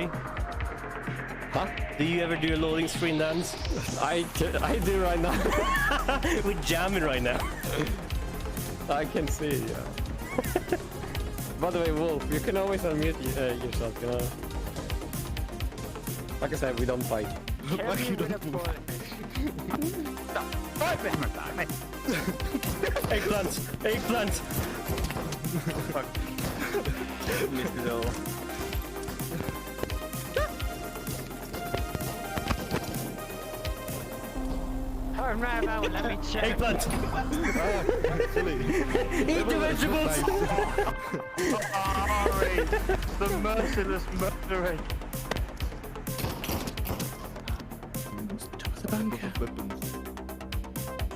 Harry? Huh? Do you ever do a loading screen dance? I do right now. We're jamming right now. I can see, yeah. By the way, Wolf, you can always unmute yourself, you know? Like I said, we don't fight. Eggplant! Eggplant! Fuck. Missed it all. Turn right about, let me check. Eggplant! Eat the vegetables! Sorry, the merciless murdering.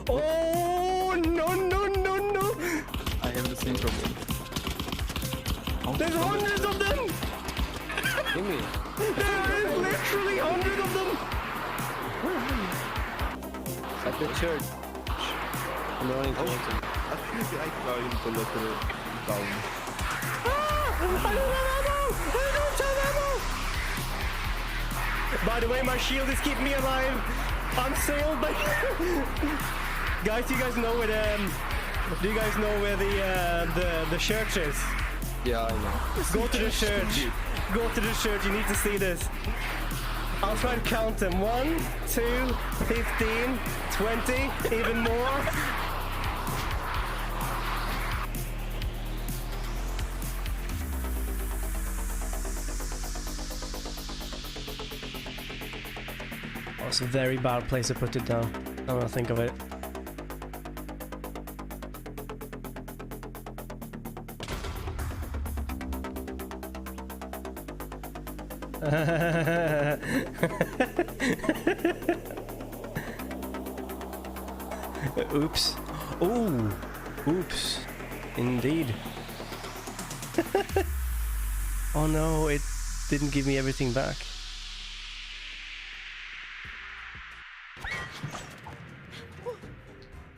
Oh no no no no! I have the same problem. There's hundreds of them! Give me. There is literally hundreds of them! At the church. Annoying to listen. I klarar inte att låta det down. By the way, my shield is keeping me alive. I'm sailed by. Guys, do you guys know where do you guys know where the church is? Yeah, I know. Go to the church. Go to the church. You need to see this. I'll try to count them. 1, 2, 15, 20, even more. Oh, it's a very bad place to put it down. I'm gonna think of it. Oops. Oh, oops. Indeed. Oh no, it didn't give me everything back.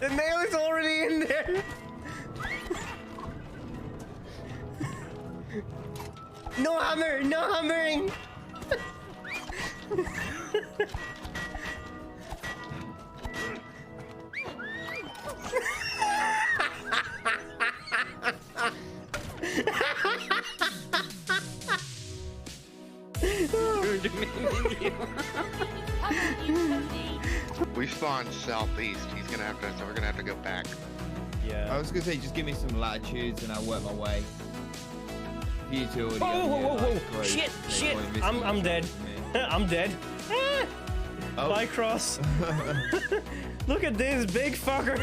The nail is already in there. No hammer, no hammering. We spawned southeast. He's gonna have to, so we're gonna have to go back. Yeah. I was gonna say, just give me some latitudes and I'll work my way. You two already Whoa, got whoa, here, whoa, whoa! like, great. Shit, No shit! point missing I'm dead. me. I'm dead. Ah! Oh. Bye, Cross. Look at this big fucker.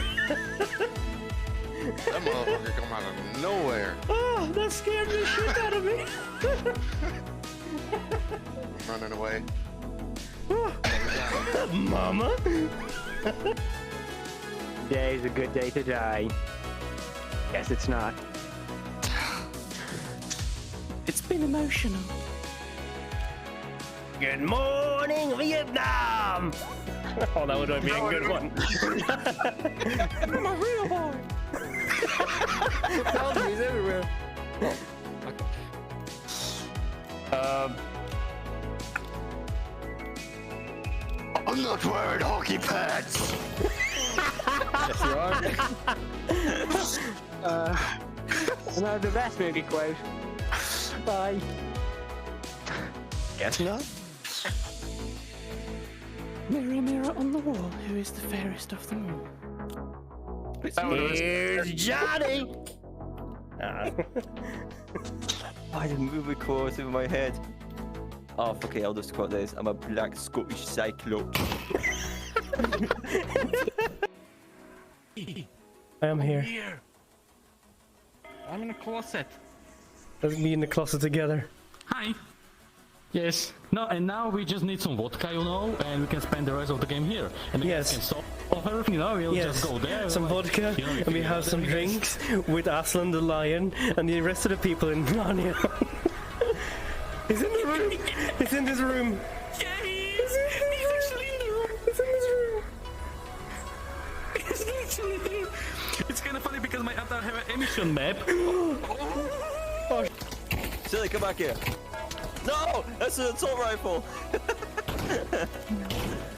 That motherfucker come out of nowhere. Oh, that scared the shit out of me. Running away. Mama. Today's a good day to die. Guess it's not. It's been emotional. Good morning, Vietnam. Oh, that would be a good one. I'm a real boy. He's everywhere. I'm not wearing hockey pads. Yes, you are. No, the best movie quote. Bye. Guess not. Mirror, mirror on the wall, who is the fairest of them all? Here's Johnny. I had a movie quote in my head. Oh, fuck it, I'll just quote this. I'm a black Scottish cyclops. I am here. I'm in a closet. Let's be in the closet together. Hi. Yes. No, and now we just need some vodka, you know, and we can spend the rest of the game here. And we Yes. can solve everything, you know, we'll Yes, just go there. some vodka, you know, and we have some drinks with Aslan the lion and the rest of the people in Narnia. He's in the room. He's in this room. Yeah, he's actually in the room. He's in this room. He's literally there. It's kind of funny because my avatar have an emission map. Silly, come back here. No! That's an assault rifle!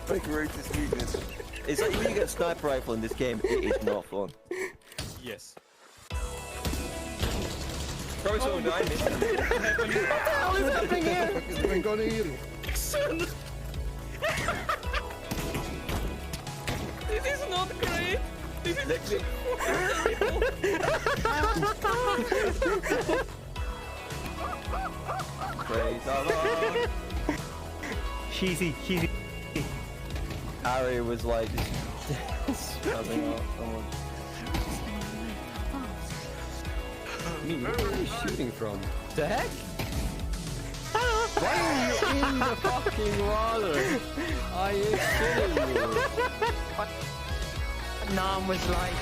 My greatest weakness. It's like when you get a sniper rifle in this game, it is not fun. Yes. Probably someone behind me. What the hell is happening here? This is not great. This is Next. Praise the Lord. Cheesy, cheesy. Harry was like spazzing out someone. me. Where are you shooting from? The heck? Why are you in the fucking water? Are you kidding me? Nam was like,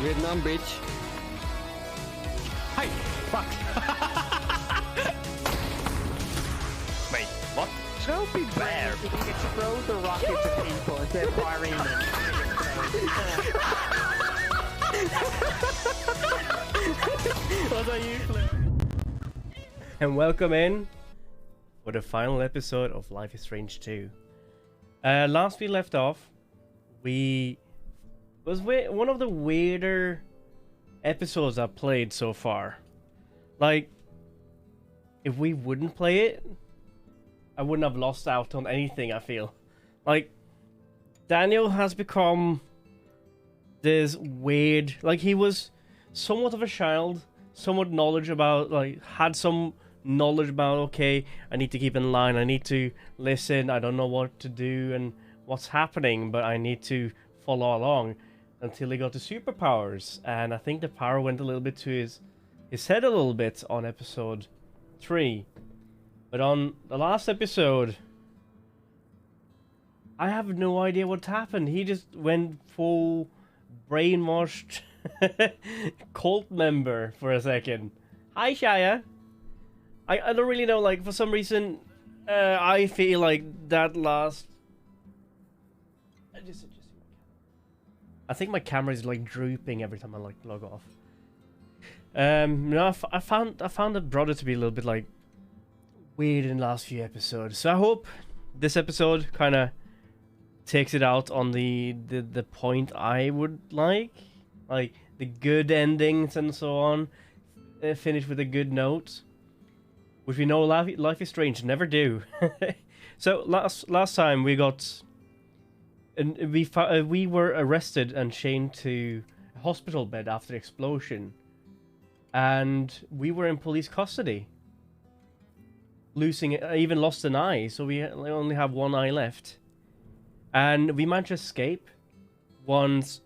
Vietnam bitch. Hi! Fuck! Wait, what? don't be bad. You can throw the rocket to people instead of firing them. What are you playing? And welcome in for the final episode of Life is Strange 2. Last we left off, we was one of the weirder episodes I've played so far. Like, if we wouldn't play it, I wouldn't have lost out on anything, I feel. Like, Daniel has become this weird, like, he was somewhat of a child, somewhat knowledge about, like, had some knowledge about, okay, I need to keep in line, I need to listen, I don't know what to do and what's happening, but I need to follow along, until he got the superpowers, and I think the power went a little bit to his head a little bit on episode 3. But on the last episode, I have no idea what happened. He just went full brainwashed cult member for a second. Hi, Shia. I don't really know, like, for some reason, I feel like that last... I think my camera is, like, drooping every time I, like, log off. No, I found the brother to be a little bit, like, weird in the last few episodes. So I hope this episode kind of takes it out on the point I would like the good endings and so on. Finish with a good note, which we know Life is Strange never do. So last time we got, and we were arrested and chained to a hospital bed after the explosion, and we were in police custody. I even lost an eye, so we only have one eye left. And we managed to escape once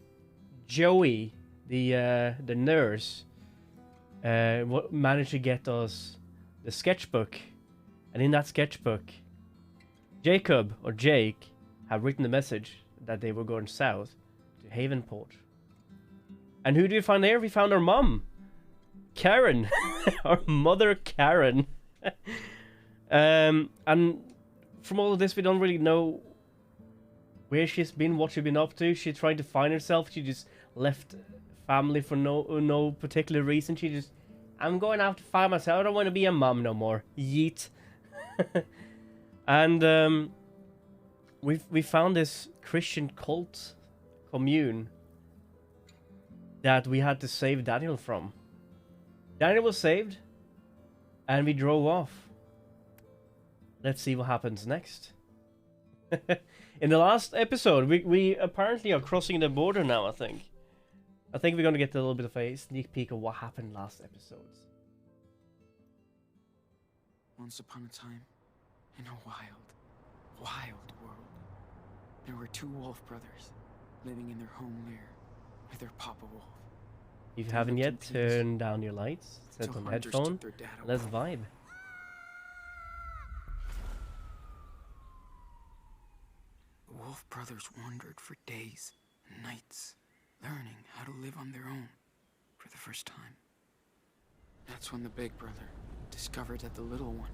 Joey, the nurse, managed to get us the sketchbook. And in that sketchbook, Jacob, or Jake, had written the message that they were going south to Havenport. And who did we find there? We found our mum, Karen. Our mother, Karen. And from all of this, we don't really know where she's been, what she's been up to. She's trying to find herself. She just left family for no particular reason. She just, I'm going out to find myself. I don't want to be a mom no more. Yeet. And we found this Christian cult commune that we had to save Daniel from. Daniel was saved, and we drove off. Let's see what happens next. In the last episode, we apparently are crossing the border now, I think. I think we're going to get a little bit of a sneak peek of what happened last episodes. Once upon a time, in a wild world, there were two wolf brothers living in their home lair with their papa wolf. If you haven't yet, turn down your lights, set on headphone, let's vibe. The wolf brothers wandered for days and nights, learning how to live on their own for the first time. That's when the big brother discovered that the little one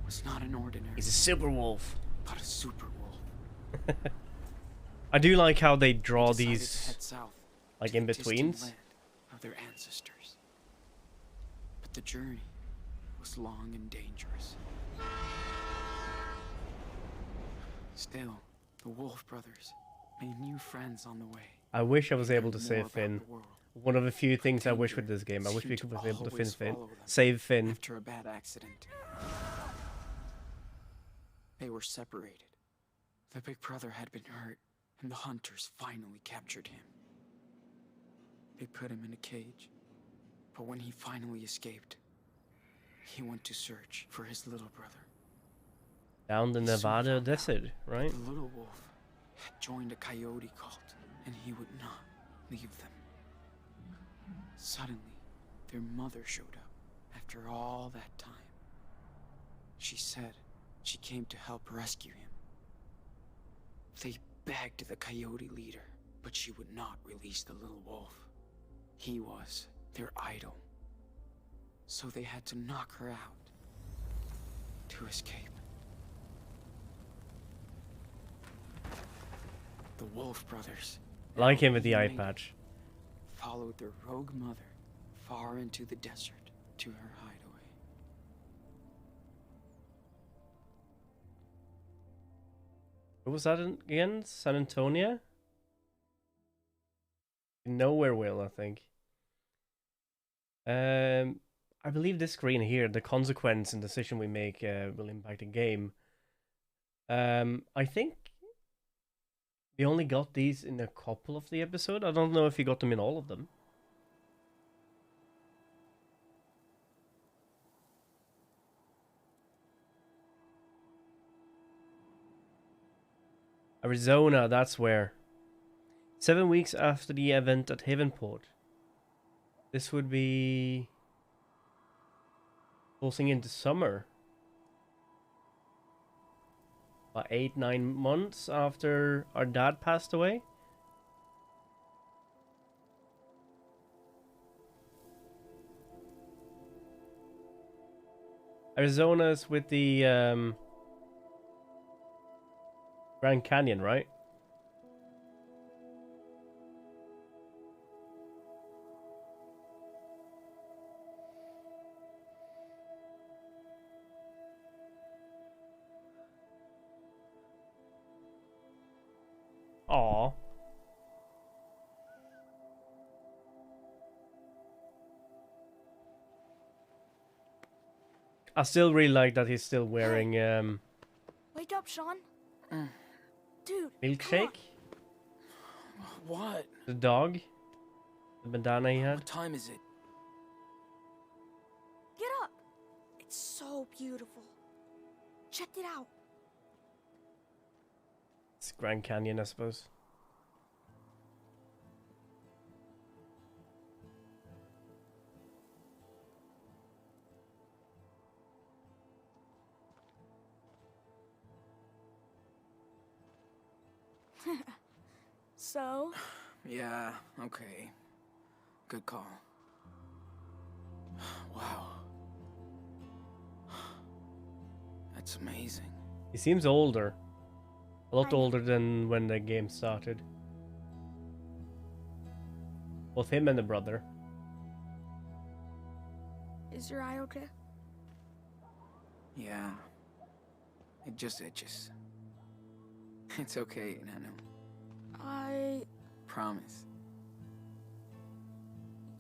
was not an ordinary, He's a super wolf. but a super wolf. I do like how they draw Decided to these, head south like, to in the distant betweens. land of their ancestors. But the journey was was long and dangerous. Still, the Wolf brothers made new friends on the way. I wish I was They able to learned save more about Finn. the world. One of the few things I wish Danger with this game. I wish we seemed could to was able to always Finn, follow them save Finn. after a bad accident. They were separated. The big brother had been hurt, and the hunters finally captured him. They put him in a cage, but when he finally escaped, he went to search for his little brother. Down the He soon Nevada found out desert, that right? The little wolf had joined a coyote cult, and he would not leave them. Suddenly, their mother showed up after all that time. She said she came to help rescue him. They begged the coyote leader, but she would not release the little wolf. He was their idol. So they had to knock her out to escape. The Wolf brothers, Like him with the eye united, patch. followed their rogue mother far into the desert to her hideaway. What was that again? San Antonio? Nowhere will, I think. I believe this screen here, the consequence and decision we make will impact the game. I think we only got these in a couple of the episode. I don't know if you got them in all of them. Arizona, that's where. 7 weeks after the event at Havenport. This would be closing into summer. About 8-9 months after our dad passed away. Arizona's with the Grand Canyon, right? Aww. I still really like that he's still wearing Wake up, Sean. Dude. milkshake. What? The dog. The bandana he had. What time is it? Get up. It's so beautiful. Check it out. It's Grand Canyon, I suppose. So? Yeah, okay. Good call. Wow. That's amazing. He seems older. A lot I know. older than when the game started. Both him and the brother. Is your eye okay? Yeah. It just itches. It's okay, Nano. Promise.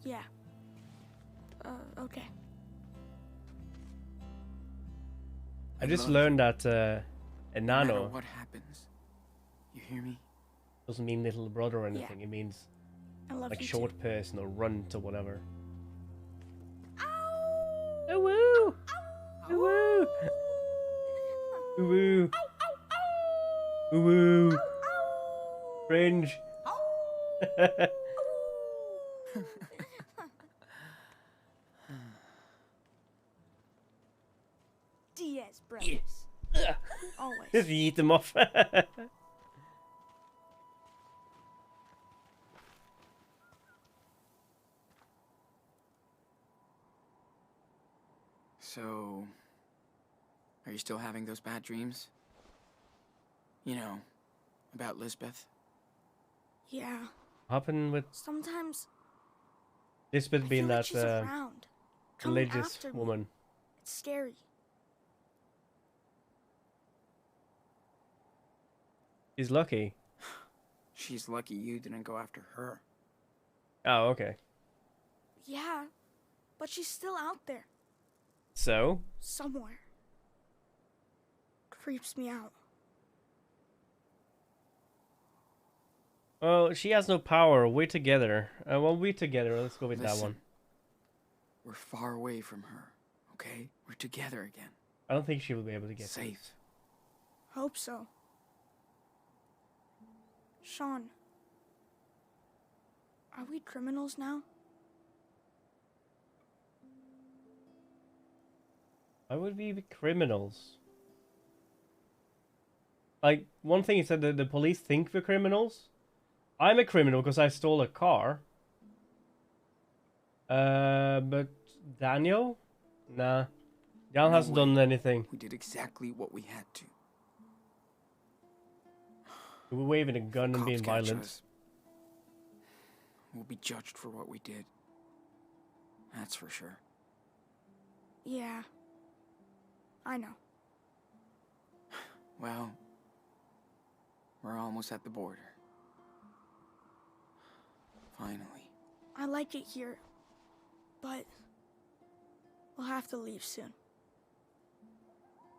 Yeah. Okay. I just love learned that No matter enano what happens, you hear me? doesn't mean little brother or anything. It means I love like you short person or runt or whatever. Ow! Ooh woo! Ooh woo! Ooh woo! Ooh woo! Cringe! Diaz brothers. Always. Just eat them off. So, are you still having those bad dreams? You know, about Lisbeth? Yeah. Happened with Sometimes Lisbeth I being feel like that she's around, coming religious after me. woman. It's scary. He's lucky. She's lucky you didn't go after her. Oh, okay. Yeah, but she's still out there. So? Somewhere. Creeps me out. Well, she has no power. We're together. Well, we're together. Let's go with that one. Listen, we're far away from her, okay? We're together again. I don't think she will be able to get safe. Hope so. Sean, are we criminals now? Why would we be criminals? Like, one thing is that the police think we're criminals. I'm a criminal because I stole a car. But Daniel? Nah. Daniel hasn't done anything. We did exactly what we had to. We're waving a gun and being Catch violent. us, we'll be judged for what we did. That's for sure. Yeah. I know. Well, we're almost at the border. Finally. I like it here, but we'll have to leave soon.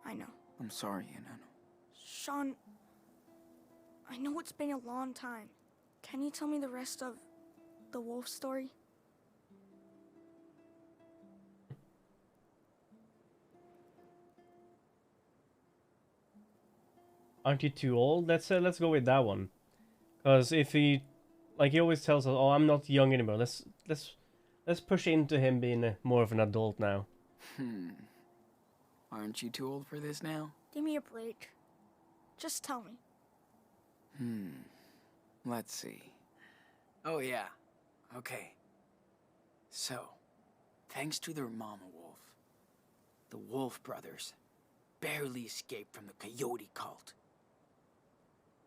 I know. I'm sorry, Enano. Sean, I know it's been a long time. Can you tell me the rest of the wolf story? Aren't you too old? Let's go with that one. Because if he, like he always tells us, oh, I'm not young anymore. Let's push into him being more of an adult now. Aren't you too old for this now? Give me a break. Just tell me. Let's see. Oh yeah. Okay. So, thanks to their mama wolf, the Wolf brothers barely escaped from the coyote cult.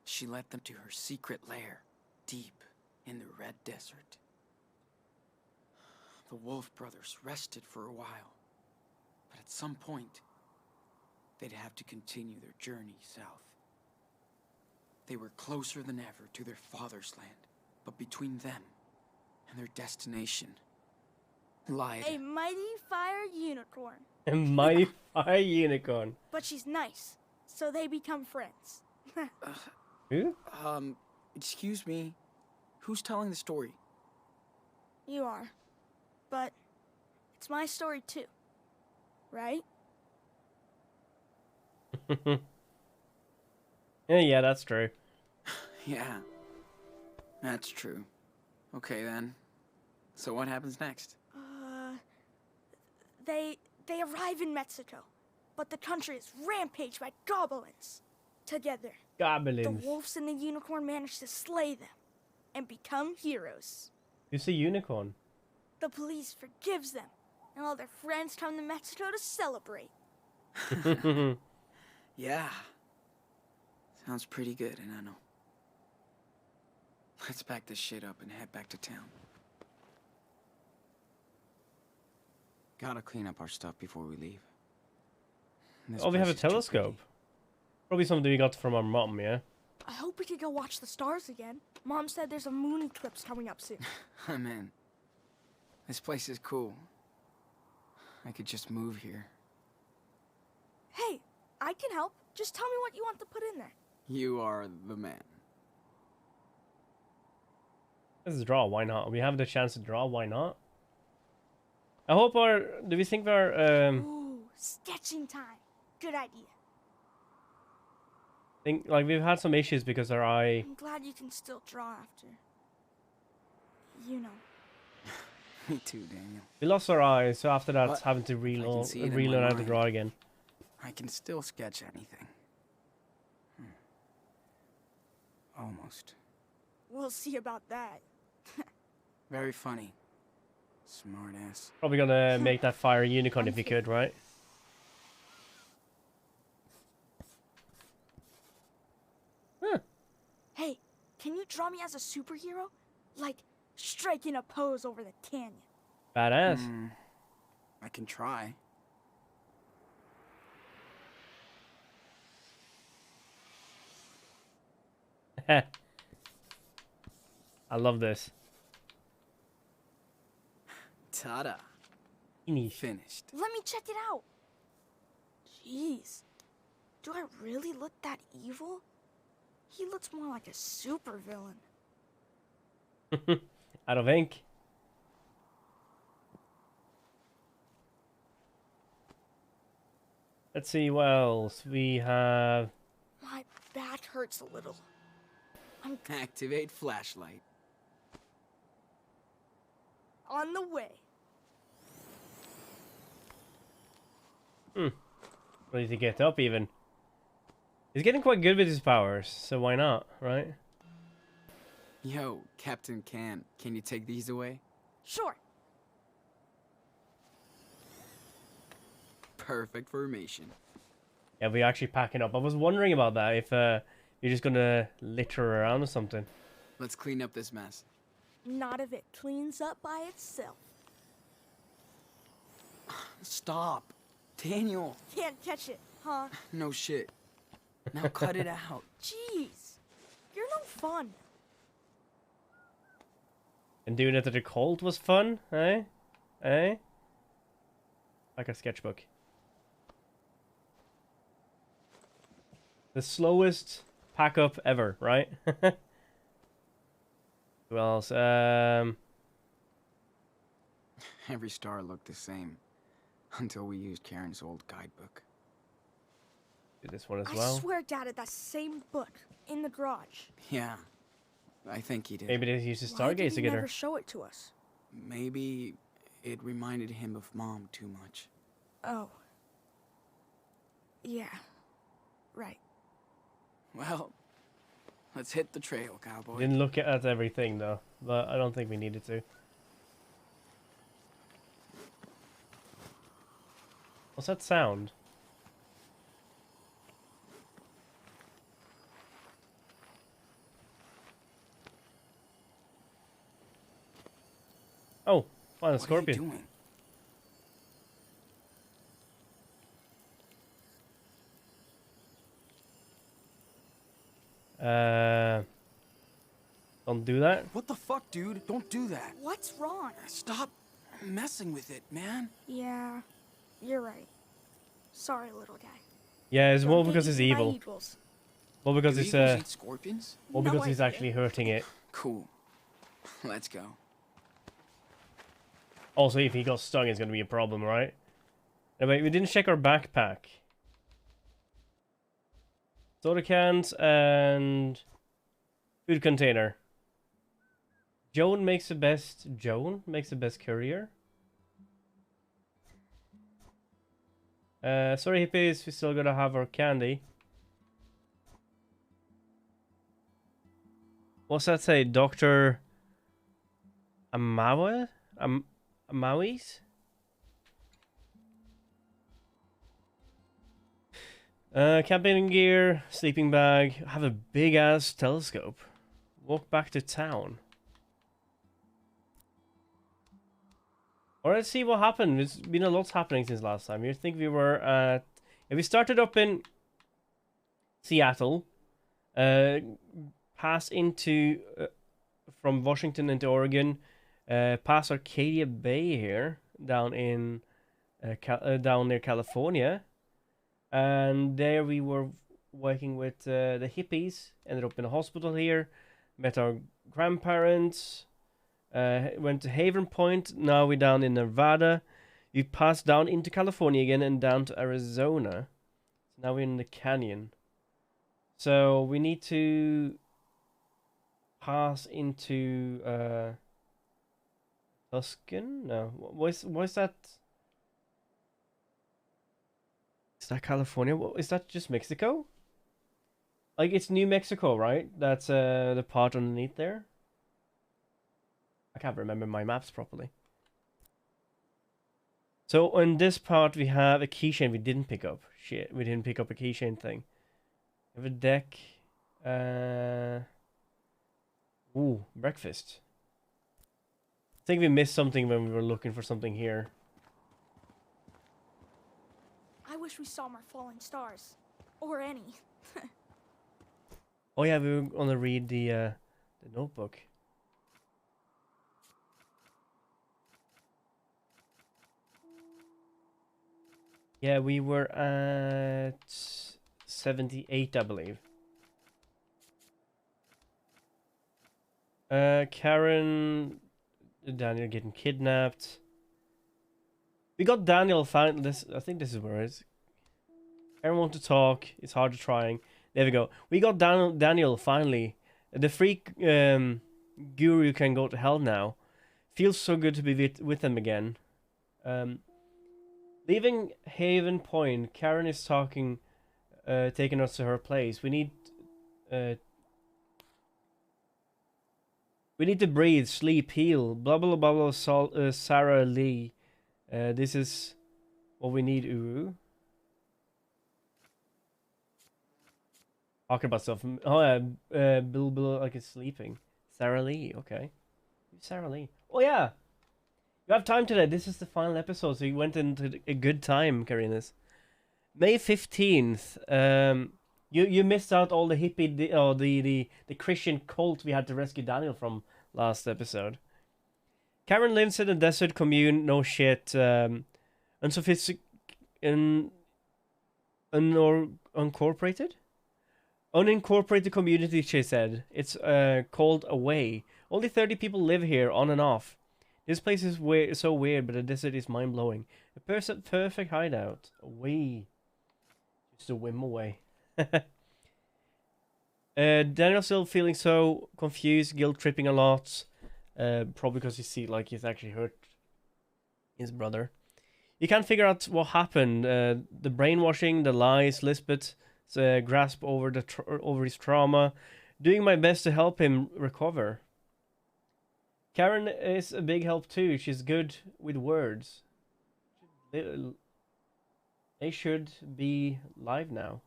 She led them to her secret lair, deep in the Red Desert. The Wolf brothers rested for a while, but at some point, they'd have to continue their journey south. They were closer than ever to their father's land, but between them and their destination lied A mighty fire unicorn. A mighty fire unicorn. But she's nice, so they become friends. Who? Excuse me. Who's telling the story? You are. But it's my story too. Right? Yeah, that's true. Yeah. That's true. Okay then. So what happens next? They arrive in Mexico, but the country is rampaged by goblins. Together, Goblins. the wolves and the unicorn manage to slay them and become heroes. Who's a unicorn? The police forgives them, and all their friends come to Mexico to celebrate. Yeah. Sounds pretty good, Enano. Let's pack this shit up and head back to town. Gotta clean up our stuff before we leave. This Oh, we have a place is too telescope. Probably something we got from our mom, yeah? I hope we could go watch the stars again. Mom said there's a moon eclipse coming up soon. I'm in. This place is cool. I could just move here. Hey, I can help. Just tell me what you want to put in there. You are the man. Let's draw, why not? We have the chance to draw, why not? I hope do we think our, Ooh, sketching time. Good idea. like we've had some issues because our eye... I'm glad you can still draw after. You know. Me too, Daniel. We lost our eyes, so after that, But having to I can see it in my relearn how to mind. draw again. I can still sketch anything. Almost. We'll see about that. Very funny. Smart ass. Probably gonna make that fire unicorn if we could, right? Huh. Hey, can you draw me as a superhero? Like, striking a pose over the canyon. Badass. I can try. I love this. Ta-da. Finish. Finished. Let me check it out. Jeez. Do I really look that evil? He looks more like a supervillain. Out of ink. Let's see what else we have. My back hurts a little. I'm Activate flashlight. on the way. Ready to get up even. He's getting quite good with his powers, so why not, right? Yo, Captain Can you take these away? Sure. Perfect formation. Yeah, we're actually packing up. I was wondering about that, if you're just gonna litter around or something. Let's clean up this mess. Not if it cleans up by itself. Stop. Daniel. Can't catch it, huh? No shit. Now cut it out. Jeez. You're no fun. And doing it at the cold was fun, eh? Eh? Like a sketchbook. The slowest pack up ever, right? Who else? Every star looked the same. Until we used Karen's old guidebook. Do this one as I well. swear Dad had that same book in the garage. Yeah. I think he did. Maybe they used to Why did stargaze he together. never show it to us? Maybe it reminded him of Mom too much. Oh. Yeah. Right. Well, let's hit the trail, cowboy. Didn't look at everything though, but I don't think we needed to. What's that sound? Oh, find a What are you scorpion. doing? Don't do that. What the fuck, dude? Don't do that. What's wrong? Stop messing with it, man. Yeah, you're right. Sorry, little guy. Yeah, it's Don't more get because he's eaten by evil. eagles. Well, because Do he's eagles eat scorpions? well, No because he's idea. actually hurting it. Cool. Let's go. Also, if he got stung, it's gonna be a problem, right? No, wait, we didn't check our backpack. Soda cans and food container. Joan makes the best courier. Sorry hippies, we still gotta have our candy. What's that say? Dr. Amawa? Amawis? Camping gear, sleeping bag, have a big ass telescope. Walk back to town. Or let's see what happened. There's been a lot happening since last time. You think we were at... Yeah, we started up in Seattle. Pass into... from Washington into Oregon. Past Arcadia Bay here. Down in... down near California. And there we were working with the hippies. Ended up in a hospital here. Met our grandparents. Went to Haven Point. Now we're down in Nevada. We passed down into California again and down to Arizona. So now we're in the canyon. So we need to pass into Tuscan? No. What's that? Is that California? Is that just Mexico? Like, it's New Mexico, right? That's the part underneath there. I can't remember my maps properly. So on this part we have a keychain we didn't pick up. Shit, we didn't pick up a keychain thing. We have a deck. Ooh, breakfast. I think we missed something when we were looking for something here. I wish we saw more falling stars. Or any. Oh yeah, we were gonna read the notebook. Yeah, we were at 78, I believe. Karen, Daniel getting kidnapped. We got Daniel found this. I think this is where it is. Karen wants to talk. It's hard to trying. There we go. We got Daniel finally. The freak guru can go to hell now. Feels so good to be with him again. Leaving Haven Point, Karen is taking us to her place. We need to breathe, sleep, heal. Blah blah blah blah. Sarah Lee. This is what we need. Ooh. Talking about stuff. Oh yeah, Bill like it's sleeping. Sarah Lee. Okay. Who's Sarah Lee? Oh yeah. You have time today. This is the final episode, so you went into a good time carrying this. May 15th. You missed out all the hippie, the Christian cult we had to rescue Daniel from last episode. Karen lives in a desert commune. No shit. Unsophisticated, unincorporated community. She said it's called Away. Only 30 people live here, on and off. This place is so weird, but the desert is mind-blowing. A perfect hideout. Away. Just a whim away. Daniel's still feeling so confused, guilt-tripping a lot. Probably because he's actually hurt his brother. You can't figure out what happened. The brainwashing, the lies, Lisbeth's grasp over over his trauma. Doing my best to help him recover. Karen is a big help too. She's good with words. They should be live now.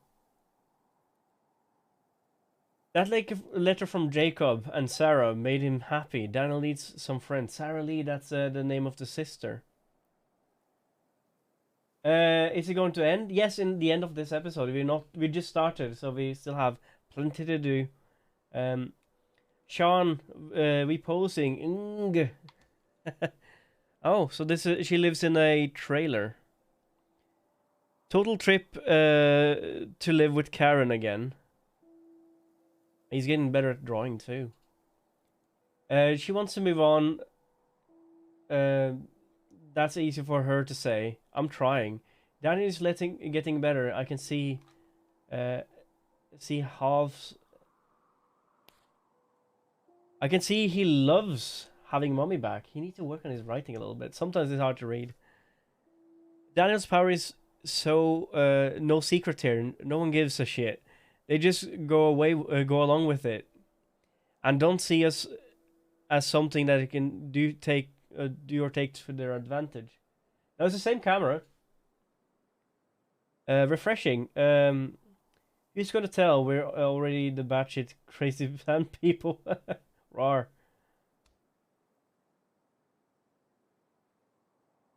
That letter from Jacob and Sarah made him happy. Daniel needs some friends. Sarah Lee, that's the name of the sister. Is it going to end? Yes, in the end of this episode. We just started, so we still have plenty to do. Sean, reposing. Oh, so she lives in a trailer. Total trip to live with Karen again. He's getting better at drawing too. She wants to move on. That's easy for her to say. I'm trying. Danny is getting better. I can see halves. I can see he loves having mommy back. He needs to work on his writing a little bit. Sometimes it's hard to read. Daniel's power is so no secret here. No one gives a shit. They just go along with it, and don't see us as something that it can do or take for their advantage. Now it's the same camera. Refreshing. Who's gonna tell we're already the batshit crazy fan people? Rawr.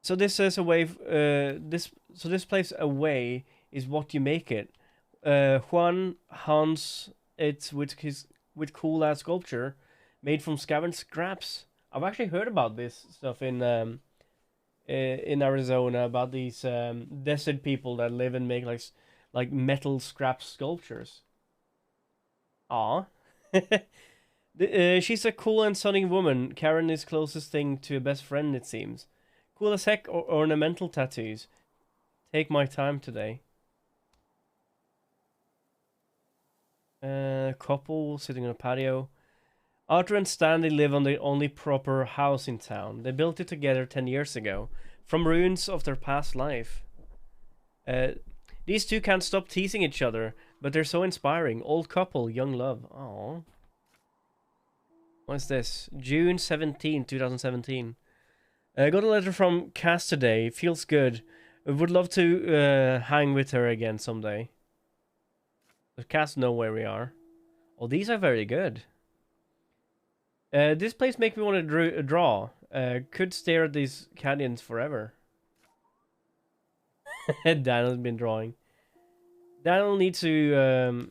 So this is a way. This place Away is what you make it. Juan Hans, it's with cool ass sculpture made from scavenged scraps. I've actually heard about this stuff in Arizona about these desert people that live and make like metal scrap sculptures. Aw. She's a cool and sunny woman. Karen is closest thing to a best friend, it seems. Cool as heck, ornamental tattoos. Take my time today. Couple sitting on a patio. Arthur and Stanley live on the only proper house in town. They built it together 10 years ago, from ruins of their past life. These two can't stop teasing each other, but they're so inspiring. Old couple, young love. Aww. What's this? June 17, 2017. I got a letter from Cass today. Feels good. I would love to hang with her again someday. Does Cass know where we are? Oh, these are very good. This place makes me want to draw. Could stare at these canyons forever. Daniel's been drawing. Daniel needs to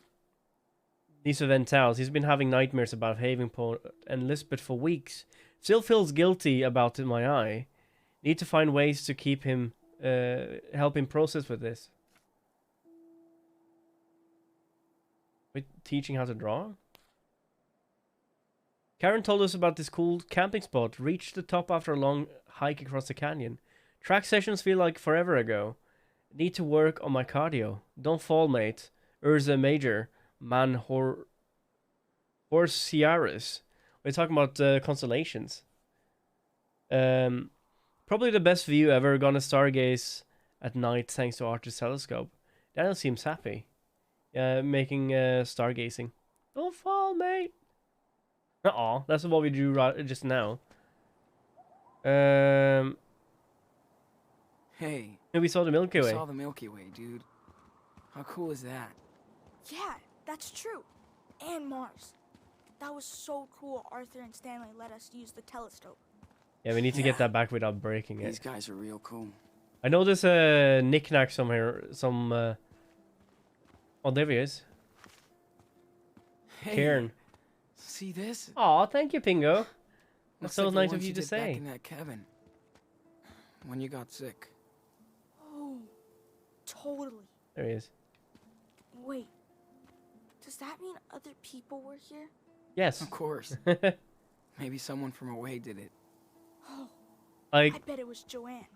Needs to vent out. He's been having nightmares about Havenport and Lisbeth for weeks. Still feels guilty about my eye. Need to find ways to keep him, help him process with this. Wait, teaching how to draw? Karen told us about this cool camping spot. Reached the top after a long hike across the canyon. Track sessions feel like forever ago. Need to work on my cardio. Don't fall, mate. Urza Major. Man Horsiaris. We're talking about constellations. Probably the best view ever. Gonna stargaze at night thanks to Archer's telescope. Daniel seems happy. Making stargazing. Don't fall, mate. Aw, that's what we drew just now. Hey. We saw the Milky Way. We saw the Milky Way, dude. How cool is that? Yeah, that's true. And Mars. That was so cool Arthur and Stanley let us use the telescope. Yeah, we need to get that back without breaking it. These guys are real cool. I know there's a knick-knack somewhere. Oh, there he is. Hey, Karen. see this? Aw, thank you, Pingo. That's Looks so like the nice ones of you to did back say. in that cabin. When you got sick. Oh, totally. There he is. Wait, does that mean other people were here? Yes. Of course. Maybe someone from away did it. Oh, Like, I bet it was Joanne.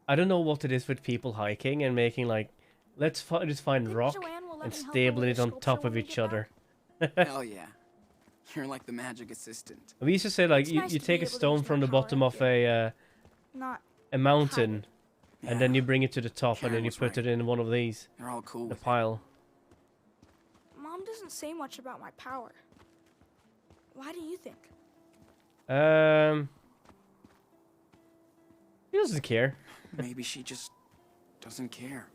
I don't know what it is with people hiking and making like, let's just find Think rock Joanne will let and me help her stable with it the on sculpture top when of we each get other. Hell yeah. You're like the magic assistant. We used to say like, It's you nice to be take a able to stone use from my the power bottom of again. a Not mountain, Yeah, and then you bring it to the top, Karen and then you was put right. it in one of these, They're all cool the with it. pile. Mom doesn't say much about my power. Why do you think? He doesn't care. Maybe she just doesn't care.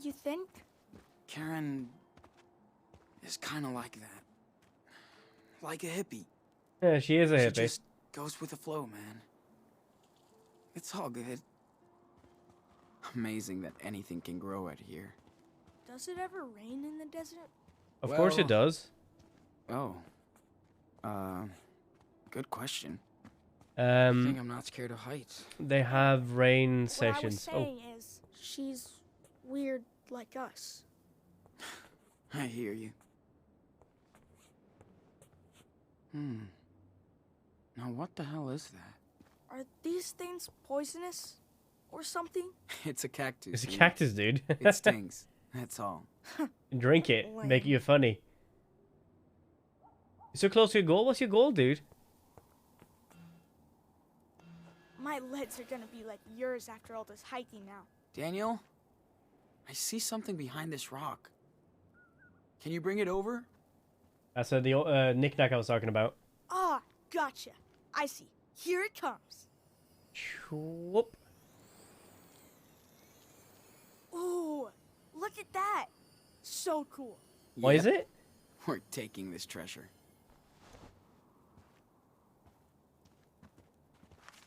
You think? Karen is kind of like that. Like a hippie. Yeah, she is a She hippie. just goes with the flow, man. It's all good. Amazing that anything can grow out here. Does it ever rain in the desert? Of course it Well- does. Oh. Good question. I Um, think I'm not scared of heights. they have rain What I was sessions. Oh, saying is, she's weird like us. I hear you. Now what the hell is that? Are these things poisonous or something? It's a cactus. it's a you know? cactus, dude. It stings. That's all. Drink it, make Lame. you funny. You're so close to your goal. What's your goal, dude? My legs are gonna be like yours after all this hiking now. Daniel, I see something behind this rock. Can you bring it over? That's the knick-knack I was talking about. Ah, gotcha. I see. Here it comes. Whoop. Ooh, look at that. So cool. What is Yep, it? We're taking this treasure.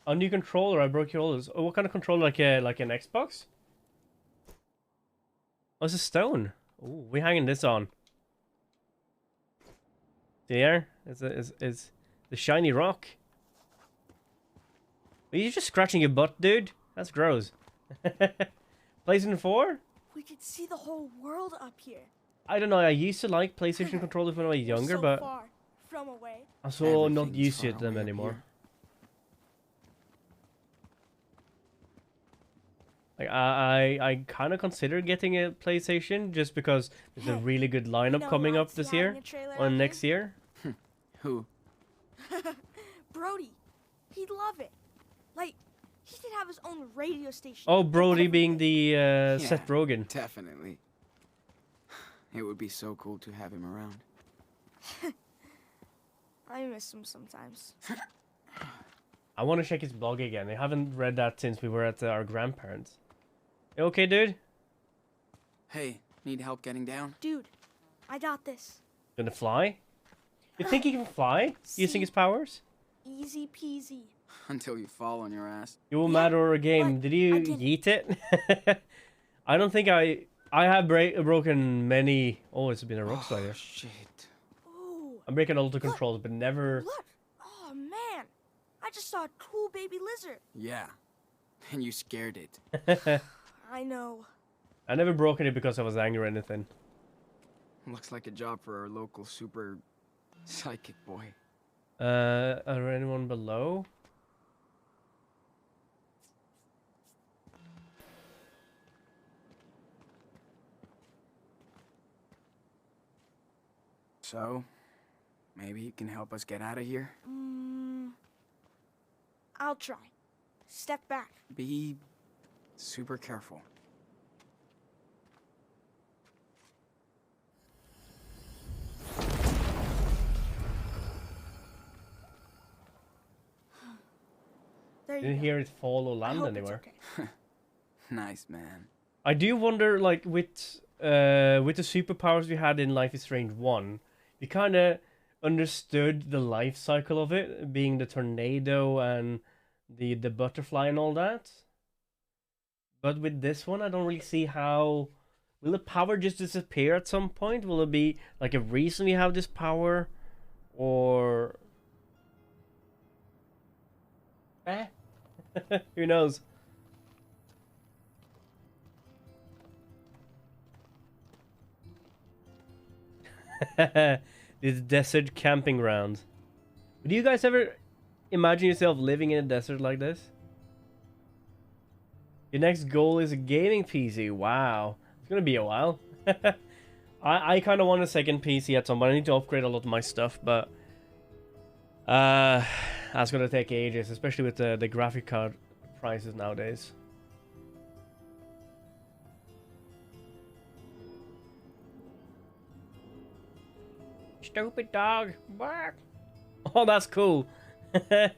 A new controller. I broke your oldest. Oh, what kind of controller? Like an Xbox? Oh, it's a stone. Ooh, we hanging this on. There, it's the shiny rock. Are you just scratching your butt, dude? That's gross. PlayStation 4? We could see the whole world up here. I don't know. I used to like PlayStation controllers when I was We're younger, so but far from away. I'm so not Everything's used to far them away up anymore. here. Like I kind of consider getting a PlayStation just because there's a Hey, really good You lineup know coming who up I'd this see out in year the trailer or out next year. Who? here? Brody. He'd love it. Like, he could have his own radio station. Oh, and Brody being everything. the Seth Yeah. Rogen. Definitely. It would be so cool to have him around. I miss him sometimes. I want to check his blog again. I haven't read that since we were at our grandparents. You okay, dude? Hey, need help getting down? Dude, I got this. Gonna fly? You think he can fly using his powers? Easy peasy. Until you fall on your ass. You will Yeah, matter a game. but Did you I didn't. yeet it? I don't think I have broken many. Oh, it's been a rock slider. Shit. I'm breaking all the controls, but never... Look! Oh man! I just saw a cool baby lizard. Yeah. And you scared it. I know. I never broken it because I was angry or anything. Looks like a job for our local super psychic boy. Are there anyone below? So, maybe you can help us get out of here? I'll try. Step back. Be super careful. There you Didn't go. hear it fall or I land hope it's anywhere. okay. Nice, man. I do wonder, like, with the superpowers we had in Life is Strange 1, we kind of understood the life cycle of it, being the tornado and the butterfly and all that. But with this one, I don't really see how... Will the power just disappear at some point? Will it be, like, a reason we have this power? Or... Eh? Who knows? This desert camping ground. Would you guys ever imagine yourself living in a desert like this? Your next goal is a gaming PC. Wow. It's gonna be a while. I kind of want a second PC at some point. I need to upgrade a lot of my stuff, but... that's gonna take ages, especially with the graphic card prices nowadays. Stupid dog. Bark. Oh, that's cool. Hey,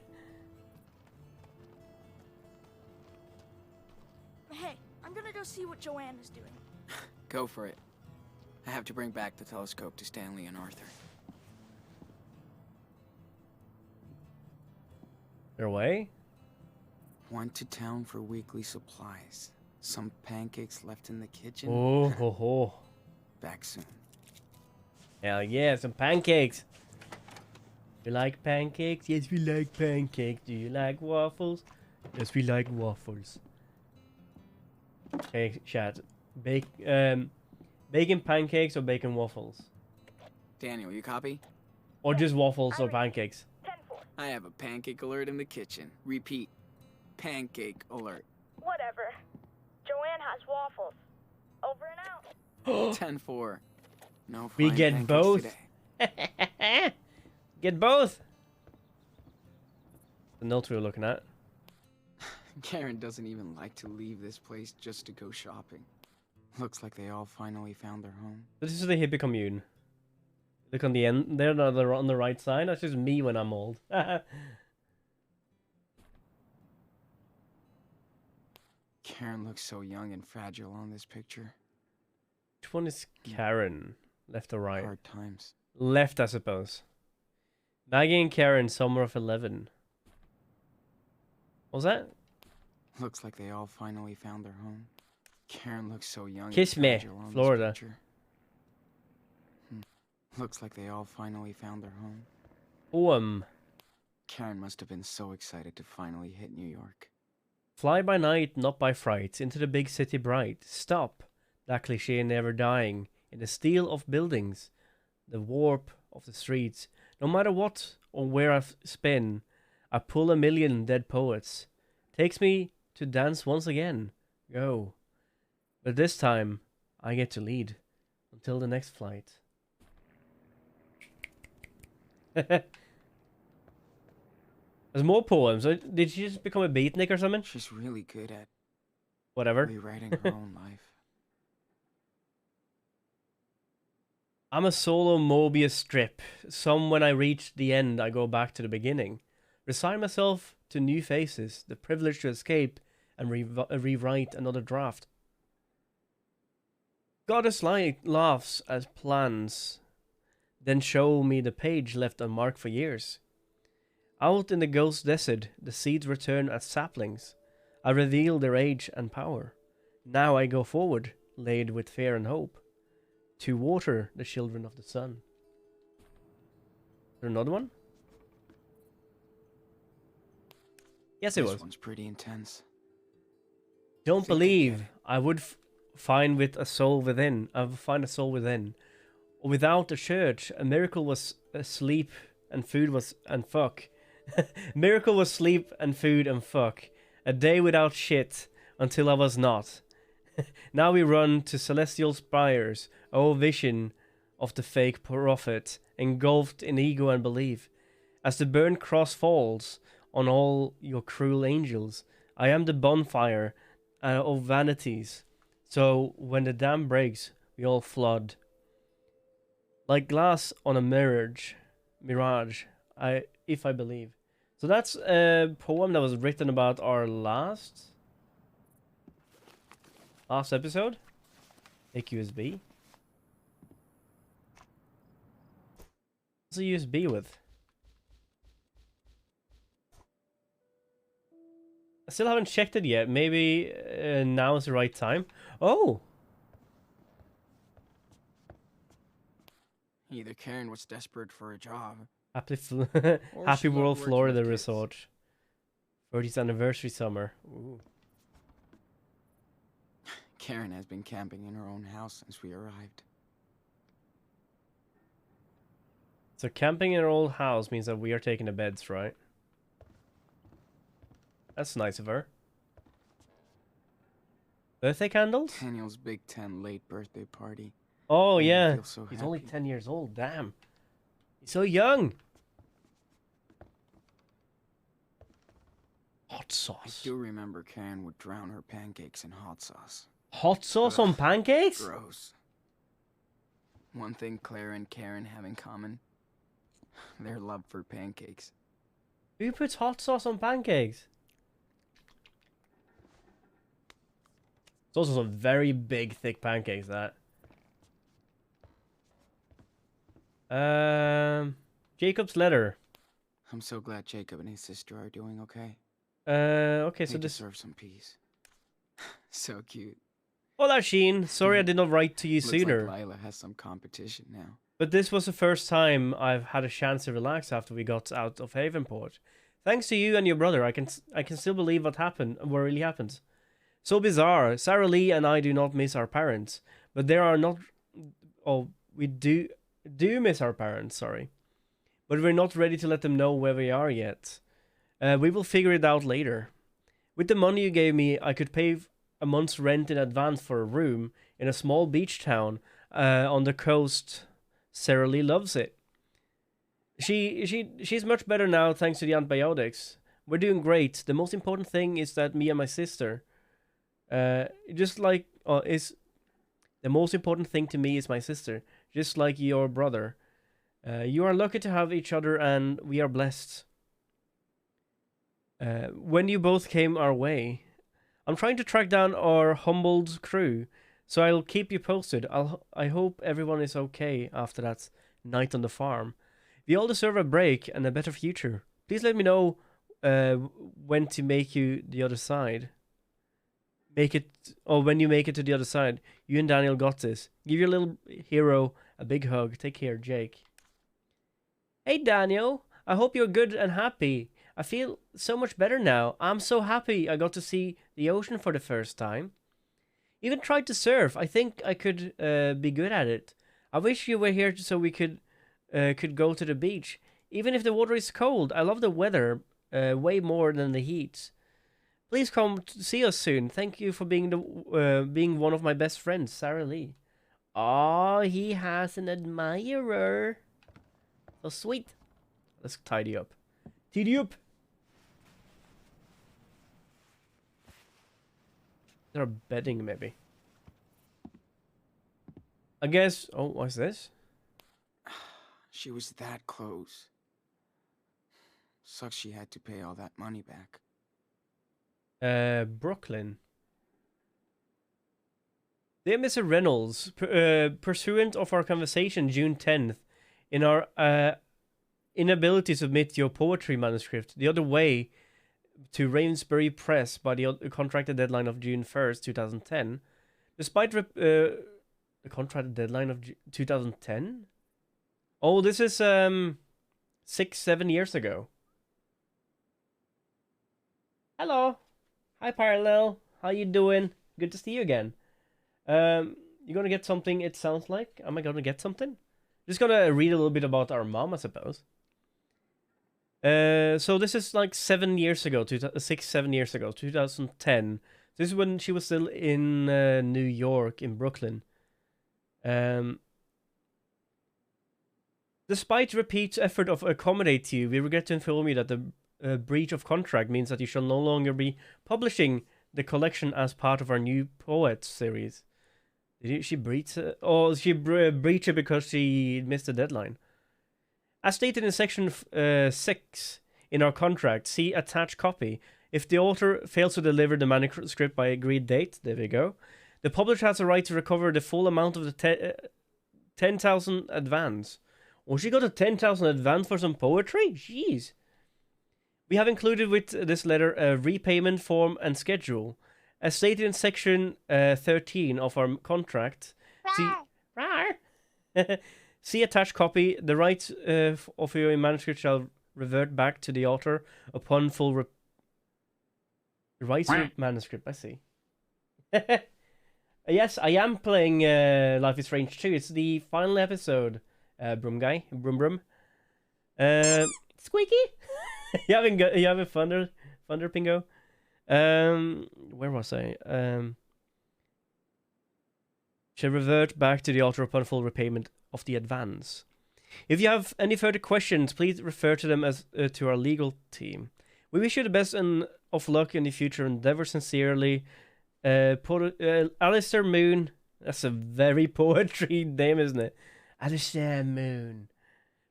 I'm gonna go see what Joanne is doing. Go for it. I have to bring back the telescope to Stanley and Arthur. Their way? Went to town for weekly supplies. Some pancakes left in the kitchen. Oh, ho, ho. Back soon. Hell yeah, some pancakes. You like pancakes? Yes, we like pancakes. Do you like waffles? Yes, we like waffles. Okay, chat. Bacon pancakes or bacon waffles? Daniel, you copy? Or just waffles or pancakes? I have a pancake alert in the kitchen. Repeat. Pancake alert. Whatever. Joanne has waffles. Over and out. 10-4. No We frying get pancakes both. today. Get both. The notes we were looking at. Karen doesn't even like to leave this place just to go shopping. Looks like they all finally found their home. This is the hippie commune. Look on the end. They're on the right side. That's just me when I'm old. Karen looks so young and fragile on this picture. Which one is Karen? Left or right? Hard times. Left, I suppose. Maggie and Karen, summer of 11. What was that? Looks like they all finally found their home. Karen looks so young. Kiss and me, fragile on this Florida. picture. Looks like they all finally found their home. Karen must have been so excited to finally hit New York. Fly by night, not by fright, into the big city bright. Stop, that cliche never dying. In the steel of buildings, the warp of the streets. No matter what or where I spin, I pull a million dead poets. Takes me to dance once again. Go. But this time, I get to lead. Until the next flight. There's more poems. Did she just become a beatnik or something? She's really good at Whatever. rewriting her own life. I'm a solo Mobius strip. Some when I reach the end, I go back to the beginning. Resign myself to new faces, the privilege to escape and rewrite another draft. Goddess laughs as plans, then show me the page left unmarked for years. Out in the ghost desert, the seeds return as saplings. I reveal their age and power. Now I go forward, laid with fear and hope, to water the children of the sun. there another one? Yes, it This was. one's pretty intense. Don't Think I get believe it. I would find with a soul within. I would find a soul within. Without a church, a miracle was sleep and food was and fuck. Miracle was sleep and food and fuck. A day without shit until I was not. Now we run to celestial spires. Oh, vision of the fake prophet, engulfed in ego and belief. As the burnt cross falls on all your cruel angels, I am the bonfire of vanities. So when the dam breaks, we all flood. Like glass on a mirage, if I believe. So that's a poem that was written about our last episode. Take USB. What's a USB with? I still haven't checked it yet. Maybe now is the right time. Oh! Either Karen was desperate for a job. Happy, Or Happy she loved World working Florida with kids. Resort. 30th anniversary summer. Ooh. Karen has been camping in her own house since we arrived. So camping in our old house means that we are taking the beds, right? That's nice of her. Birthday candles? Daniel's Big 10 late birthday party. Oh Made me yeah. feel so He's only happy. 10 years old. Damn. He's so young. Hot I sauce. do remember Karen would drown her pancakes in hot sauce. Hot sauce on Ugh. pancakes? Gross. One thing Claire and Karen have in common, their love for pancakes. Who puts hot sauce on pancakes? It's also some very big, thick pancakes, that. Jacob's letter. I'm so glad Jacob and his sister are doing okay. Okay, so They this... deserve some peace. So cute. Hola, Sheen. Sorry I did not write to you Looks sooner. like Lila has some competition now. But this was the first time I've had a chance to relax after we got out of Havenport. Thanks to you and your brother, I can still believe what really happened. So bizarre. Sarah Lee and I do not miss our parents, but there are not... Oh, we do miss our parents, sorry. But we're not ready to let them know where we are yet. We will figure it out later. With the money you gave me, I could pay a month's rent in advance for a room in a small beach town on the coast. Sarah Lee loves it. She's much better now thanks to the antibiotics. We're doing great. The most important thing is that me and my sister, the most important thing to me is my sister, just like your brother. You are lucky to have each other, and we are blessed. When you both came our way, I'm trying to track down our humbled crew, so I'll keep you posted. I hope everyone is okay after that night on the farm. We all deserve a break and a better future. Please let me know when to make you the other side. When you make it to the other side. You and Daniel got this. Give your little hero a big hug. Take care, Jake. Hey, Daniel. I hope you're good and happy. I feel so much better now. I'm so happy I got to see the ocean for the first time. Even tried to surf. I think I could be good at it. I wish you were here so we could go to the beach. Even if the water is cold, I love the weather way more than the heat. Please come to see us soon. Thank you for being one of my best friends, Sarah Lee. Oh, he has an admirer. So sweet. Let's tidy up. Tidy up. They're bedding, maybe. I guess... Oh, what's this? She was that close. Sucks she had to pay all that money back. Brooklyn. Dear Mr. Reynolds, pursuant of our conversation June 10th, in our inability to submit your poetry manuscript the other way to Ravensbury Press by the contracted deadline of June 1st, 2010, despite the contracted deadline of 2010? Oh, this is 6-7 years ago. Hello. Hi, Parallel. How you doing? Good to see you again. You're gonna get something, it sounds like. Am I gonna get something? Just gonna read a little bit about our mom, I suppose. So this is like 7 years ago, 6-7 years ago, 2010. This is when she was still in New York, in Brooklyn. Despite repeat effort of accommodate you, we regret to inform you that the breach of contract means that you shall no longer be publishing the collection as part of our new poets series. Did she breach it? Oh, she breached it because she missed the deadline. As stated in section 6 in our contract, see attached copy. If the author fails to deliver the manuscript by agreed date, there we go, the publisher has a right to recover the full amount of the 10,000 advance. Oh, she got a 10,000 advance for some poetry? Jeez. We have included with this letter a repayment form and schedule. As stated in section 13 of our contract, see attached copy. The rights of your manuscript shall revert back to the author upon full rights of manuscript. I see. Yes, I am playing Life is Strange 2. It's the final episode. Brum guy, brum. Squeaky. you having thunder Pingo? Where was I? Shall revert back to the author upon full repayment of the advance. If you have any further questions, please refer to them as to our legal team. We wish you the best of luck in the future endeavor. Sincerely, Alistair Moon. That's a very poetry name, isn't it? Alistair Moon.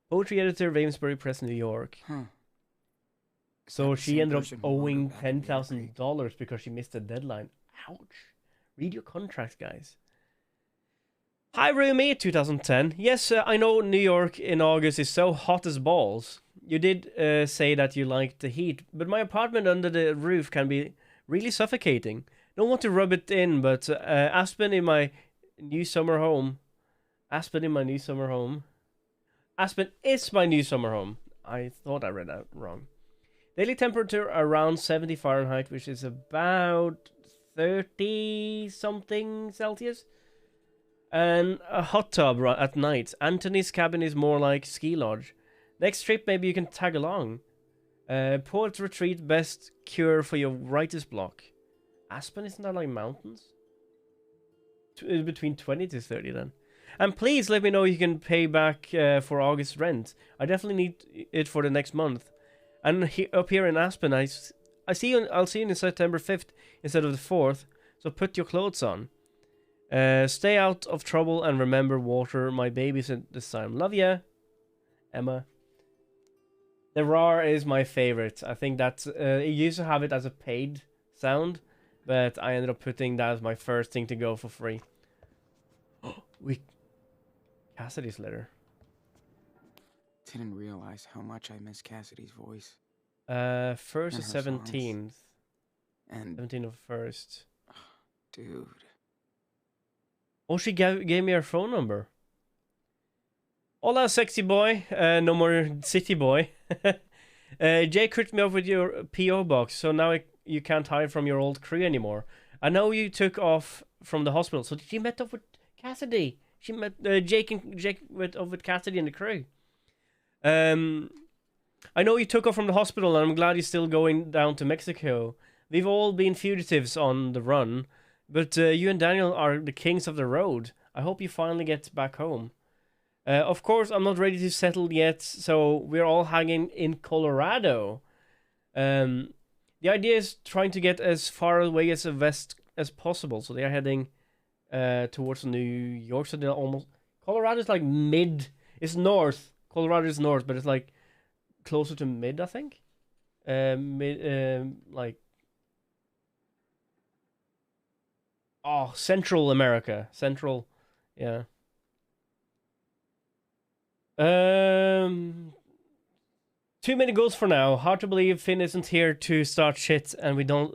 Poetry editor, Ravensbury Press, New York. Huh. So she ended up owing $10,000 because she missed the deadline. Ouch. Read your contracts, guys. Hi, Rumi, 2010. Yes, I know New York in August is so hot as balls. You did say that you liked the heat, but my apartment under the roof can be really suffocating. Don't want to rub it in, but Aspen in my new summer home. Aspen is my new summer home. I thought I read that wrong. Daily temperature around 70 Fahrenheit, which is about 30 something Celsius. And a hot tub at night. Anthony's cabin is more like ski lodge. Next trip, maybe you can tag along. Poet's retreat, best cure for your writer's block. Aspen, isn't that like mountains? Between 20 to 30 then. And please let me know you can pay back for August rent. I definitely need it for the next month. And up here in Aspen, I'll see you on September 5th instead of the 4th. So put your clothes on. Stay out of trouble and remember water my babies this time. Love ya, Emma. The RAR is my favorite. I think that's it used to have it as a paid sound, but I ended up putting that as my first thing to go for free. Cassidy's letter. Didn't realize how much I miss Cassidy's voice. 1st to And her 17th. And 17th of 1st. dude. Oh, she gave me her phone number. Hola, sexy boy. No more city boy. Jay cricked me off with your P.O. box, so now you can't hide from your old crew anymore. I know you took off from the hospital, so she met up with Cassidy. She met Jake went off with Cassidy and the crew. I know you took off from the hospital, and I'm glad you're still going down to Mexico. We've all been fugitives on the run, but you and Daniel are the kings of the road. I hope you finally get back home. Of course, I'm not ready to settle yet, so we're all hanging in Colorado. The idea is trying to get as far away as the west as possible, so they are heading towards New York, so they're almost... Colorado's like mid... It's north. Colorado is north, but it's like closer to mid, I think. Like... Oh, Central America. Central, yeah. Too many goals for now. Hard to believe Finn isn't here to start shit, and we don't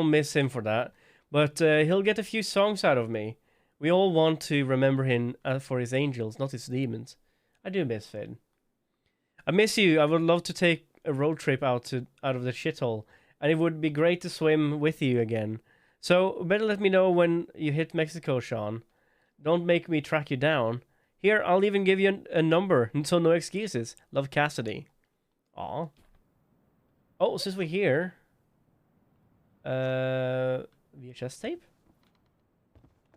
miss him for that. But he'll get a few songs out of me. We all want to remember him for his angels, not his demons. I do miss Finn. I miss you. I would love to take a road trip out of the shithole, and it would be great to swim with you again. So better let me know when you hit Mexico, Sean. Don't make me track you down. Here, I'll even give you a number, so no excuses. Love, Cassidy. Aw. Oh, since we're here, VHS tape.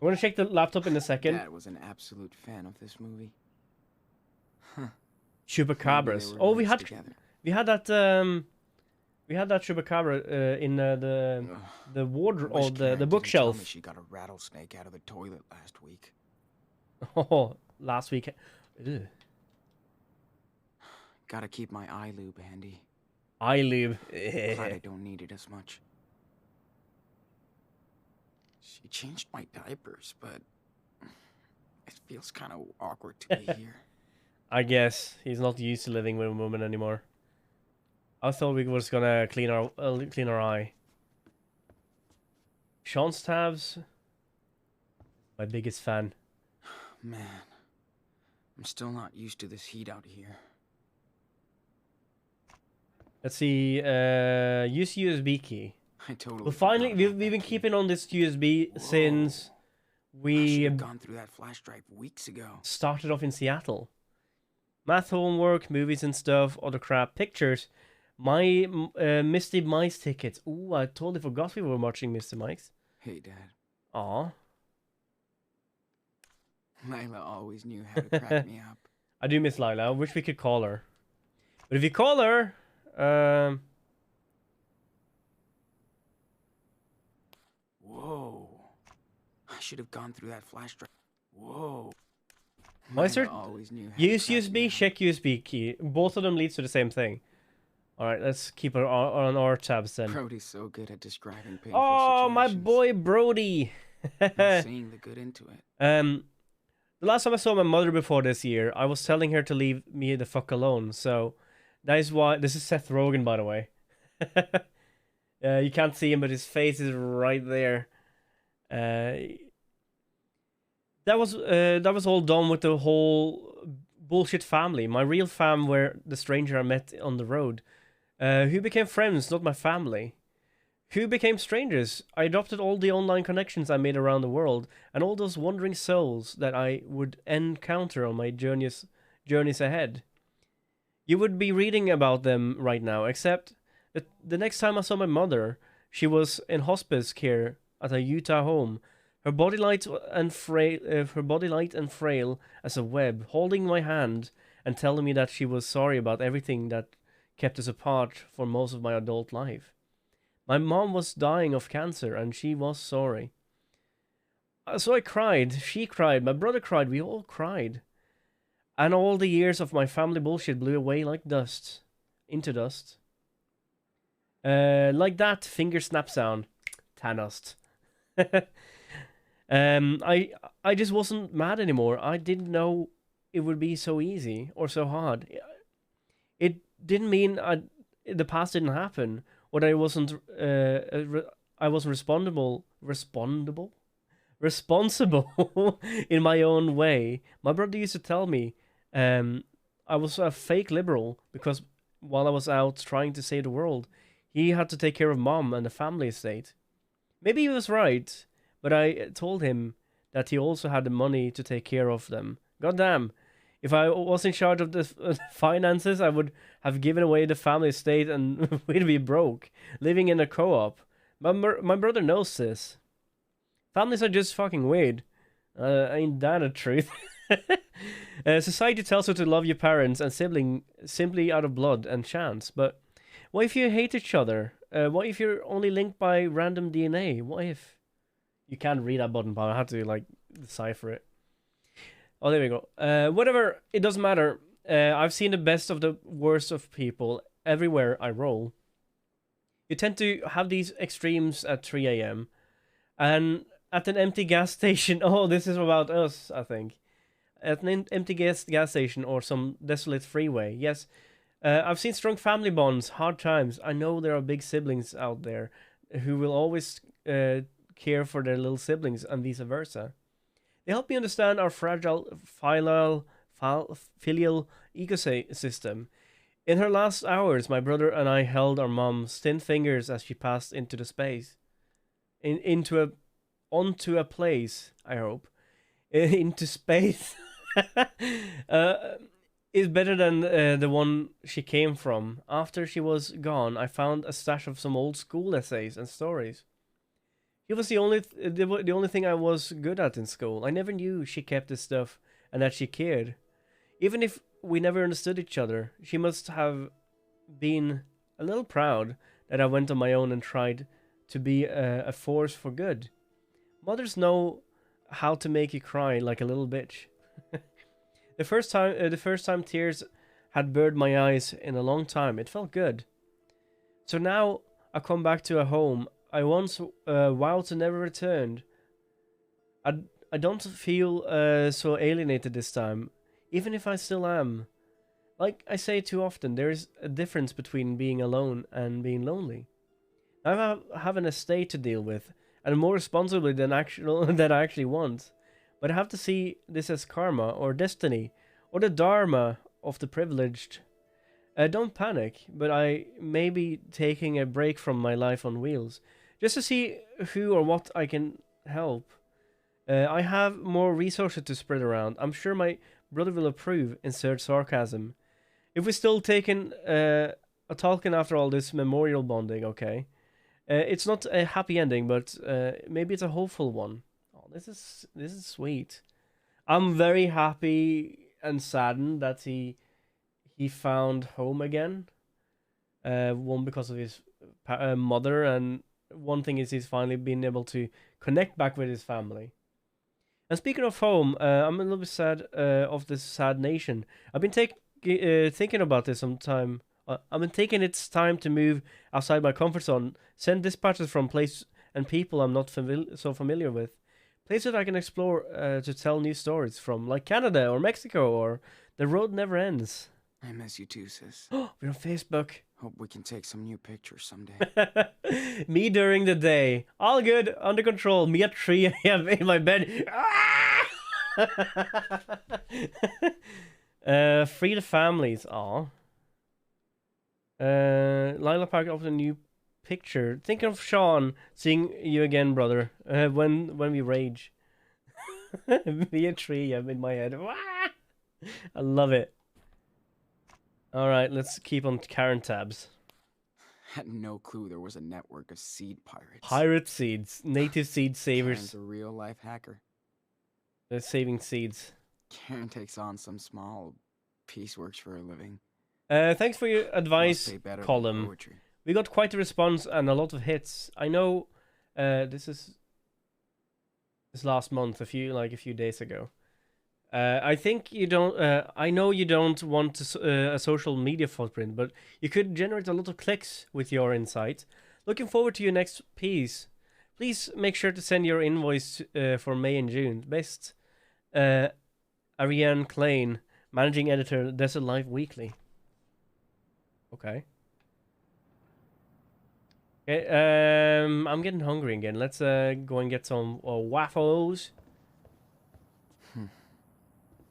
I want to check the laptop in a second. Dad was an absolute fan of this movie. Chupacabras. Oh, we had that chupacabra in the wardrobe or the bookshelf. She got a rattlesnake out of the toilet last week. Oh, last week. Ugh. Gotta keep my eye lube handy. Eye lube. Glad I don't need it as much. She changed my diapers, but it feels kind of awkward to be here. I guess he's not used to living with a woman anymore. I thought we was gonna clean our eye. Sean's tabs. My biggest fan. Man, I'm still not used to this heat out here. Let's see. Use USB key. I totally. Well, finally, we've been keeping on this USB since we have gone through that flash drive weeks ago. Started off in Seattle. Math homework, movies and stuff, other crap, pictures. My Misty Mice tickets. Ooh, I totally forgot we were watching Mr. Mike's. Hey, Dad. Aw. Lila always knew how to crack me up. I do miss Lila. I wish we could call her. But if you call her, Whoa. I should have gone through that flash drive. Whoa. Meister, always knew how use to crack me USB, up. check USB key. Both of them leads to the same thing. Alright, let's keep it on our tabs then. Brody's so good at describing painful Oh, my situations. boy Brody. And seeing the good into it. The last time I saw my mother before this year, I was telling her to leave me the fuck alone. So that is why this is Seth Rogen, by the way. You can't see him, but his face is right there. That was all done with the whole bullshit family. My real fam were the stranger I met on the road, who became friends, not my family. Who became strangers. I adopted all the online connections I made around the world, and all those wandering souls that I would encounter on my journeys ahead. You would be reading about them right now, except that the next time I saw my mother, she was in hospice care at a Utah home. Her body light and frail as a web, holding my hand and telling me that she was sorry about everything that kept us apart for most of my adult life. My mom was dying of cancer, and she was sorry. So I cried, she cried, my brother cried, we all cried. And all the years of my family bullshit blew away like dust. Into dust. Like that finger snap sound. Thanos. I just wasn't mad anymore. I didn't know it would be so easy or so hard. It didn't mean the past didn't happen, or that I wasn't responsible in my own way. My brother used to tell me I was a fake liberal because while I was out trying to save the world, he had to take care of mom and the family estate. Maybe he was right, but I told him that he also had the money to take care of them. Goddamn. If I was in charge of the finances, I would have given away the family estate and we'd be broke, living in a co-op. My brother knows this. Families are just fucking weird. Ain't that a truth? Society tells you to love your parents and sibling simply out of blood and chance, but what if you hate each other? What if you're only linked by random DNA? What if... You can't read that button, but I had to, like, decipher it. Oh, there we go. Whatever, it doesn't matter. I've seen the best of the worst of people everywhere I roll. You tend to have these extremes at 3 a.m. And at an empty gas station... Oh, this is about us, I think. At an empty gas station or some desolate freeway. Yes, I've seen strong family bonds, hard times. I know there are big siblings out there who will always care for their little siblings and vice versa. They help me understand our fragile filial ecosystem. In her last hours, my brother and I held our mom's thin fingers as she passed into the space. Onto a place, I hope. Into space. Is better than the one she came from. After she was gone, I found a stash of some old school essays and stories. It was the only thing I was good at in school. I never knew she kept this stuff and that she cared. Even if we never understood each other, she must have been a little proud that I went on my own and tried to be a force for good. Mothers know how to make you cry like a little bitch. The first time tears had burned my eyes in a long time, it felt good. So now I come back to a home I once vowed to never return. I don't feel so alienated this time, even if I still am. Like I say too often, there is a difference between being alone and being lonely. I have an estate to deal with, and more responsibility than than I actually want. But I have to see this as karma, or destiny, or the dharma of the privileged. Don't panic, but I may be taking a break from my life on wheels, just to see who or what I can help. I have more resources to spread around. I'm sure my brother will approve, insert sarcasm. If we're still taking a talking after all this memorial bonding, okay? It's not a happy ending, but maybe it's a hopeful one. Oh, this is sweet. I'm very happy and saddened that he found home again. One because of his mother, and one thing is he's finally been able to connect back with his family. And speaking of home, I'm a little bit sad of this sad nation. I've been thinking about this some time. I've been taking its time to move outside my comfort zone, send dispatches from places and people I'm not so familiar with. Places I can explore to tell new stories from, like Canada or Mexico, or The Road Never Ends. I miss you too, sis. We're on Facebook. Hope we can take some new pictures someday. Me during the day. All good, under control. Me at 3 a.m. in my bed. Free the families. Aw. Lila Park opened a new picture. Thinking of Sean, seeing you again, brother. When we rage. Me at 3 a.m. in my head. I love it. Alright, let's keep on Karen tabs. Had no clue there was a network of seed pirates. Pirate seeds. Native seed savers. Karen's a real-life hacker. They're saving seeds. Karen takes on some small pieceworks for a living. Thanks for your advice, Colin. We got quite a response and a lot of hits. I know this last month, a few days ago. I think you don't. I know you don't want a social media footprint, but you could generate a lot of clicks with your insight. Looking forward to your next piece. Please make sure to send your invoice for May and June. Best, Ariane Klein, managing editor, Desert Life Weekly. Okay. Okay. I'm getting hungry again. Let's go and get some waffles.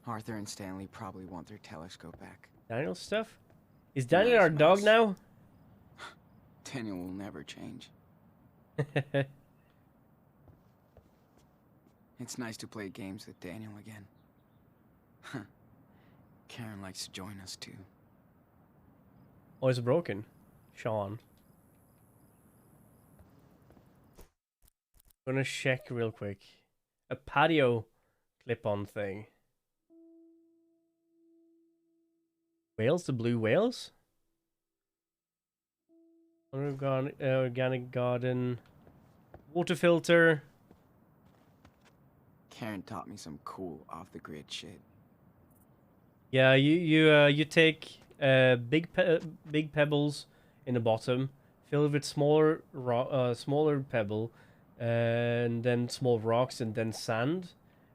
Arthur and Stanley probably want their telescope back. Daniel's stuff? Is Daniel our dog now? Daniel will never change. It's nice to play games with Daniel again. Karen likes to join us too. Oh, it's broken. Sean. Gonna check real quick. A patio clip-on thing. Whales? The blue whales? Organic garden. Water filter. Karen taught me some cool off-the-grid shit. Yeah, you take big pebbles in the bottom, fill it with smaller pebble, and then small rocks, and then sand.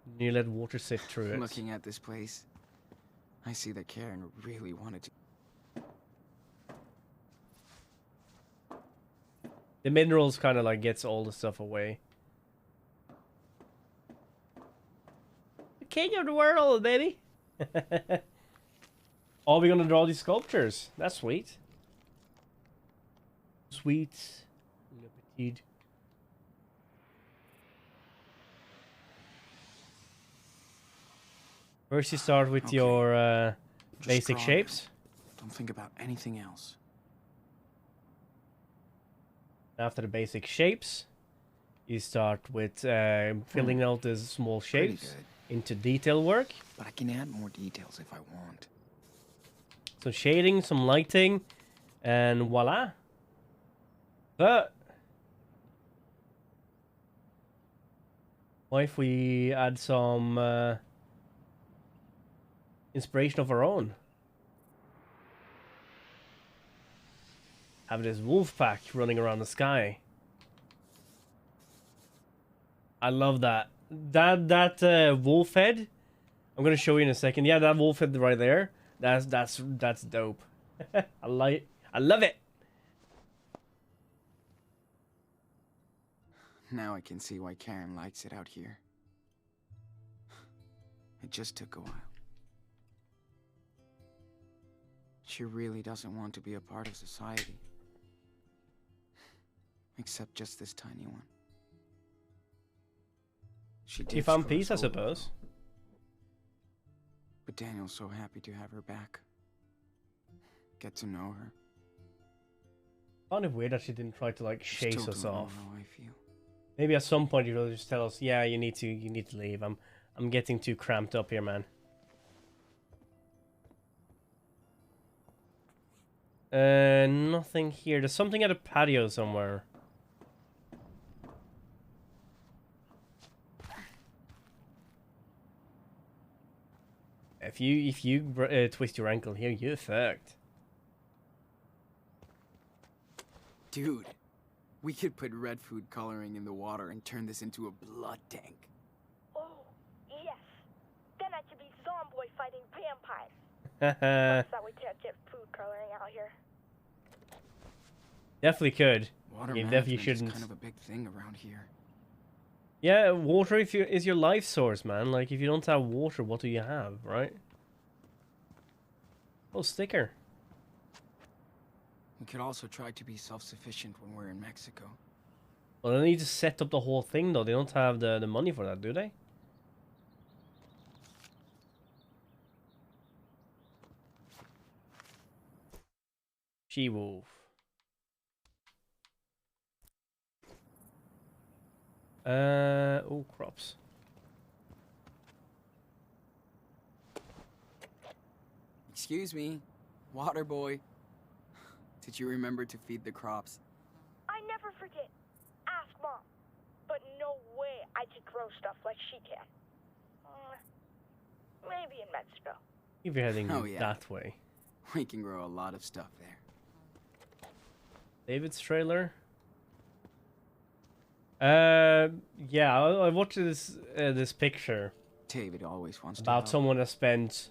And you let water sift through it. Looking at this place, I see that Karen really wanted to. The minerals kind of like gets all the stuff away. The king of the world, baby. Oh, we're gonna draw these sculptures. That's sweet. Sweet. Le petit. First you start with Okay. your Just basic draw shapes. now. Don't think about anything else. After the basic shapes, you start with filling out the small Pretty shapes good. into detail work. But I can add more details if I want. Some shading, some lighting, and voila. But what if we add some inspiration of our own? Have this wolf pack running around the sky. I love that. That wolf head. I'm gonna show you in a second. Yeah, that wolf head right there. That's dope. I love it. Now I can see why Karen likes it out here. It just took a while. She really doesn't want to be a part of society. Except just this tiny one. She You found ditched peace, I us suppose. But Daniel's so happy to have her back. Get to know her. Kind of weird that she didn't try to like chase Still us don't know off. how I feel. Maybe at some point you'll just tell us, yeah, you need to leave. I'm getting too cramped up here, man. Nothing here. There's something at a patio somewhere. If you twist your ankle here, you're fucked. Dude, we could put red food coloring in the water and turn this into a blood tank. Oh, yes. Then I could be Zomboy fighting vampires. Haha. That we can't get food coloring out here. Definitely could. Water You management definitely is shouldn't. kind of a big thing around here. Yeah, water is your life source, man. Like, if you don't have water, what do you have, right? Oh, sticker. We could also try to be self-sufficient when we're in Mexico. Well, they need to set up the whole thing, though. They don't have the money for that, do they? She-wolf. Oh, crops. Excuse me, water boy. Did you remember to feed the crops? I never forget. Ask Mom. But no way I can grow stuff like she can. Maybe in Mexico. If you're heading Oh, yeah. that way. We can grow a lot of stuff there. David's trailer. Yeah, I watched this picture David always wants to about help, someone that spent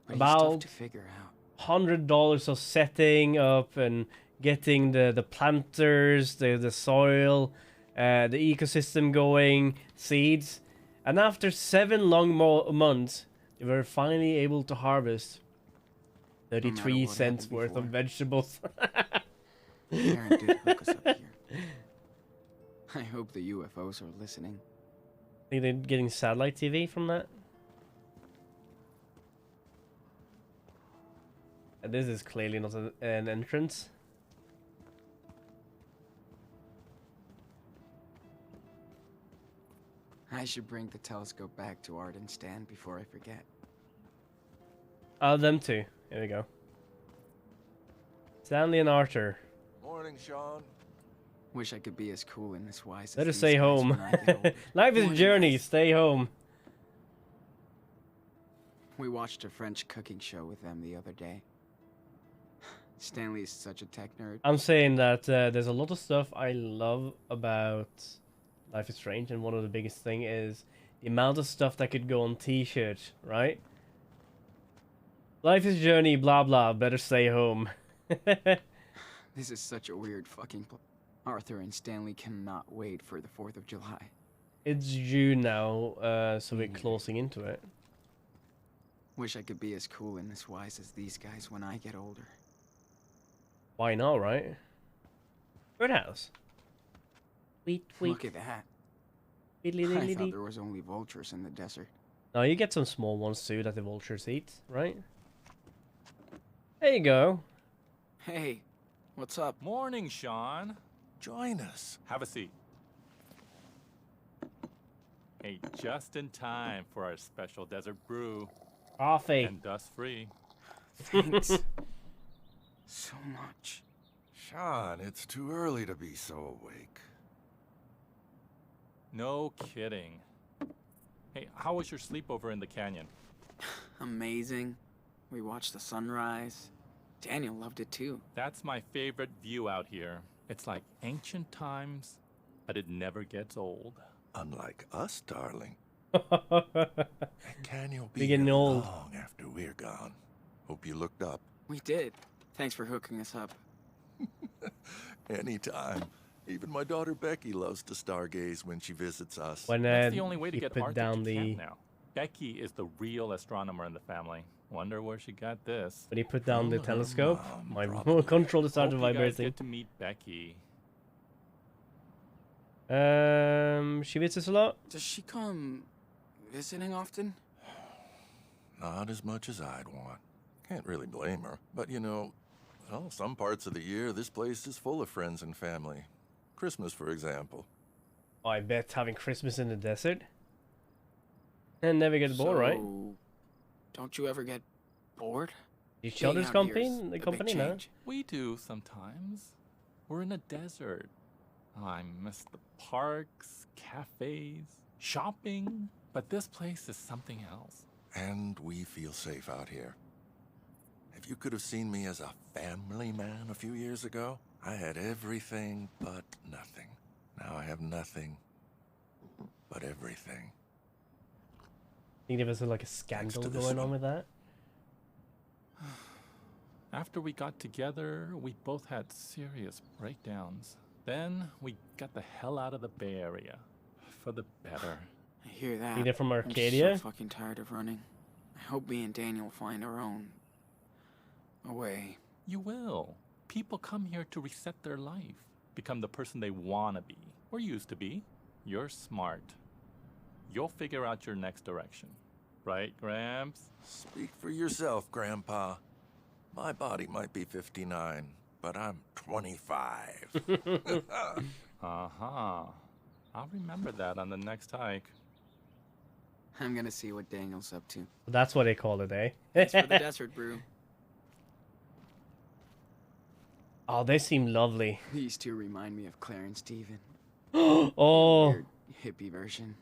but he's tough about to figure out. $100 of setting up and getting the planters, the soil, the ecosystem going, seeds, and after 7 long months, they were finally able to harvest 33 what cents happened worth of before. vegetables. Karen did hook us up here. I hope the UFOs are listening. Think they're getting satellite TV from that? And this is clearly not an entrance. I should bring the telescope back to Art and Stan before I forget. Oh, them two. Here we go. Stanley and Arthur. Morning, Sean. Wish I could be as cool and as wise Let as us these stay guys home. when I get older. Life is a Morning, journey. guys. Stay home. We watched a French cooking show with them the other day. Stanley is such a tech nerd. I'm saying that there's a lot of stuff I love about Life is Strange, and one of the biggest thing is the amount of stuff that could go on T-shirt, right? Life is a journey, blah blah. Better stay home. This is such a weird fucking Arthur and Stanley cannot wait for the 4th of July. It's June now, so we're closing into it. Wish I could be as cool and as wise as these guys when I get older. Why not, right? Birdhouse. Wait. Look at that. I thought there was only vultures in the desert. No, you get some small ones too that the vultures eat, right? There you go. Hey, what's up? Morning, Sean. Join us. Have a seat. Hey, just in time for our special desert brew. Coffee. And dust-free. Thanks. So much. Sean, it's too early to be so awake. No kidding. Hey, how was your sleepover in the canyon? Amazing. We watched the sunrise. Daniel loved it too. That's my favorite view out here. It's like ancient times, but it never gets old. Unlike us, darling. Can you be We're getting old. long after we're gone? Hope you looked up. We did. Thanks for hooking us up. Anytime. Even my daughter Becky loves to stargaze when she visits us. When That's the only way to you get put Arctic down to the camp now. Becky is the real astronomer in the family. Wonder where she got this. when you put down the From her telescope, mom, my probably. remote control started Hope you guys vibrating. get to meet Becky. She visits a lot. Does she come visiting often? Not as much as I'd want. Can't really blame her. But you know, well, some parts of the year, this place is full of friends and family. Christmas, for example. Oh, I bet having Christmas in the desert and never get bored, right? Don't you ever get bored? Each Being other's out company, here is a the big company, no? change. We do sometimes. We're in a desert. I miss the parks, cafes, shopping. But this place is something else. And we feel safe out here. If you could have seen me as a family man a few years ago, I had everything but nothing. Now I have nothing but everything. Think there was like a scandal to this going on one. with that? After we got together, we both had serious breakdowns. Then we got the hell out of the Bay Area. For the better. I hear that. Think they're from I'm Arcadia? so fucking tired of running. I hope me and Daniel find our own way. You will. People come here to reset their life. Become the person they want to be. Or used to be. You're smart. You'll figure out your next direction. Right, Gramps? Speak for yourself, Grandpa. My body might be 59, but I'm 25. Uh-huh. I'll remember that on the next hike. I'm gonna see what Daniel's up to. That's what they call it, eh? Thanks for the desert brew. Oh, they seem lovely. These two remind me of Claire and Steven. Oh, Weird hippie version.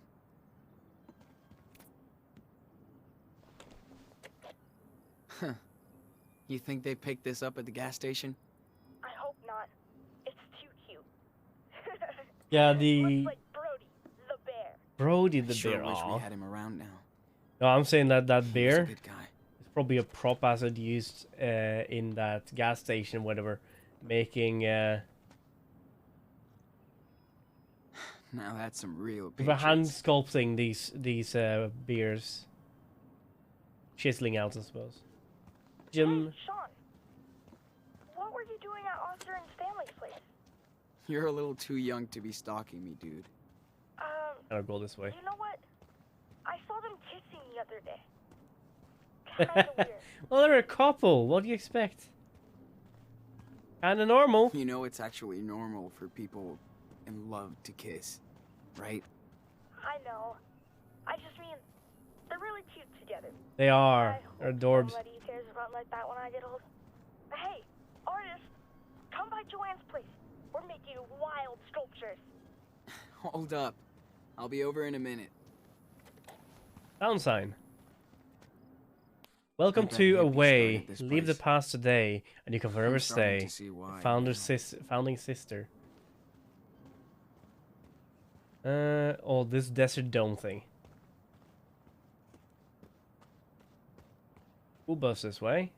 Huh. You think they picked this up at the gas station? I hope not. It's too cute. yeah, Looks the like Brody, the bear. Brody the Sure bear. wish Aw. we had him around now. No, I'm saying that He was a bear good guy. is probably a prop acid used in that gas station, whatever, making Now that's some real we were hand patience. sculpting these beers, chiseling out, I suppose. Jim, Hey, Sean. What were you doing at Oscar and Stanley's place? You're a little too young to be stalking me, dude. I'll go this way. You know what? I saw them kissing the other day. Kinda weird. Well, they're a couple. What do you expect? Kinda normal. You know it's actually normal for people in love to kiss, right? I know. I just mean, they're really cute together. They are. I They're hope adorbs. somebody cares about like that when I get old. Hey, artist, come by Joanne's place. We're making wild sculptures. Hold up. I'll be over in a minute. Sound sign. Welcome I bet to hippies Away. started this Leave the place. past today, and you can forever I'm starting stay. to see why Founding sister. Oh, this desert dome thing. Who bus this way?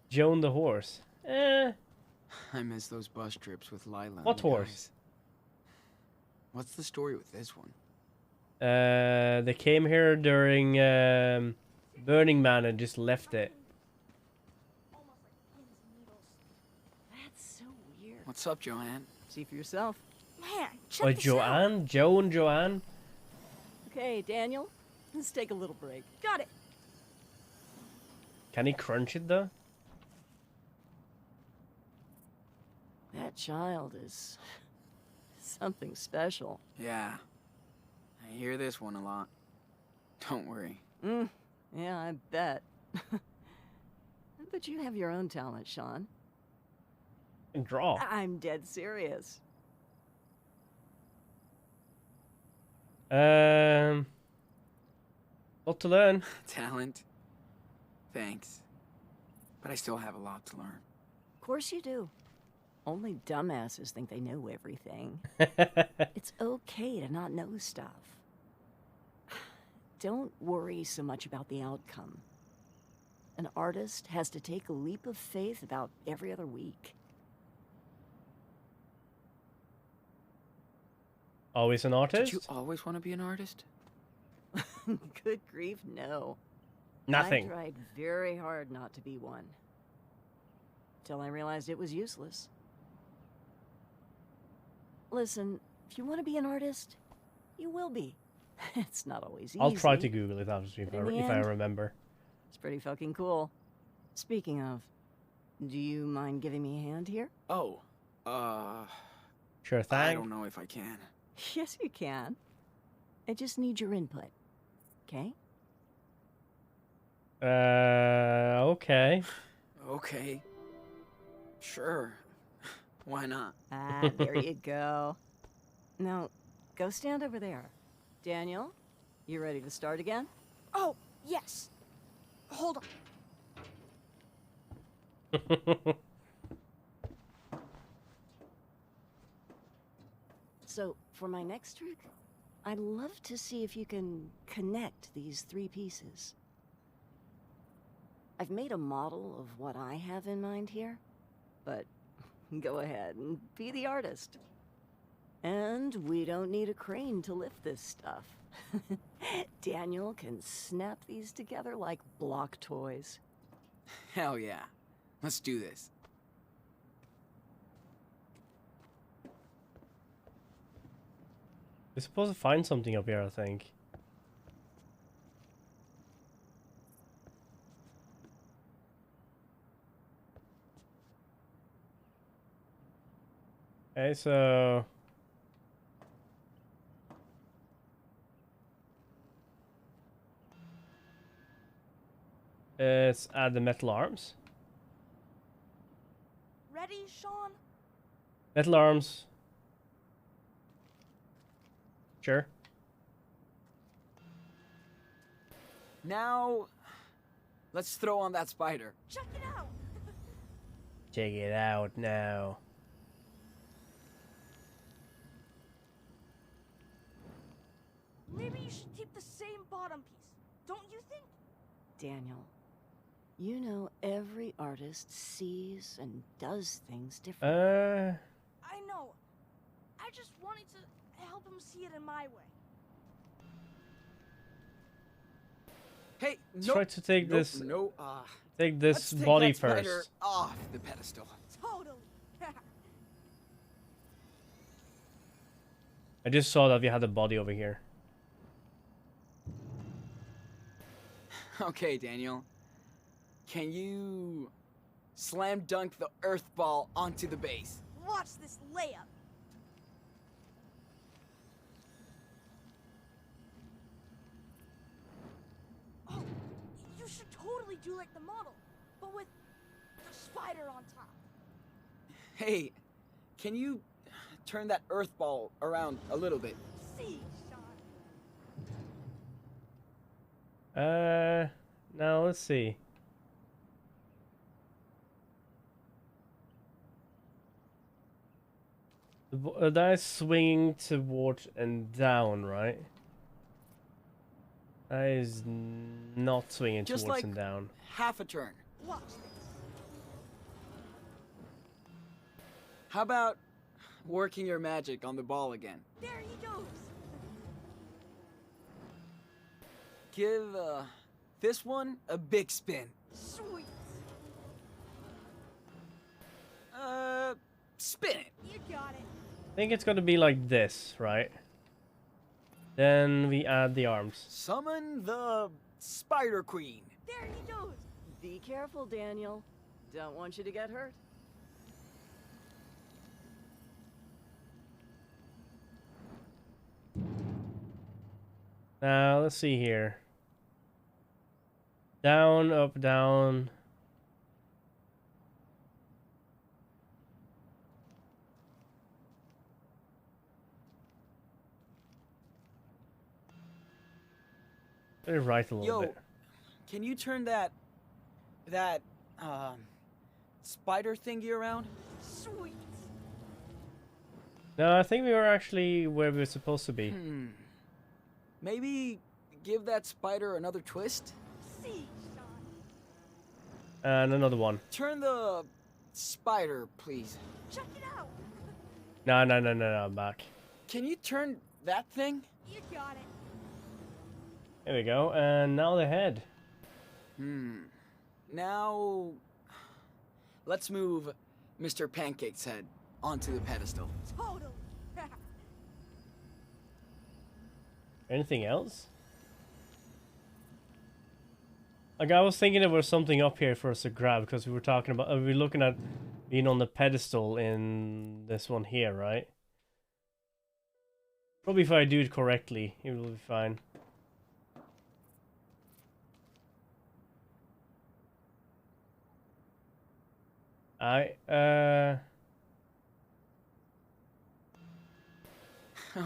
Joan the horse. I miss those bus trips with Lila. What and the horse? guys. What's the story with this one? They came here during Burning Man and just left it. That's so weird. What's up, Joanne? See for yourself. Man, check Oh, this out. Joanne? Joe and Joanne? Okay, Daniel, let's take a little break. Got it. Can he crunch it though? That child is something special. Yeah. I hear this one a lot. Don't worry. Yeah, I bet. But you have your own talent, Sean. And draw. I'm dead serious. Lot to learn. Talent. Thanks. But I still have a lot to learn. Of course you do. Only dumbasses think they know everything. It's okay to not know stuff. Don't worry so much about the outcome. An artist has to take a leap of faith about every other week. Always an artist? Did you always want to be an artist? Good grief, no. Nothing. I tried very hard not to be one. Till I realized it was useless. Listen, if you want to be an artist, you will be. It's not always easy. I'll try to Google it after if I remember. It's pretty fucking cool. Speaking of, do you mind giving me a hand here? Oh, Sure thing. I don't know if I can. Yes, you can. I just need your input. Okay? Okay. Okay. Sure. Why not? Ah, there you go. Now, go stand over there. Daniel, you ready to start again? Oh, yes. Hold on. So, for my next trick, I'd love to see if you can connect these three pieces. I've made a model of what I have in mind here, but go ahead and be the artist. And we don't need a crane to lift this stuff. Daniel can snap these together like block toys. Hell yeah. Let's do this. We're supposed to find something up here, I think. Okay, so... let's add the metal arms. Ready, Sean? Metal arms. Sure. Now, let's throw on that spider. Check it out. Check it out now. Maybe you should keep the same bottom piece, don't you think? Daniel, you know every artist sees and does things differently. I know. I just wanted to help him see it in my way. Hey, Try to take this. Take this let's body take that spider first. off the pedestal. Totally. I just saw that we had a body over here. Okay, Daniel. Can you slam dunk the earth ball onto the base? Watch this layup. Oh, you should totally do like the model, but with the spider on top. Hey, can you turn that earth ball around a little bit? See, Now let's see. That is swinging towards and down, right? That is not swinging Just towards like and down. half a turn. Watch this. How about working your magic on the ball again? There he goes. give this one a big spin. Sweet. Spin it. You got it. I think it's gonna be like this, right? Then we add the arms. Summon the Spider Queen. There he goes. Be careful, Daniel. Don't want you to get hurt. Now, let's see here. Down, up, down. Let me right a little bit. Can you turn that spider thingy around? Sweet. No, I think we were actually where we were supposed to be. Maybe give that spider another twist? See, And another one. Turn the spider, please. check it out. No, I'm back. Can you turn that thing? You got it. There we go, and now the head. Now, let's move Mr. Pancake's head onto the pedestal. Totally. Anything else? Like, I was thinking there was something up here for us to grab, because we were talking about, we were looking at being on the pedestal in this one here, right? Probably if I do it correctly, it will be fine.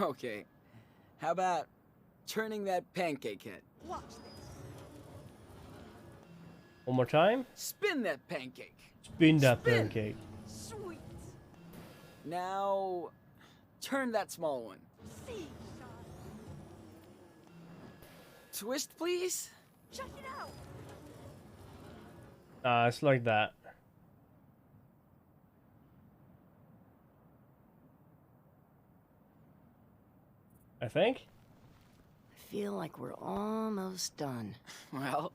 Okay. How about turning that pancake head? Watch this. One more time. Spin that pancake. Spin that Spin. pancake. Sweet. Now, turn that small one. See, Twist, please. check it out. It's like that. I think. I feel like we're almost done. Well,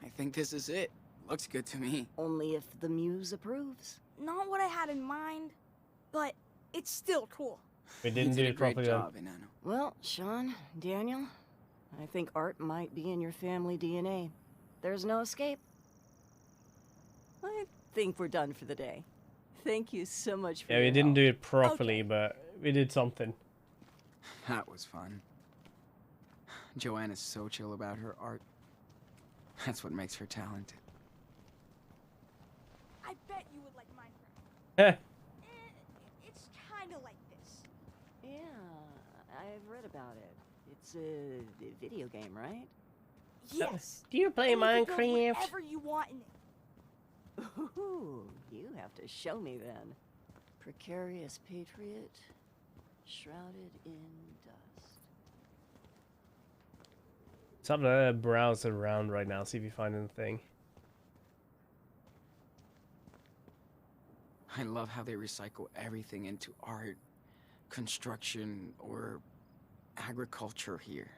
I think this is it. Looks good to me. Only if the muse approves. Not what I had in mind, but it's still cool. We didn't do it properly. Well, Sean, Daniel, I think art might be in your family DNA. There's no escape. I think we're done for the day. Thank you so much for Yeah, we your didn't help. do it properly, but we did something. That was fun. Joanne is so chill about her art. That's what makes her talented. I bet you would like Minecraft. Heh. It's kind of like this. Yeah, I've read about it. It's a video game, right? Yes. Do you play And you can build Minecraft? whatever you want in it. Ooh, you have to show me then. Precarious patriot, shrouded in dust. Let's have a browse around right now, see if you find anything. I love how they recycle everything into art, construction, or agriculture here.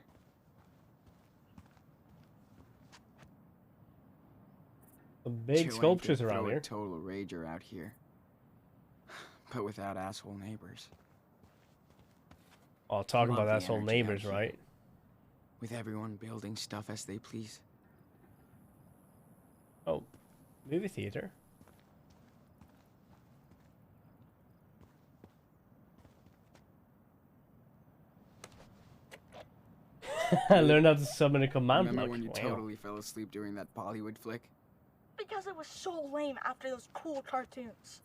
The big Joanne sculptures could around throw here. A total rager out here, but without asshole neighbors. Oh, talking Love about the asshole energy out neighbors, here. right? With everyone building stuff as they please. Oh, movie theater. I learned how to summon a command Remember block. when you Wow. totally fell asleep during that Bollywood flick? Because it was so lame after those cool cartoons.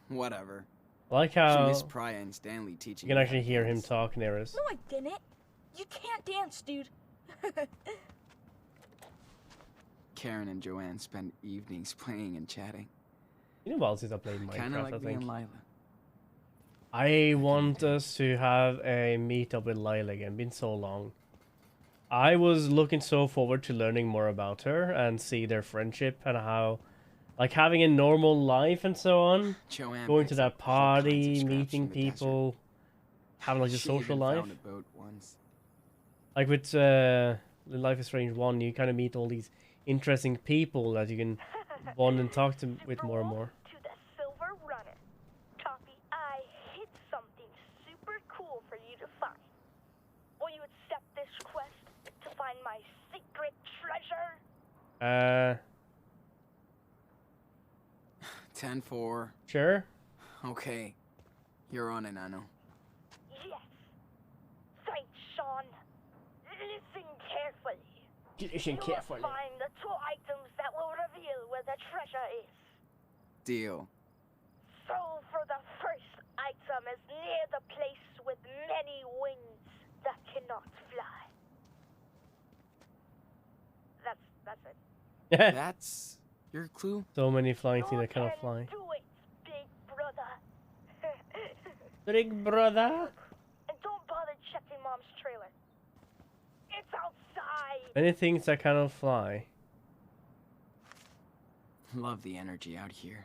Whatever. I like She how missed Priya and Stanley teaching you can me actually how to hear him dance. talking there. Is No, I didn't. You can't dance, dude. Karen and Joanne spend evenings playing and chatting. you know while since I played Kinda Minecraft, like I me and think. Lila. I want us to have a meetup with Lila again. Been so long. I was looking so forward to learning more about her and see their friendship and how, like, having a normal life and so on. Joanne Going to picks that up all kinds of party, scraps meeting from the desert. people, having like a She social even life. found a boat once. Like with Life is Strange 1, you kind of meet all these interesting people that you can bond and talk to with more and more. To the Silver Runner. Copy, I hid something super cool for you to find. Will you accept this quest to find my secret treasure? 10-4. Sure. Okay. You're on it, Nano. Yes. Thanks, Sean. Listen carefully. Listen carefully. You will find the 2 items that will reveal where the treasure is. Deal. So for the first item is near the place with many wings that cannot fly. That's it. That's your clue? So many flying things that cannot fly. Do it, big brother. Big brother. And don't bother checking Mom's trailer. It's outside. Many things that cannot fly. Love the energy out here.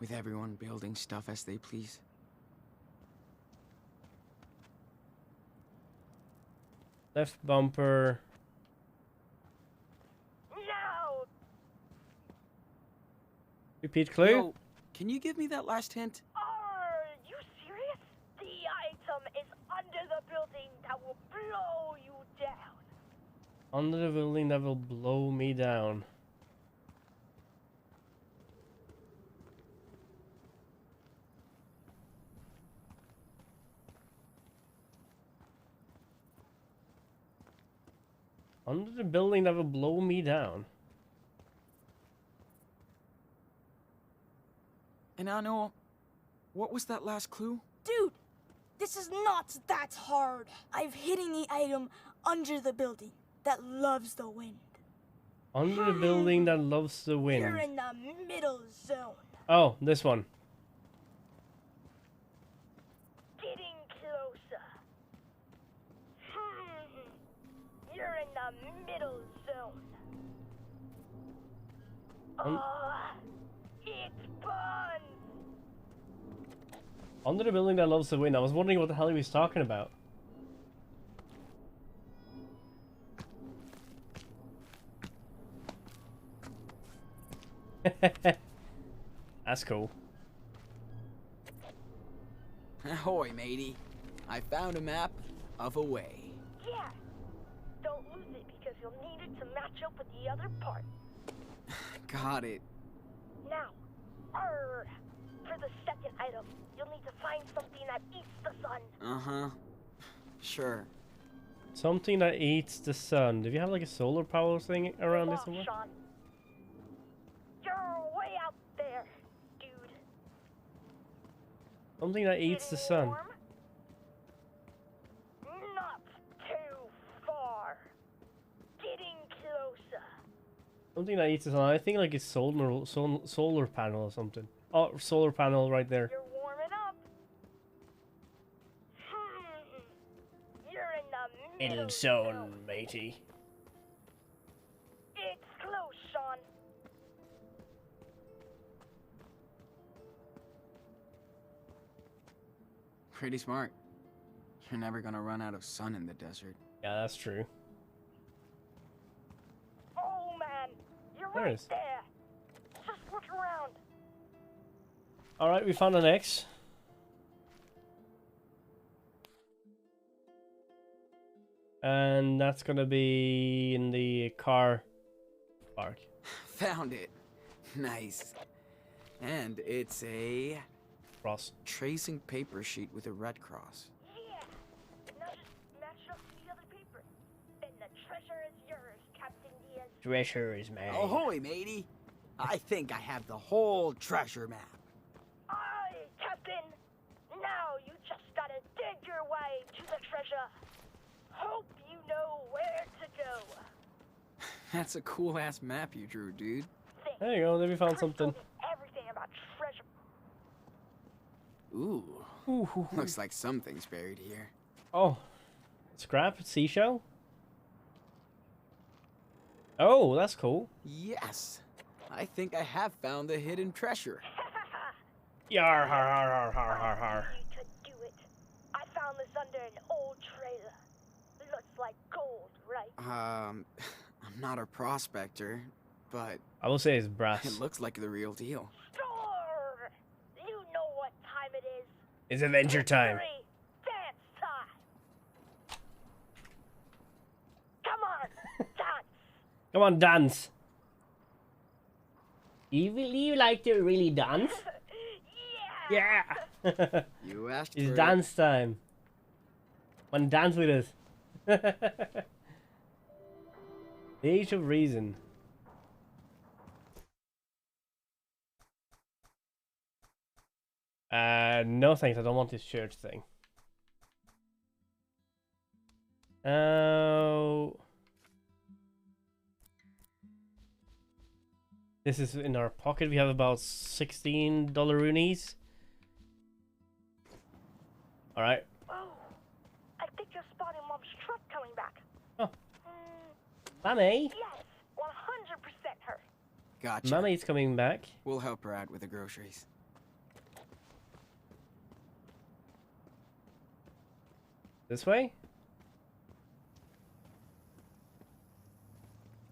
With everyone building stuff as they please. Left bumper. Now. Repeat clue. Yo, can you give me that last hint? Are you serious? The item is under the building that will blow you down. Under the building that will blow me down. Under the building that will blow me down. And I know... What was that last clue? Dude, this is not that hard. I've hidden the item under the building that loves the wind. Under the building that loves the wind. You're in the middle zone. Oh, this one. Getting closer. You're in the middle zone. It's fun. Under the building that loves the wind. I was wondering what the hell he was talking about. That's cool. Ahoy, matey. I found a map of a way. Yeah. Don't lose it because you'll need it to match up with the other part. Got it. Now, for the second item, you'll need to find something that eats the sun. Uh-huh. Sure. Something that eats the sun. Do you have like a solar power thing around this somewhere? Sean. You're way out there, dude. Something that eats the sun. Warm? Not too far. Getting closer. Something that eats the sun. I think like a solar panel or something. Oh, solar panel right there. You're warming up. You're in the middle zone, matey. It's close, Sean. Pretty smart. You're never gonna run out of sun in the desert. Yeah, that's true. Oh man, you're There right it is. there. Just look around. Alright, we found an X. And that's gonna be in the car park. Found it. Nice. And it's a... Cross. Tracing paper sheet with a red cross. Yeah. Now just match up to the other paper. Then the treasure is yours, Captain Diaz. Treasure is mine. Ahoy, matey. I think I have the whole treasure map. Aye, Captain. Now you just gotta dig your way to the treasure. Hope you know where to go. That's a cool-ass map you drew, dude. There you go, there we found something. Everything about treasure. Ooh. Looks like something's buried here. Oh. Scrap? Seashell? Oh, that's cool. Yes. I think I have found the hidden treasure. Yar har har har har har har. You could do it. I found this under an old trailer. looks like gold, right? I'm not a prospector, but I will say it's brass. it looks like the real deal. Sure! You know what time it is. It's adventure time. Victory! Dance time! Come on, dance! Come on, dance. You like to really dance? Yeah! You asked It's for dance time. Wanna dance with us? The Age of Reason. No thanks, I don't want this church thing. Oh. This is in our pocket. We have about $16 roonies. Alright. Oh, I think you're spotting Mom's truck coming back. Oh. Mommy? Yes, 100% her. Gotcha. Mommy's coming back. We'll help her out with the groceries. This way?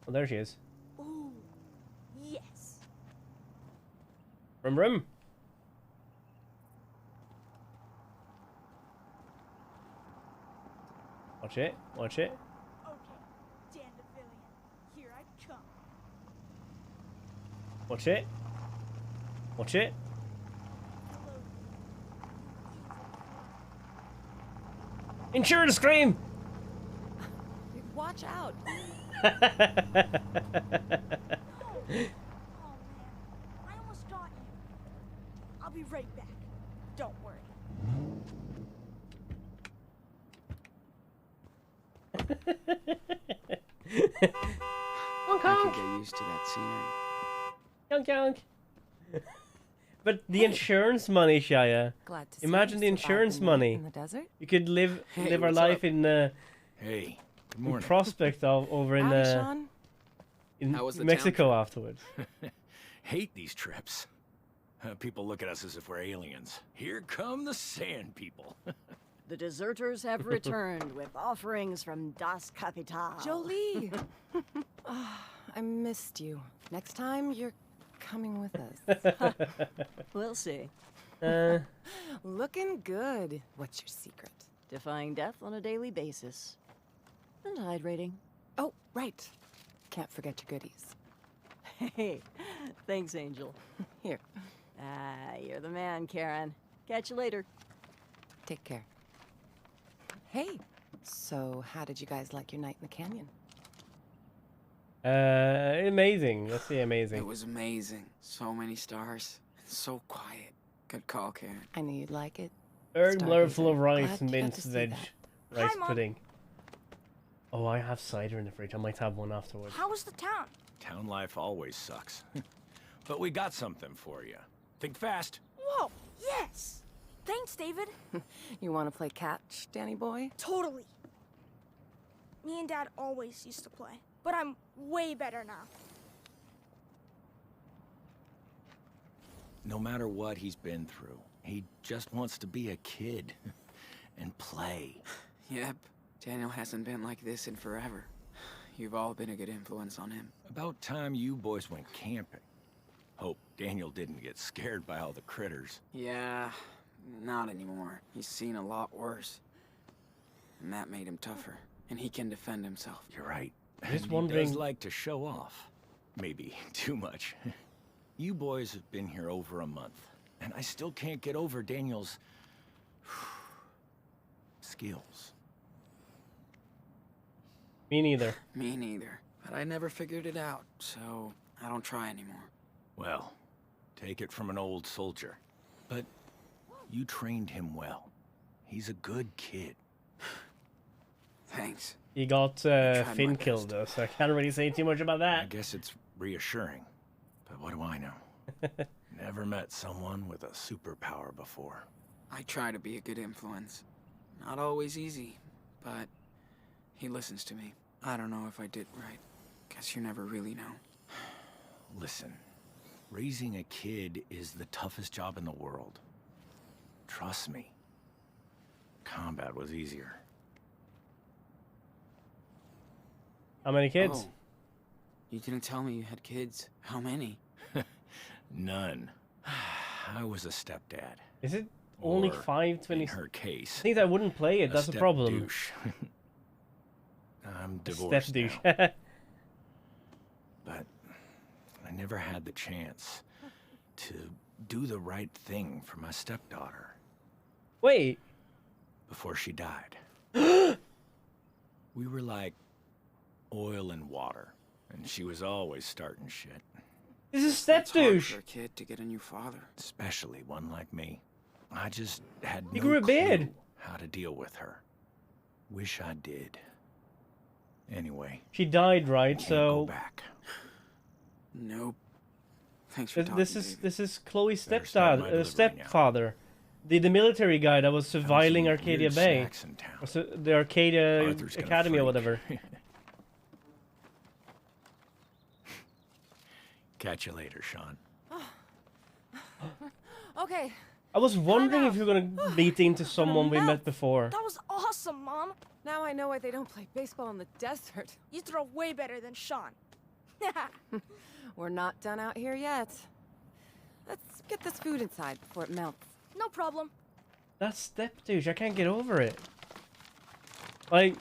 Oh, there she is. Ooh, yes. Room. Watch it. Watch it. Okay, Dandelion, here I come. Watch it. Watch it. Insurance scream! Watch out. Oh man, I almost got you. I'll be right back. Don't worry. I could get used to that scenery. Yonk. But the insurance money, Shia. Glad to see Imagine you the insurance survived the night money. in the desert. You could live Hey, our what's life up? in Hey, good in morning. Prospect over in Howdy, Sean. in How was the Mexico town afterwards. Hate these trips. People look at us as if we're aliens. Here come the sand people. The deserters have returned with offerings from Das Kapital. Jolie! Ah, I missed you. Next time, you're coming with us. We'll see. Looking good. What's your secret? Defying death on a daily basis. And hydrating. Oh, right. Can't forget your goodies. Hey, thanks, Angel. Here. You're the man, Karen. Catch you later. Take care. Hey, so how did you guys like your night in the canyon? Amazing. Let's see, amazing. It was amazing. So many stars. And so quiet. Good call, Karen. I knew you'd like it. Herb blur full of Stargazer. rice, Glad you got mint, to see veg, that. rice Hi, Mom. pudding. Oh, I have cider in the fridge. I might have one afterwards. How was the town? Town life always sucks. But we got something for you. Think fast. Whoa, yes! Thanks, David. You want to play catch, Danny boy? Totally. Me and Dad always used to play, but I'm way better now. No matter what he's been through, he just wants to be a kid and play. Yep, Daniel hasn't been like this in forever. You've all been a good influence on him. About time you boys went camping. Hope Daniel didn't get scared by all the critters. Yeah, not anymore. He's seen a lot worse. And that made him tougher. And he can defend himself. You're right. I'm just And wondering- He does like to show off. Maybe too much. You boys have been here over a month, and I still can't get over Daniel's skills. Me neither. Me neither. But I never figured it out, so I don't try anymore. Well, take it from an old soldier. But you trained him well. He's a good kid. Thanks. He got tried my Finn killed though, so I can't really say too much about I that. guess it's reassuring. But what do I know? Never met someone with a superpower before. I try to be a good influence. Not always easy, but he listens to me. I don't know if I did right. Guess you never really know. Listen, raising a kid is the toughest job in the world. Trust me. Combat was easier. How many kids? Oh, you didn't tell me you had kids. How many? None. I was a stepdad. Is it only Or, 520? in her case, I think I wouldn't play it. a That's a step problem. douche. I'm Step divorced douche. now, but I never had the chance to do the right thing for my stepdaughter. Wait. Before she died. We were like oil and water, and she was always starting shit. This is step It's hard douche. for a kid to get a new father. Especially one like me. I just had You no grew a beard. clue how to deal with her. Wish I did. Anyway. She died, right? Can't So go back. Nope. Thanks for this talking, this is Chloe's Better start my stepdad, delivery stepfather, the military guy that was surveilling some Arcadia weird Bay, snacks in town. or the Arcadia Arthur's gonna Academy or freak. whatever. Catch you later, Sean. Okay. I was wondering if you were gonna beat into someone we met before. That was awesome, Mom. Now I know why they don't play baseball in the desert. You throw way better than Sean. We're not done out here yet. Let's get this food inside before it melts. No problem. That's step douche. I can't get over it. Like,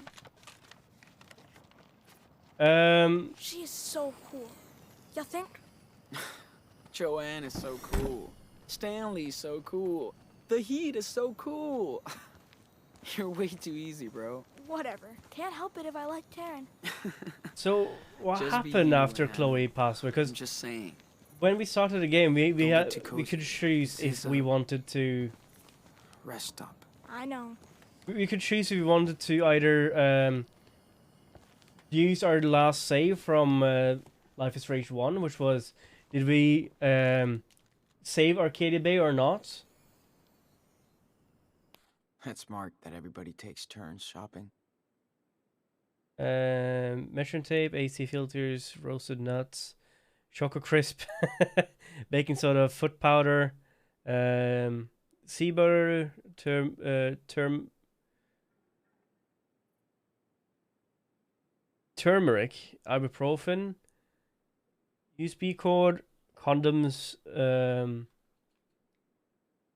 She is so cool. You think? Joanne is so cool. Stanley's so cool. The Heat is so cool. You're way too easy, bro. Whatever. Can't help it if I like Taryn. so what Just be happened you, after man. Chloe passed? Because I'm just saying. when we started the game, we Don't had get too we cozy. could choose This if is we a wanted to. Rest stop. I know. We could choose if we wanted to either use our last save from Life is Strange 1, which was, did we save Arcadia Bay or not? That's smart that everybody takes turns shopping. Measuring tape, AC filters, roasted nuts, choco crisp, baking soda, foot powder, sea butter, turmeric, ibuprofen, USB cord, condoms,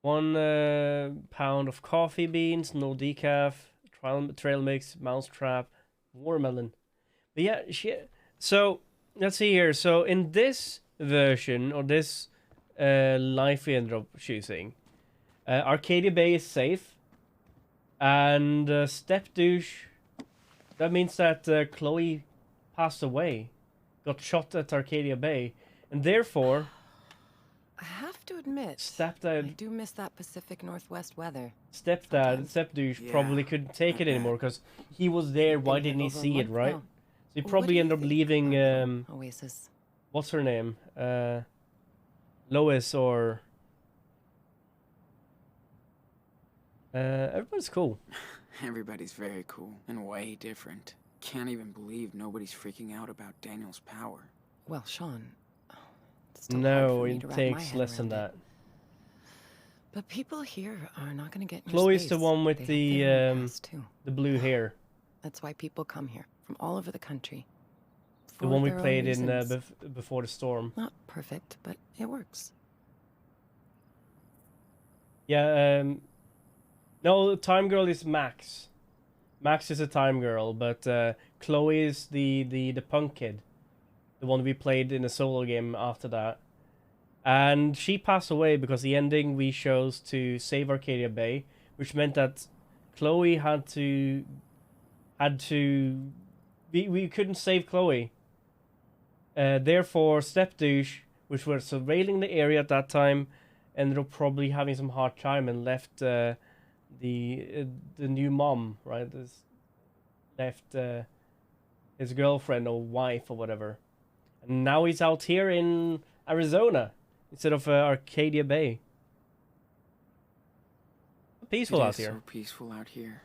1 pound of coffee beans, no decaf, trail mix, mousetrap, watermelon. But yeah, so let's see here. So in this version, or this life we ended up choosing, Arcadia Bay is safe, and step douche. That means that Chloe passed away, got shot at Arcadia Bay, and therefore, I have to admit, stepdad, I do miss that Pacific Northwest weather. step douche probably couldn't take it anymore because he was there. Why Been didn't he over a see it, month right? now. So he What probably do you ended up think leaving. Oasis. What's her name? Lois or. Everybody's cool. Everybody's very cool and way different. Can't even believe nobody's freaking out about Daniel's power. Well, Sean, it's still hard No, for me it to wrap my takes head less than around that. it. But people here are not going to get in your Chloe's the space. one with They have their own the past, too. the blue hair. That's why people come here from all over the country. The for one we their own played in reasons. before the storm. Not perfect, but it works. Yeah. No, Time Girl is Max. Max is a Time Girl, but Chloe is the punk kid, the one we played in a solo game after that. And she passed away because the ending we chose to save Arcadia Bay, which meant that Chloe had to we couldn't save Chloe. Therefore, Step Douche, which were surveilling the area at that time, ended up probably having some hard time and left the new mom, right? Left his girlfriend or wife or whatever, and now he's out here in Arizona instead of Arcadia Bay. Peaceful It out is here. so peaceful out here.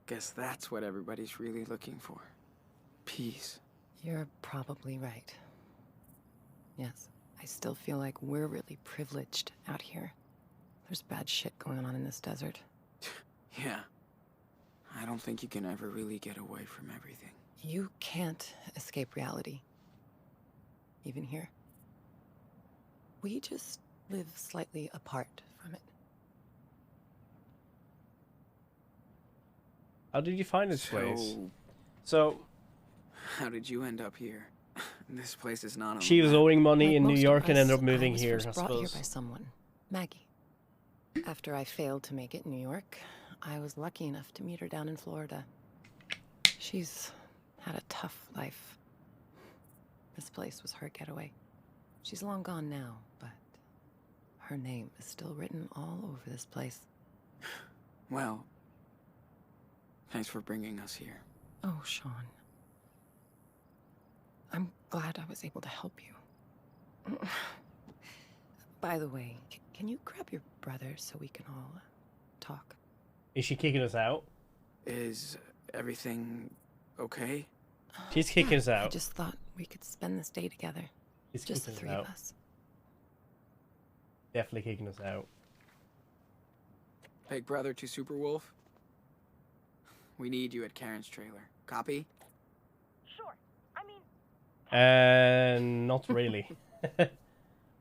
Guess that's what everybody's really looking for. Peace. You're probably right. Yes, I still feel like we're really privileged out here. There's bad shit going on in this desert. Yeah. I don't think you can ever really get away from everything. You can't escape reality. Even here. We just live slightly apart from it. How did you find this place? So, So, how did you end up here? This place is not on she the was map. owing money Like in New most of York and us, ended up moving I was here, first I brought here suppose. by someone, Maggie. After I failed to make it in New York, I was lucky enough to meet her down in Florida. She's had a tough life. This place was her getaway. She's long gone now, but her name is still written all over this place. Well, thanks for bringing us here. Oh, Sean. I'm glad I was able to help you. By the way, can you grab your brother so we can all talk? Is she kicking us out? Is everything okay? She's kicking us I out. just thought we could spend this day together. She's Just the kicking three us of out. us. Definitely kicking us out. Big brother to Superwolf? We need you at Karen's trailer. Copy? Sure. I mean, Not really.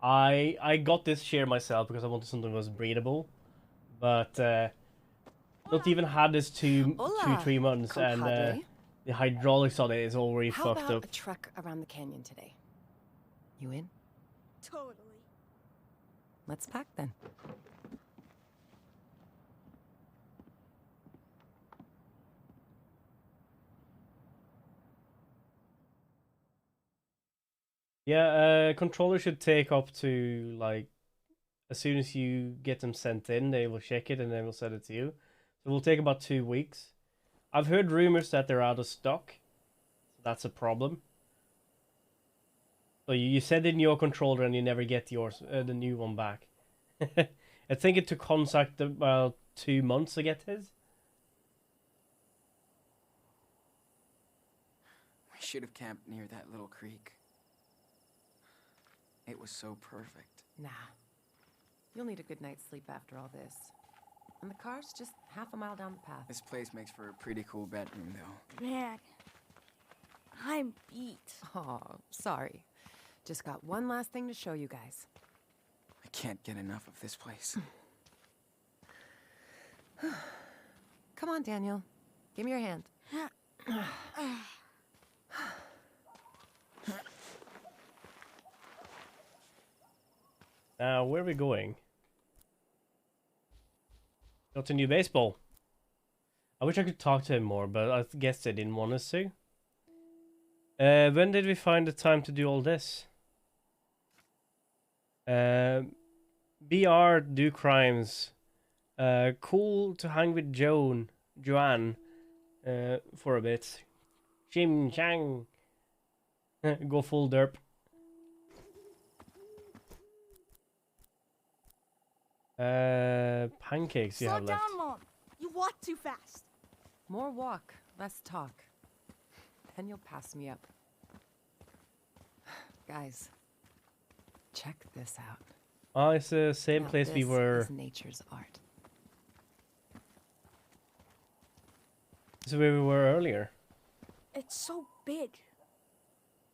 I got this chair myself because I wanted something that was breathable, but not even had this 3 months, and the hydraulics on it is already How fucked about up. a trek around the canyon today? You in? Totally. Let's pack then. Yeah, controller should take up to, like, as soon as you get them sent in, they will check it and then we'll send it to you. So it will take about 2 weeks. I've heard rumors that they're out of stock. So that's a problem. So you send in your controller and you never get yours, the new one back. I think it took Contact about 2 months to get his. We should have camped near that little creek. It was so perfect. Nah. You'll need a good night's sleep after all this. And the car's just half a mile down the path. This place makes for a pretty cool bedroom, though. Man, I'm beat. Oh, sorry. Just got one last thing to show you guys. I can't get enough of this place. Come on, Daniel. Give me your hand. Now, where are we going? Got a new baseball. I wish I could talk to him more, but I guess they didn't want us to. When did we find the time to do all this? BR do crimes. Cool to hang with Joanne, for a bit. Chim Chang. Go full derp. Pancakes you Slow have down, left. Mom. You walk too fast. More walk, less talk. Then you'll pass me up. Guys, check this out. Oh, it's the same Now place we this were. is nature's art. This is where we were earlier. It's so big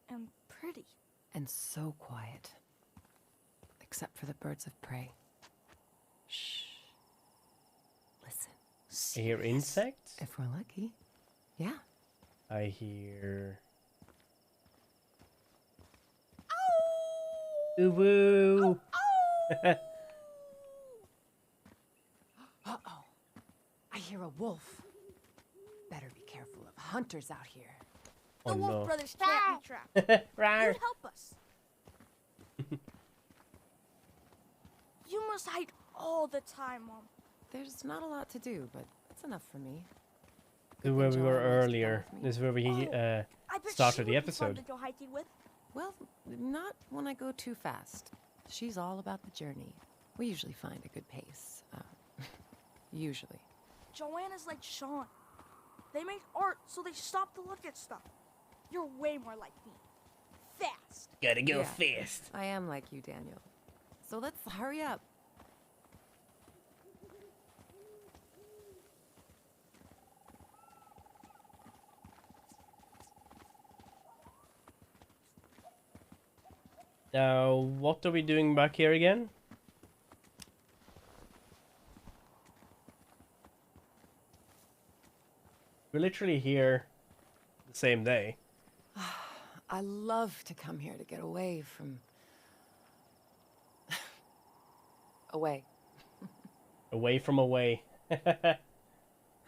and pretty. And so quiet. Except for the birds of prey. Shh. Listen. I hear insects. If we're lucky. Yeah. I hear. Ooh woo! Uh-oh. I hear a wolf. Better be careful of hunters out here. The Oh, Wolf no. Brothers can't be trapped. Rawr. You'd help us. You must hide all the time, Mom. There's not a lot to do, but it's enough for me. This is where we Joanne were likes to go earlier. with me. This is where we I bet started she the would be fun episode. to go hiking with. Well, not when I go too fast. She's all about the journey. We usually find a good pace. Usually. Joanna's like Sean. They make art, so they stop to look at stuff. You're way more like me. Fast. Gotta go Yeah, fast. I am like you, Daniel. So let's hurry up. Now, what are we doing back here again? We're literally here the same day. I love to come here to get away from... away. Away from away. I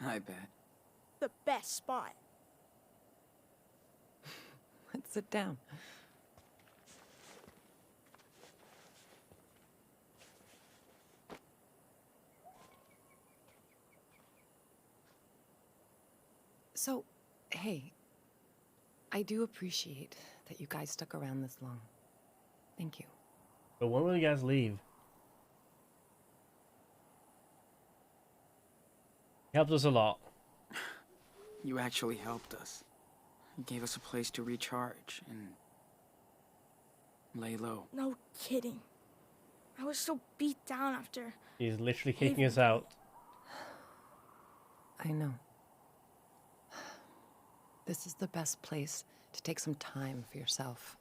bet. The best spot. Let's sit down. So, hey, I do appreciate that you guys stuck around this long. Thank you. But when will you guys leave? Helped us a lot. You actually helped us. You gave us a place to recharge and lay low. No kidding. I was so beat down after. He's literally kicking us out. I know. This is the best place to take some time for yourself.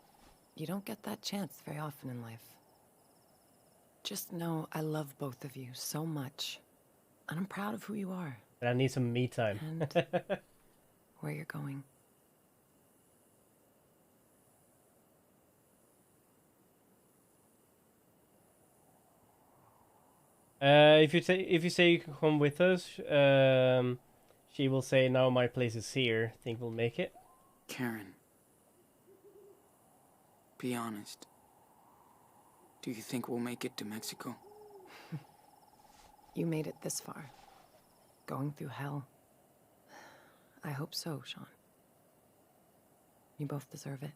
You don't get that chance very often in life. Just know I love both of you so much. And I'm proud of who you are. And I need some me time. And where you're going. If you say you can come with us, she will say, "Now my place is here. Think we'll make it?" Karen, be honest. Do you think we'll make it to Mexico? You made it this far. Going through hell. I hope so, Sean. You both deserve it.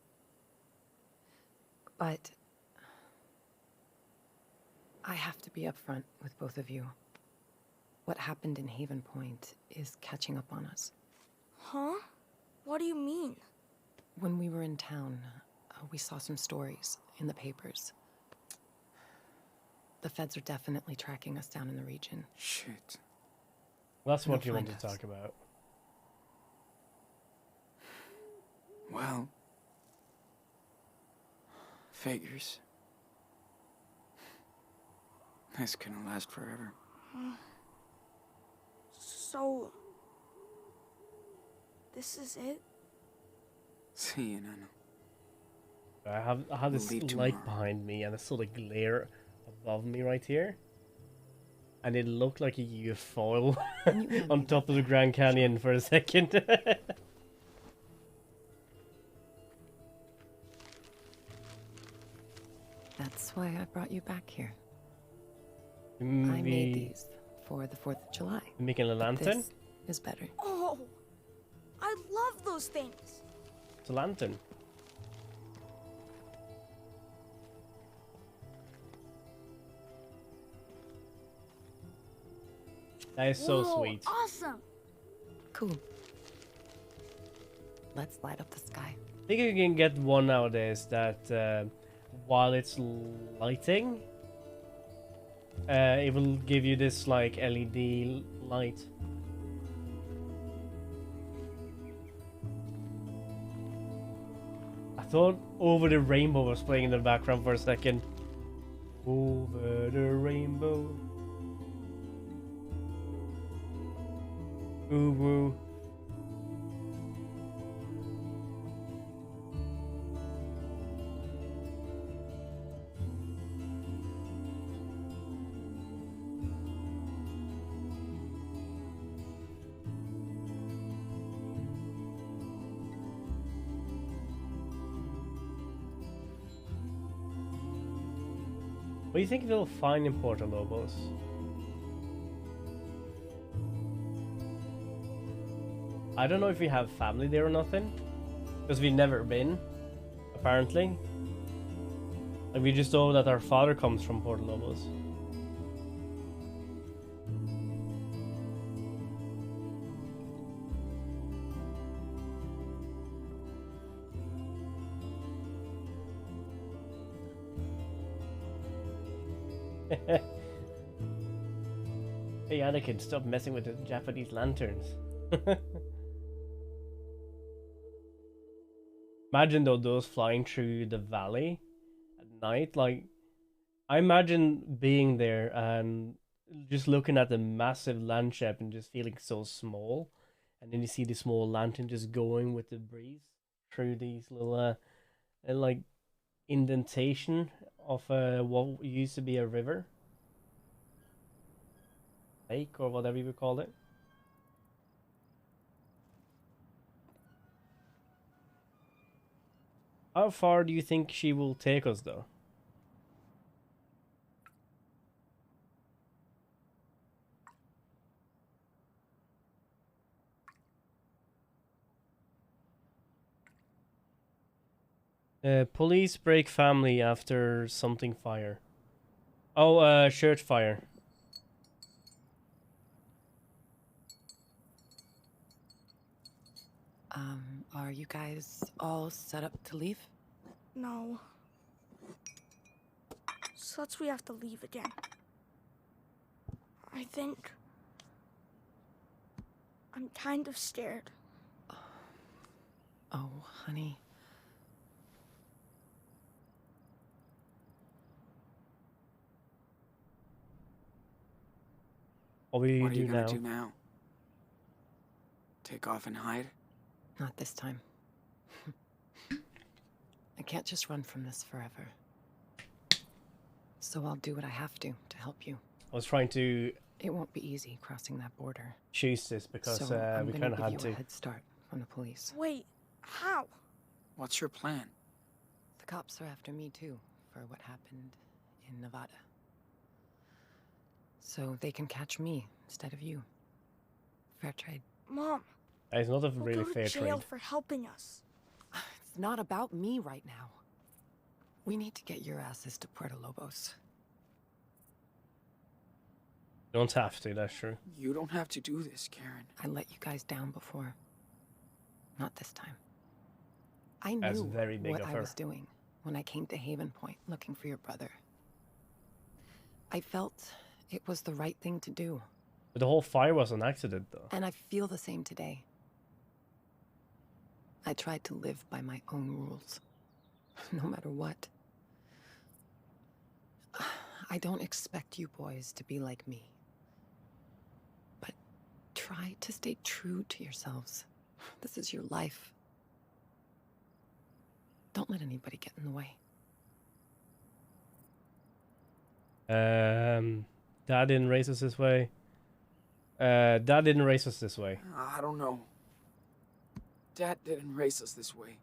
But I have to be upfront with both of you. What happened in Haven Point is catching up on us. Huh? What do you mean? When we were in town, we saw some stories in the papers. The feds are definitely tracking us down in the region. Shit. That's what you They'll want find to us. talk about. Well, figures. This couldn't last forever. So... this is it? See you, Nana. I have this We'll leave light tomorrow. behind me and a sort of glare above me right here. And it looked like a UFO on top of the Grand Canyon for a second. That's why I brought you back here. I Maybe made these for the 4th of July. making a but lantern? This is better. Oh! I love those things! It's a lantern. That is so Whoa, sweet. Awesome! Cool. Let's light up the sky. I think you can get one nowadays that while it's lighting, it will give you this like LED light. I thought Over the Rainbow was playing in the background for a second. Over the rainbow. Woo woo. What do you think they'll find in Porto Lobos? I don't know if we have family there or nothing, because we've never been, apparently. Like, we just know that our father comes from Porto Lobos. Hey Anakin, stop messing with the Japanese lanterns. Imagine though those flying through the valley at night. Like, I imagine being there and just looking at the massive landship and just feeling so small, and then you see the small lantern just going with the breeze through these little like indentation of what used to be a river, lake, or whatever you would call it. How far do you think she will take us, though? Police break family after something fire. Oh, church fire. Are you guys all set up to leave? No. Such we have to leave again. I think I'm kind of scared. Oh, honey. What will you What are you do gonna now? do now? Take off and hide? Not this time. I can't just run from this forever. So I'll do what I have to help you. I was trying to It won't be easy crossing that border. choose this because So I'm we gonna kind of give had you to. a head start from the police. Wait, how? What's your plan? The cops are after me too, for what happened in Nevada. So they can catch me instead of you. Fair trade. Mom, It's not a we'll really go to fair jail trade. for helping us. It's not about me right now. We need to get your asses to Puerto Lobos. You don't have to, that's true. You don't have to do this, Karen. I let you guys down before. Not this time. I That's knew very big what of I her. was doing when I came to Haven Point looking for your brother. I felt it was the right thing to do. But the whole fire was an accident, though. And I feel the same today. I tried to live by my own rules, no matter what. I don't expect you boys to be like me. But try to stay true to yourselves. This is your life. Don't let anybody get in the way. Dad didn't raise us this way. Dad didn't raise us this way. I don't know. Dad didn't raise us this way.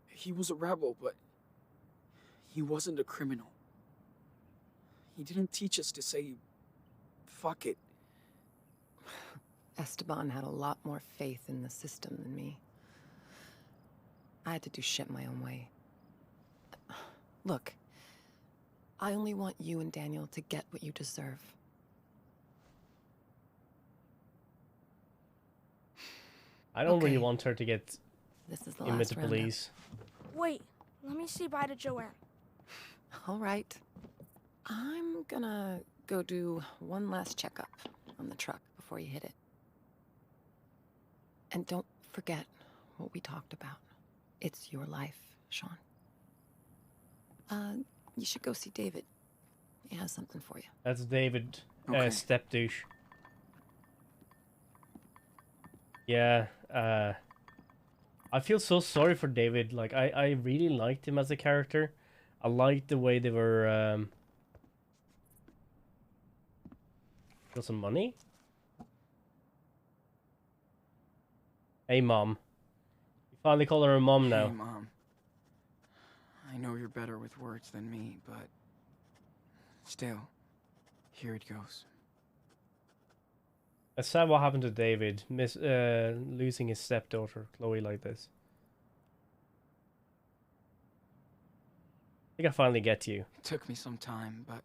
He was a rebel, but he wasn't a criminal. He didn't teach us to say, fuck it. Esteban had a lot more faith in the system than me. I had to do shit my own way. Look, I only want you and Daniel to get what you deserve. I don't really Okay. want her to get This is the in with last the roundup. police. Wait, let me say bye to Joanne. All right. I'm gonna go do one last checkup on the truck before you hit it. And don't forget what we talked about. It's your life, Sean. You should go see David. He has something for you. That's David, Okay. step douche. Yeah, I feel so sorry for David. Like, I really liked him as a character. I liked the way they were, got some money? Hey, Mom. You finally call her a mom now. Hey, Mom. I know you're better with words than me, but still, here it goes. It's sad what happened to David, losing his stepdaughter, Chloe, like this. I think I finally get you. It took me some time, but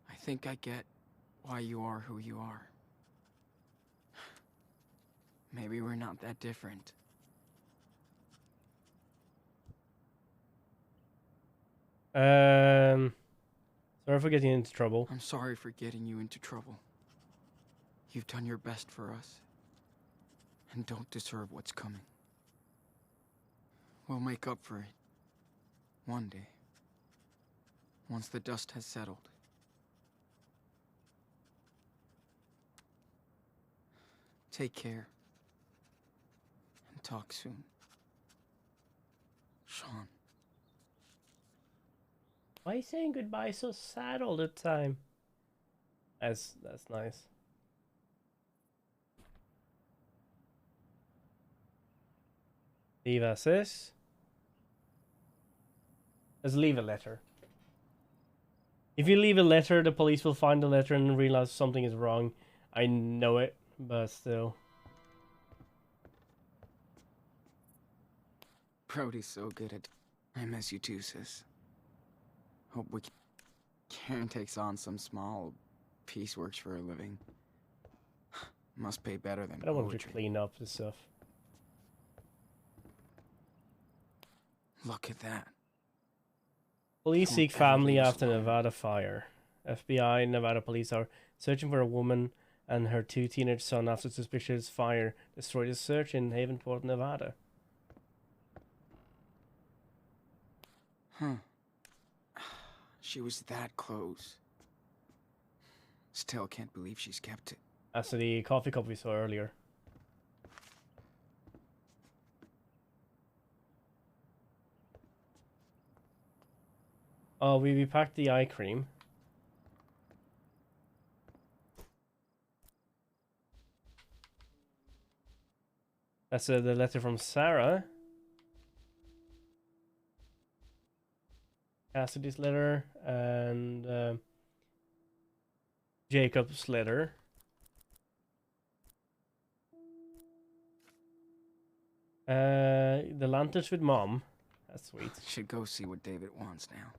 I think I get why you are who you are. Maybe we're not that different. Sorry for getting into trouble. I'm sorry for getting you into trouble. You've done your best for us, and don't deserve what's coming. We'll make up for it. One day. once the dust has settled. Take care. And talk soon. Sean. Why are you saying goodbye so sad all the time? That's nice. Leave assist. Let's leave a letter. If you leave a letter, the police will find the letter and realize something is wrong. I know it, but still. Brody's so good at... I miss you too, sis. Hope we can... Karen takes on some small pieceworks for a living. Must pay better than I don't want to poetry. clean up the stuff. Look at that. Police Don't seek ever family leave us after alone. Nevada fire. FBI and Nevada police are searching for a woman and her 2 teenage sons after suspicious fire destroyed a search in Havenport, Nevada. Huh. She was that close. Still can't believe she's kept it. As to the coffee cup we saw earlier. Oh, we packed the eye cream. That's the letter from Sarah. Cassidy's letter and Jacob's letter. The lanterns with Mom. That's sweet. Should go see what David wants now.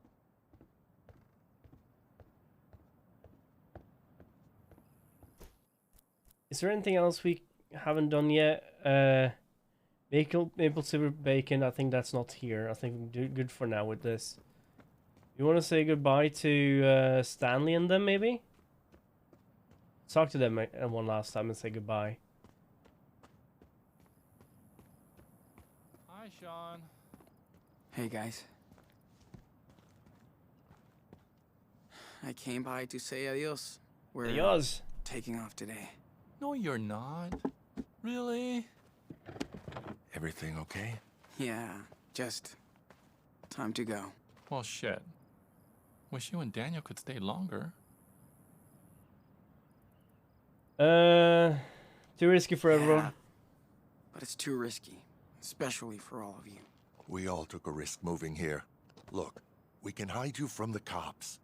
Is there anything else we haven't done yet? Maple syrup bacon. I think that's not here. I think we're good for now with this. You want to say goodbye to Stanley and them, maybe? Talk to them one last time and say goodbye. Hi, Sean. Hey, guys. I came by to say adios. We're Adios. taking off today. No, you're not. Really? Everything okay? Yeah, just time to go. Well, shit. Wish you and Daniel could stay longer. Too risky for everyone. But it's too risky, especially for all of you. We all took a risk moving here. Look, we can hide you from the cops.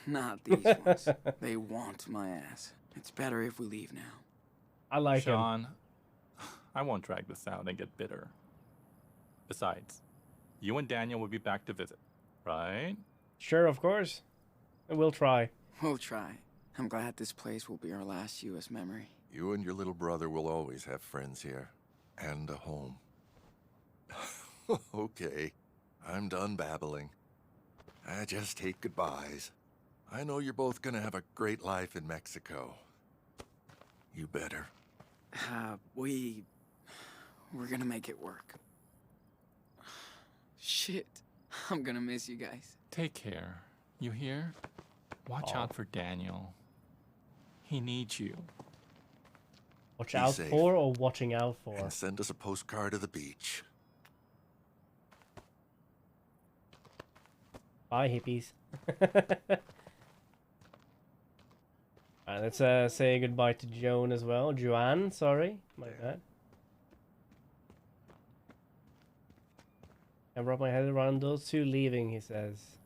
Not these ones. They want my ass. It's better if we leave now. I like him. Sean, I won't drag this out and get bitter. Besides, you and Daniel will be back to visit, right? Sure, of course. We'll try. We'll try. I'm glad this place will be our last U.S. memory. You and your little brother will always have friends here. And a home. Okay, I'm done babbling. I just hate goodbyes. I know you're both gonna have a great life in Mexico. You better. We're gonna make it work. Shit. I'm gonna miss you guys. Take care. You hear? Watch out for Daniel. He needs you. Watch Be out safe. for or watching out for? And send us a postcard of the beach. Bye, hippies. Alright, let's say goodbye to Joan as well. Joanne, sorry. My bad. I wrap my head around those two leaving, he says.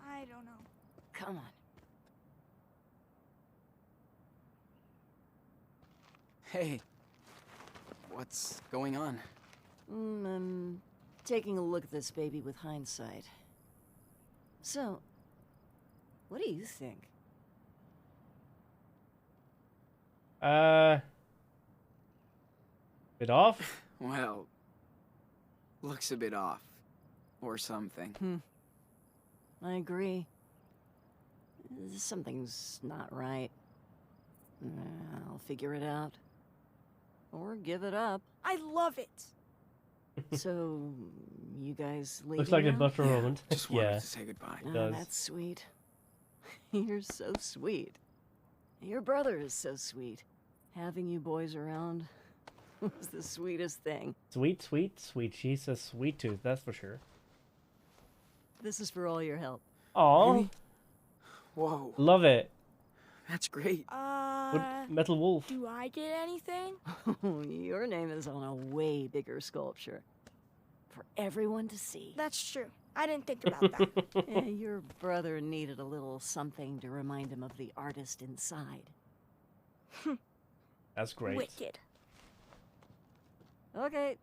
I don't know. Come on. Hey. What's going on? I'm taking a look at this baby with hindsight. So, what do you think? Bit off? Well, looks a bit off. Or something. I agree. Something's not right. I'll figure it out. Or give it up. I love it. So, you guys leaving Looks like a now? butter moment. Just wanted Yeah. to say goodbye. Oh, does. that's sweet. You're so sweet. Your brother is so sweet. Having you boys around was the sweetest thing. Sweet, sweet, sweet. She's a sweet tooth, that's for sure. This is for all your help. Aw, Really? Whoa, love it. that's great. Good Metal Wolf. Do I get anything? Your name is on a way bigger sculpture. For everyone to see. That's true. I didn't think about that. Your brother needed a little something to remind him of the artist inside. That's great. Wicked. Okay,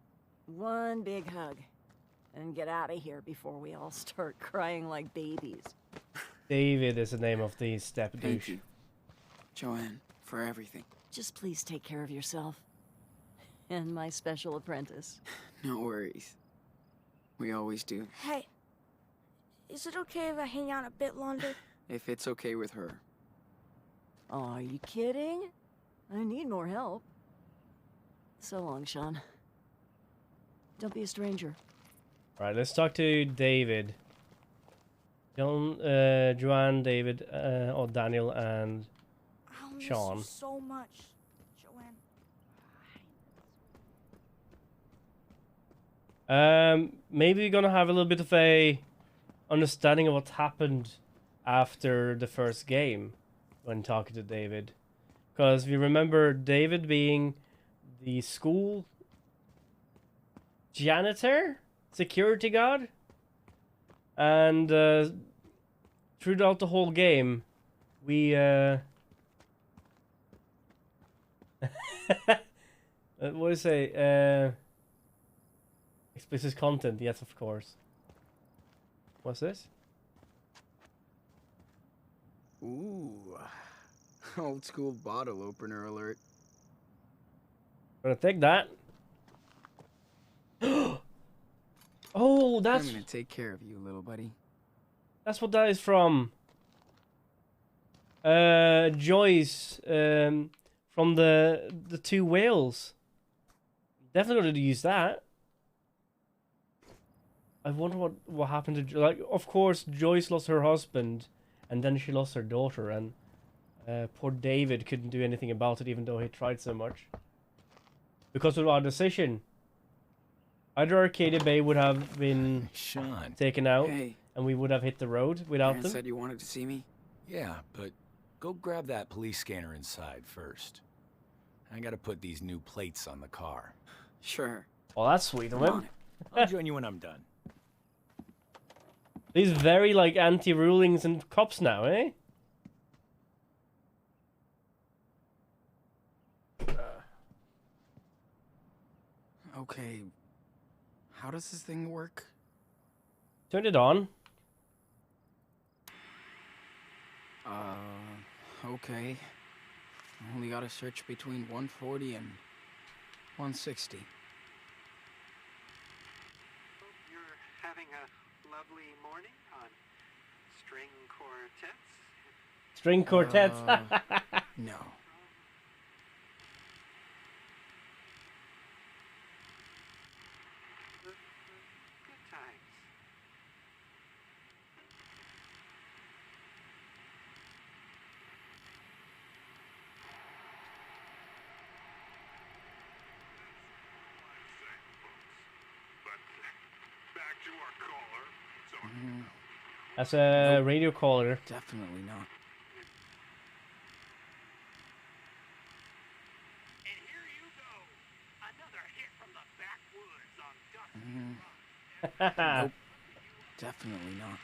one big hug. And get out of here before we all start crying like babies. David is the name of the step Thank douche. you, Joanne, for everything. Just please take care of yourself. And my special apprentice. No worries. We always do. Hey, is it okay if I hang out a bit longer? If it's okay with her. Oh, are you kidding? I need more help. So long, Sean. Don't be a stranger. Right, let's talk to David. Joanne, David, or Daniel, and I'll miss Sean. you so much, Joanne. Maybe we're gonna have a little bit of a understanding of what happened after the first game when talking to David, because we remember David being the school janitor, security guard, and throughout the whole game, we what do you say? Explicit content, yes, of course. What's this? Ooh. Old school bottle opener alert. Gonna take that. Oh, that's I'm gonna take care of you, little buddy. that's what that is from. Joyce, from the two whales. Definitely gonna use that. I wonder what happened to like. Of course, Joyce lost her husband, and then she lost her daughter, and poor David couldn't do anything about it, even though he tried so much. Because of our decision, either Arcadia Bay would have been Sean. taken out, Hey. and we would have hit the road without Aaron them. said you wanted to see me. Yeah, but go grab that police scanner inside first. I gotta put these new plates on the car. Sure. Well, that's sweet of him. I'll join you when I'm done. He's very like anti-rulings and cops now, eh? Okay. How does this thing work? Turn it on. Okay. Only gotta search between 140 and 160. You're having a lovely morning on string quartets. String quartets. No. Good times. Back to our caller. So That's a radio caller. Definitely not. And here you go. Another hit from the backwoods on Dusty Nope. Definitely not.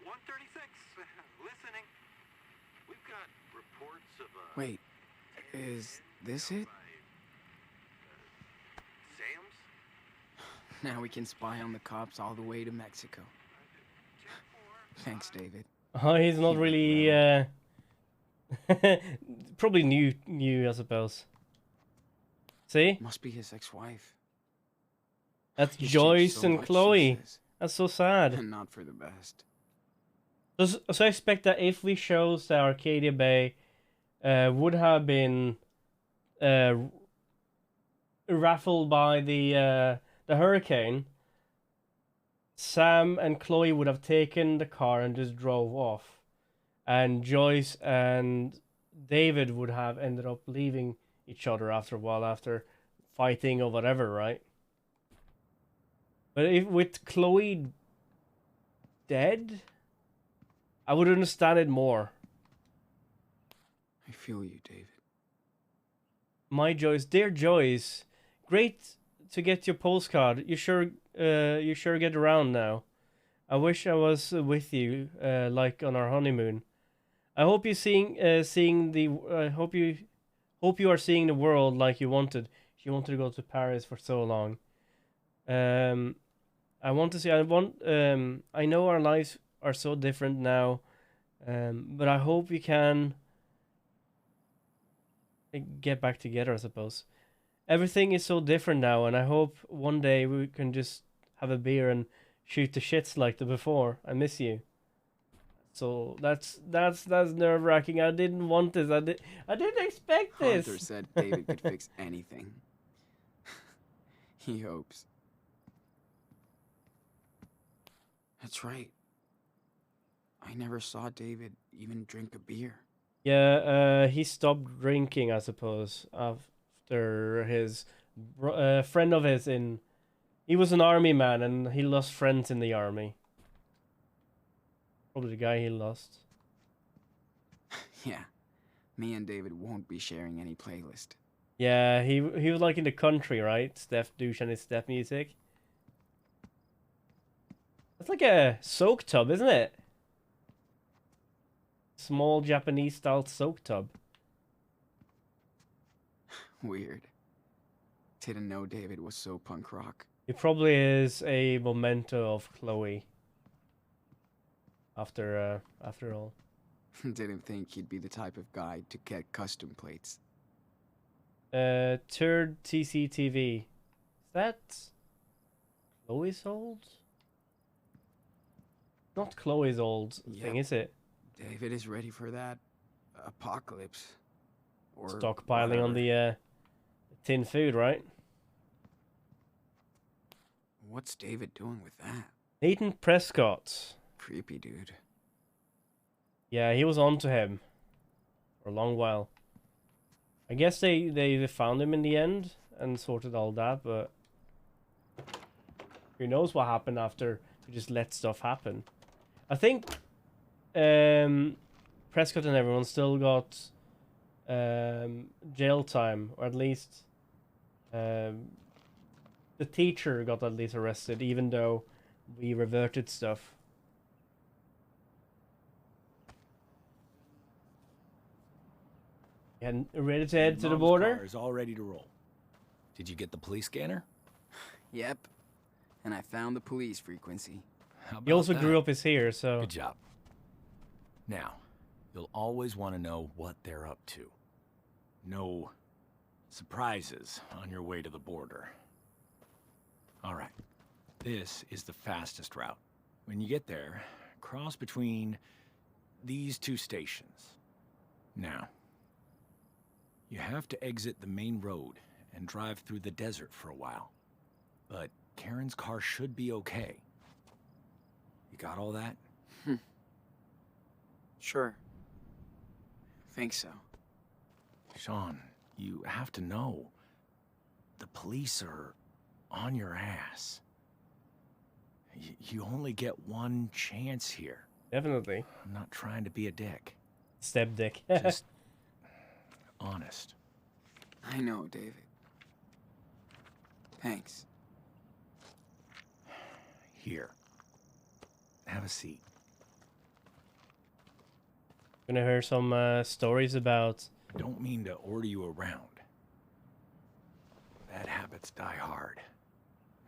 136. Listening. We've got reports of Wait. Is this it? Sam's? Now we can spy on the cops all the way to Mexico. Thanks, David. Oh, he's not really probably new, I suppose. See? Must be his ex-wife. That's He's changed Joyce so and much, she Chloe. says. That's so sad. And not for the best. So I expect that if we shows that Arcadia Bay would have been raffled by the hurricane, Sam and Chloe would have taken the car and just drove off, and Joyce and David would have ended up leaving each other after a while, after fighting or whatever, right? But if with Chloe dead, I would understand it more. I feel you, David. My Joyce, dear Joyce, great to get your postcard. You sure get around now. I wish I was with you, like on our honeymoon. I hope you hope you are seeing the world like you wanted. You wanted to go to Paris for so long. I know our lives are so different now, but I hope we can get back together, I suppose. Everything is so different now, and I hope one day we can just have a beer and shoot the shits like the before. I miss you. So that's nerve-wracking. I didn't want this. I didn't expect this. Hunter said David could fix anything. He hopes. That's right. I never saw David even drink a beer. Yeah, he stopped drinking, I suppose, after his friend of his he was an army man and he lost friends in the army. Probably the guy he lost. Yeah, me and David won't be sharing any playlist. Yeah, he was like in the country, right? Steph douche and his step music. That's like a soak tub, isn't it? Small Japanese style soak tub. Weird. Didn't know David was so punk rock. He probably is a memento of Chloe. After all. Didn't think he'd be the type of guy to get custom plates. Third TCTV. Is that Chloe's old? Not Chloe's old thing, is it? David is ready for that apocalypse. Or stockpiling on the tin food, right? What's David doing with that? Nathan Prescott. Creepy dude. Yeah, he was on to him for a long while. I guess they found him in the end and sorted all that, but who knows what happened after he just let stuff happen. I think Prescott and everyone still got jail time, or at least the teacher got at least arrested, even though we reverted stuff. And ready to head to the border? Car is all ready to roll. Did you get the police scanner? Yep. And I found the police frequency. He also grew up here, so... Good job. Now, you'll always want to know what they're up to. No surprises on your way to the border. All right. This is the fastest route. When you get there, cross between these two stations. Now, you have to exit the main road and drive through the desert for a while. But Karen's car should be okay. You got all that? Sure. Think so. Sean, you have to know. The police are on your ass. You only get one chance here. Definitely. I'm not trying to be a dick. Step dick. Just honest. I know, David. Thanks. Here. Have a seat. Gonna hear some stories about... Don't mean to order you around. Bad habits die hard.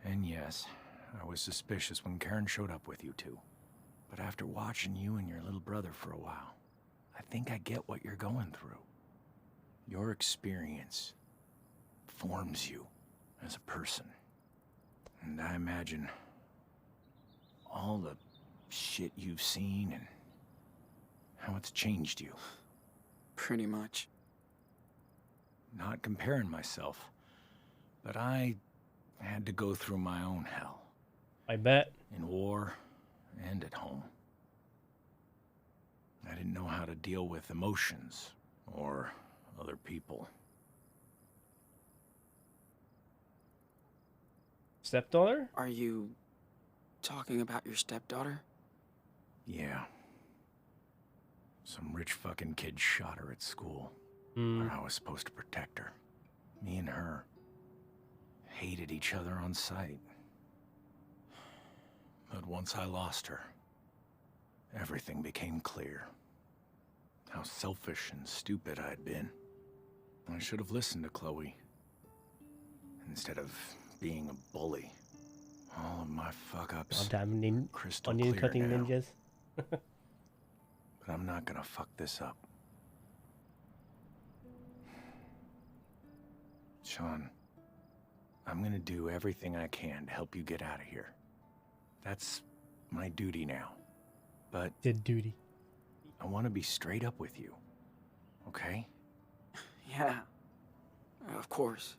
And yes, I was suspicious when Karen showed up with you two. But after watching you and your little brother for a while, I think I get what you're going through. Your experience forms you as a person. And I imagine all the shit you've seen and how it's changed you. Pretty much. not comparing myself, but I had to go through my own hell. I bet. In war and at home. I didn't know how to deal with emotions or other people. Stepdaughter? Are you talking about your stepdaughter? Yeah. Some rich fucking kid shot her at school. Hmm. Where I was supposed to protect her. Me and her hated each other on sight. But once I lost her, everything became clear. How selfish and stupid I'd been. I should have listened to Chloe. Instead of being a bully. All of my fuck-ups. Goddamn crystal onion clear cutting now. ninjas. But I'm not gonna fuck this up. Sean, I'm gonna do everything I can to help you get out of here. That's my duty now. But the duty. I want to be straight up with you. Okay? Yeah. Of course.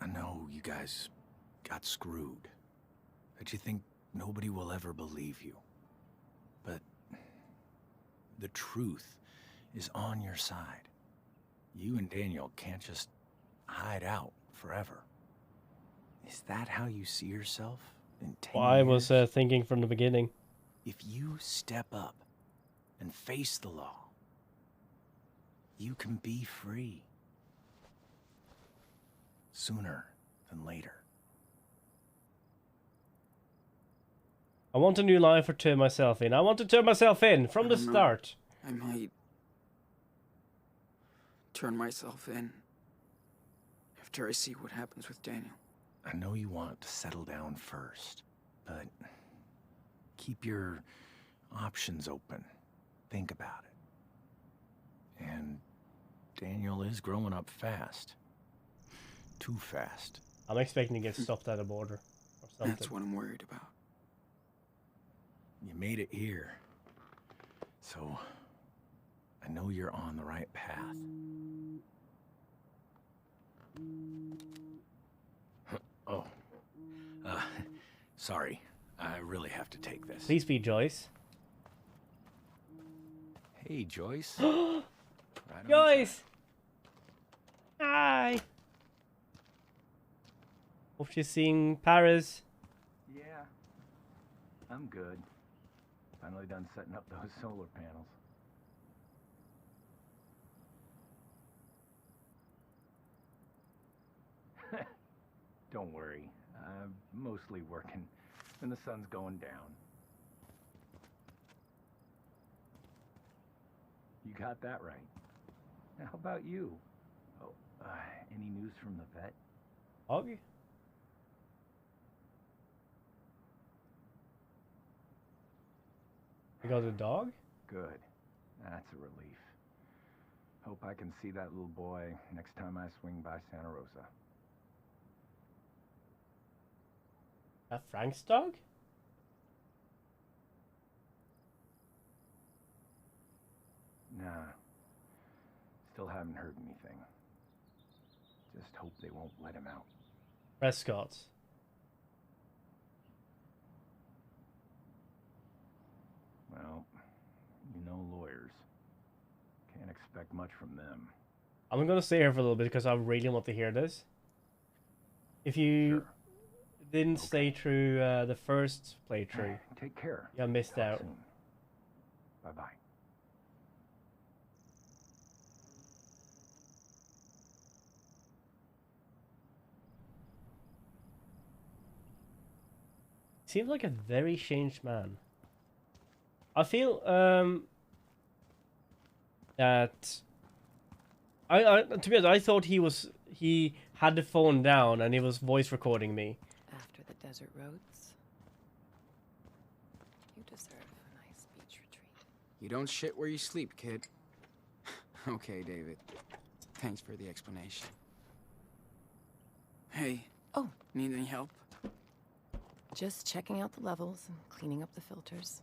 I know you guys got screwed. That you think nobody will ever believe you. But the truth is on your side. You and Daniel can't just hide out forever. Is that how you see yourself in 10 Well, I was years? thinking from the beginning. If you step up and face the law, you can be free. Sooner than later. I want a new life to turn myself in. I want to turn myself in from the start. I might turn myself in after I see what happens with Daniel. I know you want to settle down first, but keep your options open. Think about it. And Daniel is growing up fast. Too fast. I'm expecting to get stopped at the border or something. That's what I'm worried about. You made it here. So, I know you're on the right path. Oh. Sorry. I really have to take this. Please be Joyce. Hey, Joyce. Right on Joyce! Hi! Hope she's seeing Paris. Yeah. I'm good. Finally done setting up those solar panels. Don't worry. I'm mostly working when the sun's going down. You got that right. How about you? Oh, any news from the vet? Augie? You got a dog? Good. That's a relief. Hope I can see that little boy next time I swing by Santa Rosa. That Frank's dog? Nah. Still haven't heard anything. Just hope they won't let him out. Prescott's. Well, you know lawyers. Can't expect much from them. I'm gonna stay here for a little bit because I really want to hear this. If you didn't stay through the first playthrough, Take care. you missed out. Bye-bye. Seems like a very changed man. I feel that I to be honest, I thought he had the phone down and he was voice recording me. After the desert roads, you deserve a nice beach retreat. You don't shit where you sleep, kid. Okay, David. Thanks for the explanation. Hey. Oh. Need any help? Just checking out the levels and cleaning up the filters.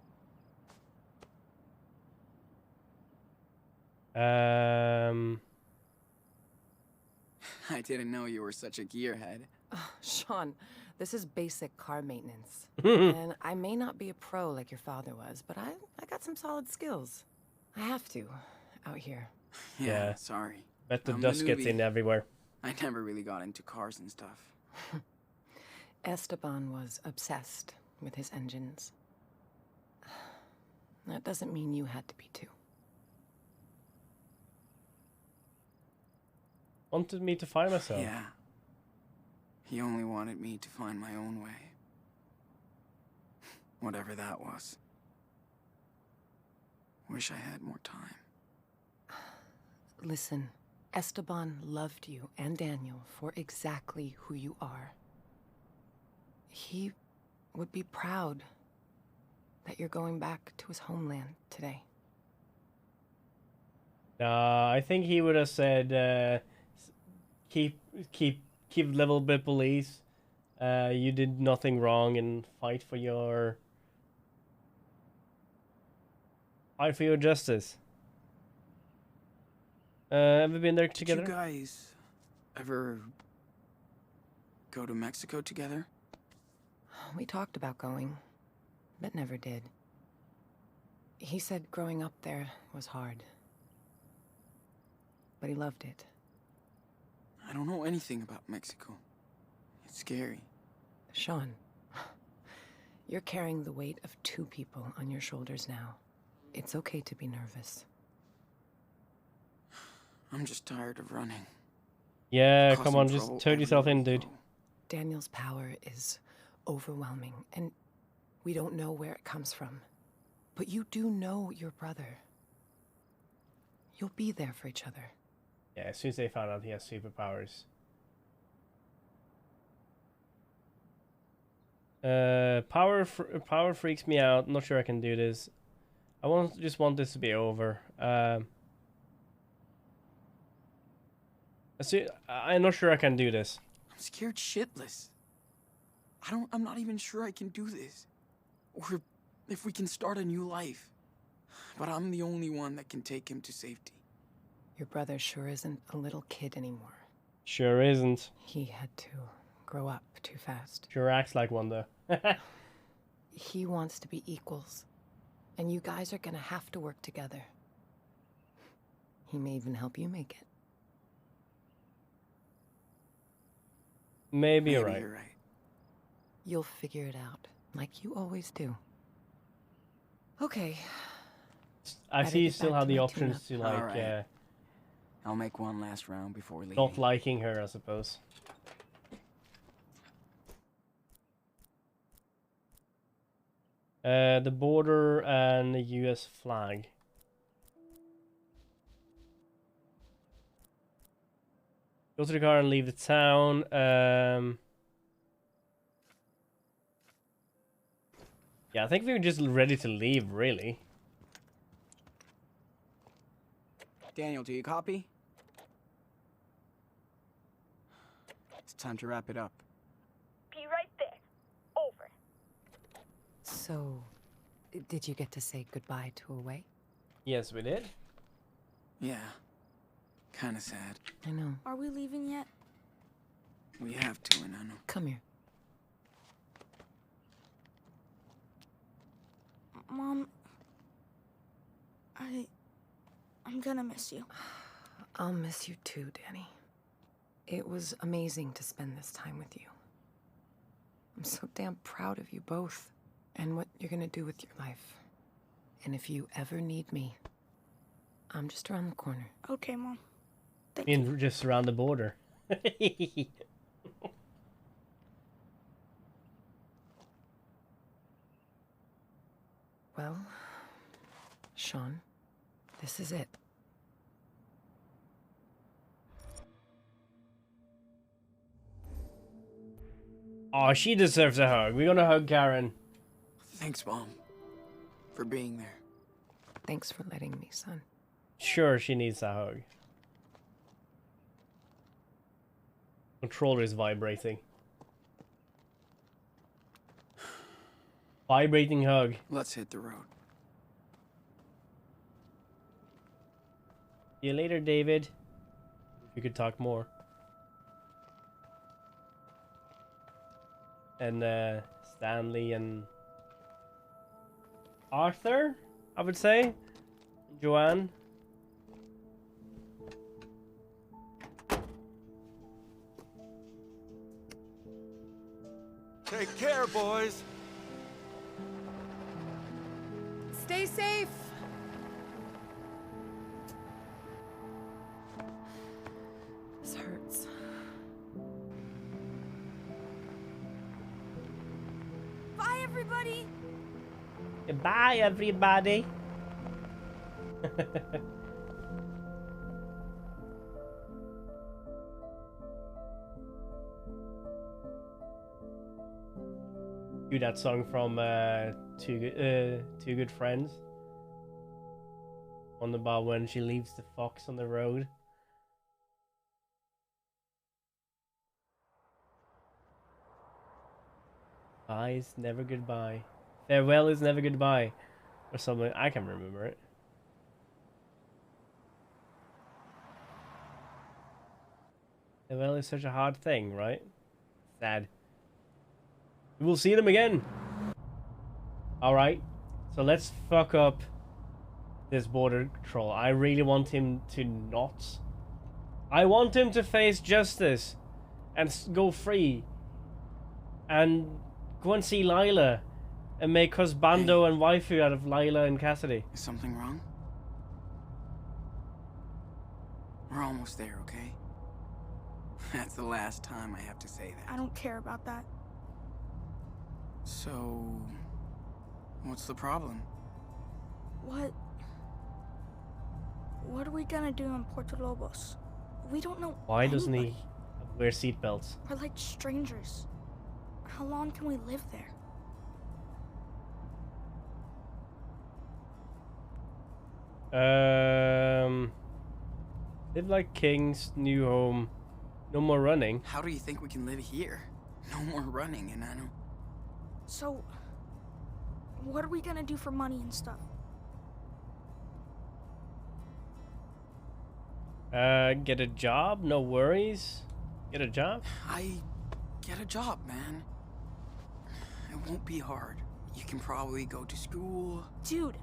I didn't know you were such a gearhead. Sean, this is basic car maintenance. And I may not be a pro like your father was, but I got some solid skills. I have to, out here. Yeah, sorry. Bet the I'm dust gets newbie. in everywhere. I never really got into cars and stuff. Esteban was obsessed with his engines. That doesn't mean you had to be too. Wanted me to find myself. Yeah. He only wanted me to find my own way. Whatever that was. Wish I had more time. Listen, Esteban loved you and Daniel for exactly who you are. He would be proud that you're going back to his homeland today. I think he would have said, keep level bit police. You did nothing wrong and fight for your justice. Have we been there together? Did you guys ever go to Mexico together? We talked about going, but never did. He said growing up there was hard. But he loved it. I don't know anything about Mexico. It's scary. Sean, you're carrying the weight of 2 people on your shoulders now. It's okay to be nervous. I'm just tired of running. Yeah, come on, Causing just trouble turn yourself in, everywhere dude. Daniel's power is overwhelming, and we don't know where it comes from. But you do know your brother. You'll be there for each other. Yeah, as soon as they found out he has superpowers. Power freaks me out. Not sure I can do this. Just want this to be over. I'm not sure I can do this. I'm scared shitless. I'm not even sure I can do this. Or if we can start a new life. But I'm the only one that can take him to safety. Your brother sure isn't a little kid anymore. Sure isn't. He had to grow up too fast. Sure acts like one, though. He wants to be equals. And you guys are gonna have to work together. He may even help you make it. Maybe you're right. You'll figure it out, like you always do. Okay. I Better see you get still back have to the my options to, tune-up. like, Alright. I'll make one last round before leaving. not liking her, I suppose. The border and the US flag. Go to the car and leave the town. Yeah, I think we were just ready to leave, really. Daniel, do you copy? It's time to wrap it up. Be right there. Over. So, did you get to say goodbye to Away? Yes, we did. Yeah. Kinda sad. I know. Are we leaving yet? We have to, and I know. Come here. Mom, I'm gonna miss you. I'll miss you too, Danny. It was amazing to spend this time with you. I'm so damn proud of you both and what you're gonna do with your life. And if you ever need me, I'm just around the corner. Okay, Mom. In just around the border. Well, Sean, this is it. Oh, she deserves a hug. We're gonna hug Karen. Thanks, Mom, for being there. Thanks for letting me, son. Sure, she needs a hug. Controller is vibrating. Vibrating hug. Let's hit the road. See you later, David. We could talk more. and Stanley and Arthur, I would say. Joanne. Take care, boys. Stay safe. This hurts. Bye, everybody. Goodbye, everybody. Do that song from Two Good Friends. On the bar when she leaves the fox on the road. Bye is never goodbye. Farewell is never goodbye. Or something. I can't remember it. Farewell is such a hard thing, right? Sad. We'll see them again. Alright. So let's fuck up this border troll. I really want him to not. I want him to face justice and go free. And go and see Lila. And make husbando and waifu out of Lila and Cassidy. Is something wrong? We're almost there, okay? That's the last time I have to say that. I don't care about that. So, what's the problem? What are we gonna do in Puerto Lobos? We don't know. Why doesn't he anybody. wear seatbelts? We're like strangers. How long can we live there? Live like kings, new home, no more running. How do you think we can live here? No more running, and I know. So, what are we gonna do for money and stuff? Get a job, no worries. Get a job? Get a job, man. It won't be hard. You can probably go to school. Dude,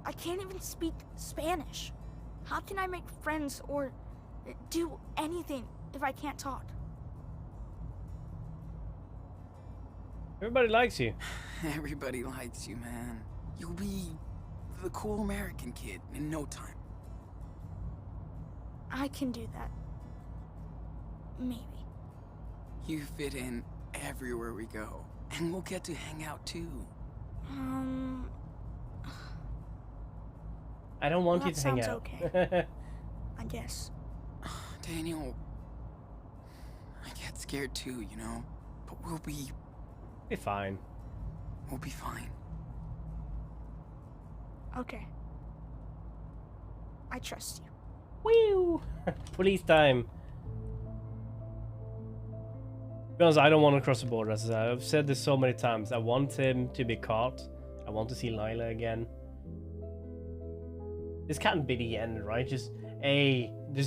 I can't even speak Spanish. How can I make friends or do anything if I can't talk? Everybody likes you. Everybody likes you, man. You'll be the cool American kid in no time. I can do that. Maybe. You fit in everywhere we go, and we'll get to hang out too. I don't want Well, you to that hang sounds out. okay. I guess. Daniel, I get scared too, you know, but we'll be fine. We'll be fine. Okay. I trust you. Woo! Police time. To be honest, I don't want to cross the border. As I've said this so many times. I want him to be caught. I want to see Lila again. This can't be the end, right? Just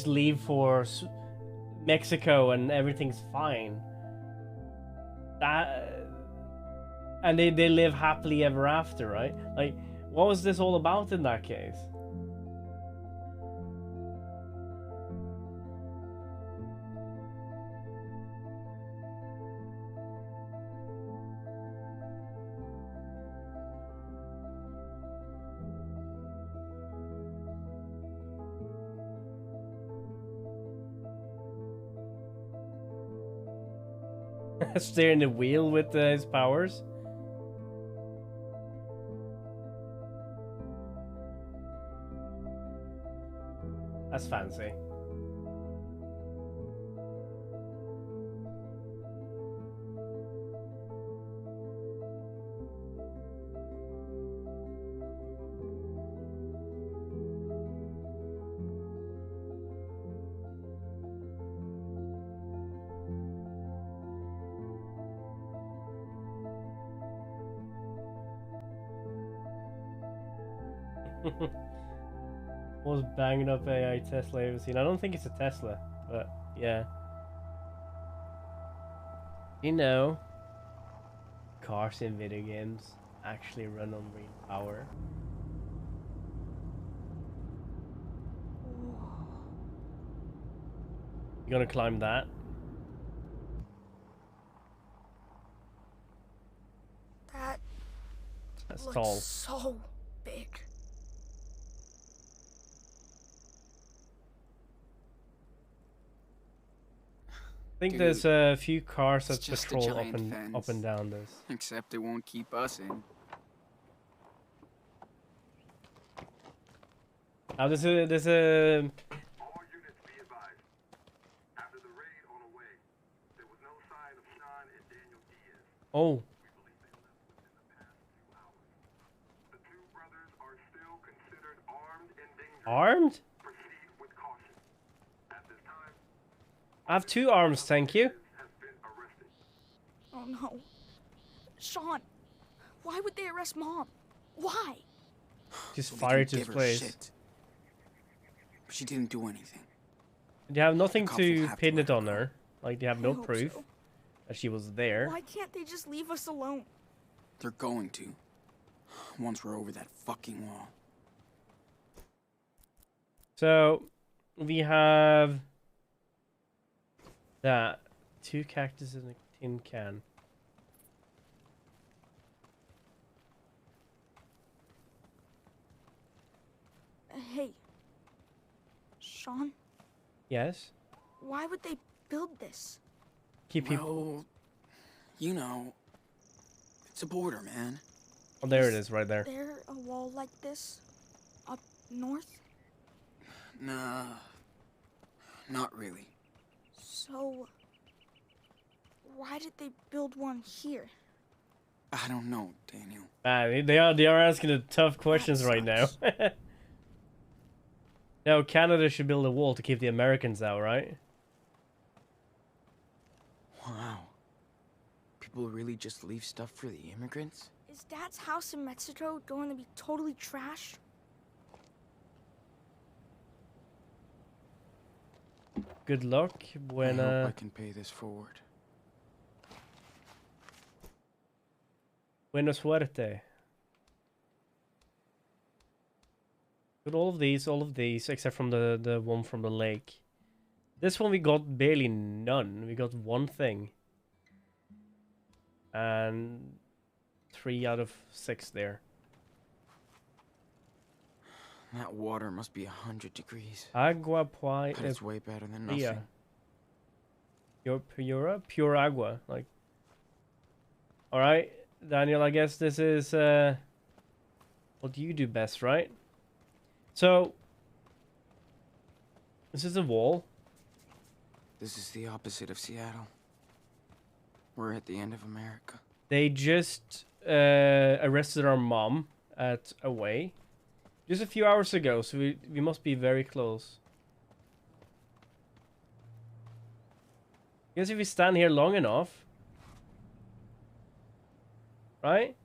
leave for Mexico and everything's fine. And they live happily ever after, right? Like, what was this all about in that case? Steering the wheel with his powers. That's fancy. Was banging up AI Tesla ever seen? I don't think it's a Tesla, but yeah. You know. cars in video games actually run on real power. You gonna climb that? That's looks tall. so big. I think Dude, there's a few cars it's that just a patrol giant up and down this. Except it won't keep us in. Now there's a oh. Armed? I have 2 arms, thank you. Oh no. Sean, why would they arrest Mom? Why? Just So they fire can to give her place. shit. But she didn't do anything. They have nothing The cops will to have to pin let it on her. Like, they have I no hope proof so. that she was there. Why can't they just leave us alone? They're going to. Once we're over that fucking wall. So, we have that. 2 cactus in a tin can. Hey, Sean, Yes? why would they build this? Keep people. Well, you know, it's a border, man. Oh, there it is, right there. There a wall like this up north? Nah, not really. So, why did they build one here? I don't know, Daniel. They are asking the tough questions right now. No, Canada should build a wall to keep the Americans out, right? Wow. People really just leave stuff for the immigrants? Is Dad's house in Mexico going to be totally trashed? Good luck when I hope I can pay this forward. Buena suerte. Got all of these, except from the one from the lake. This one we got barely none. We got 1 thing. And 3 out of 6 there. That water must be 100 degrees. Agua pua. But it's way better than nothing. Pure agua. Like. Alright, Daniel, I guess this is what you do best, right? So, this is a wall. This is the opposite of Seattle. We're at the end of America. They just arrested our mom at Away just a few hours ago, so we must be very close. I guess if we stand here long enough, right?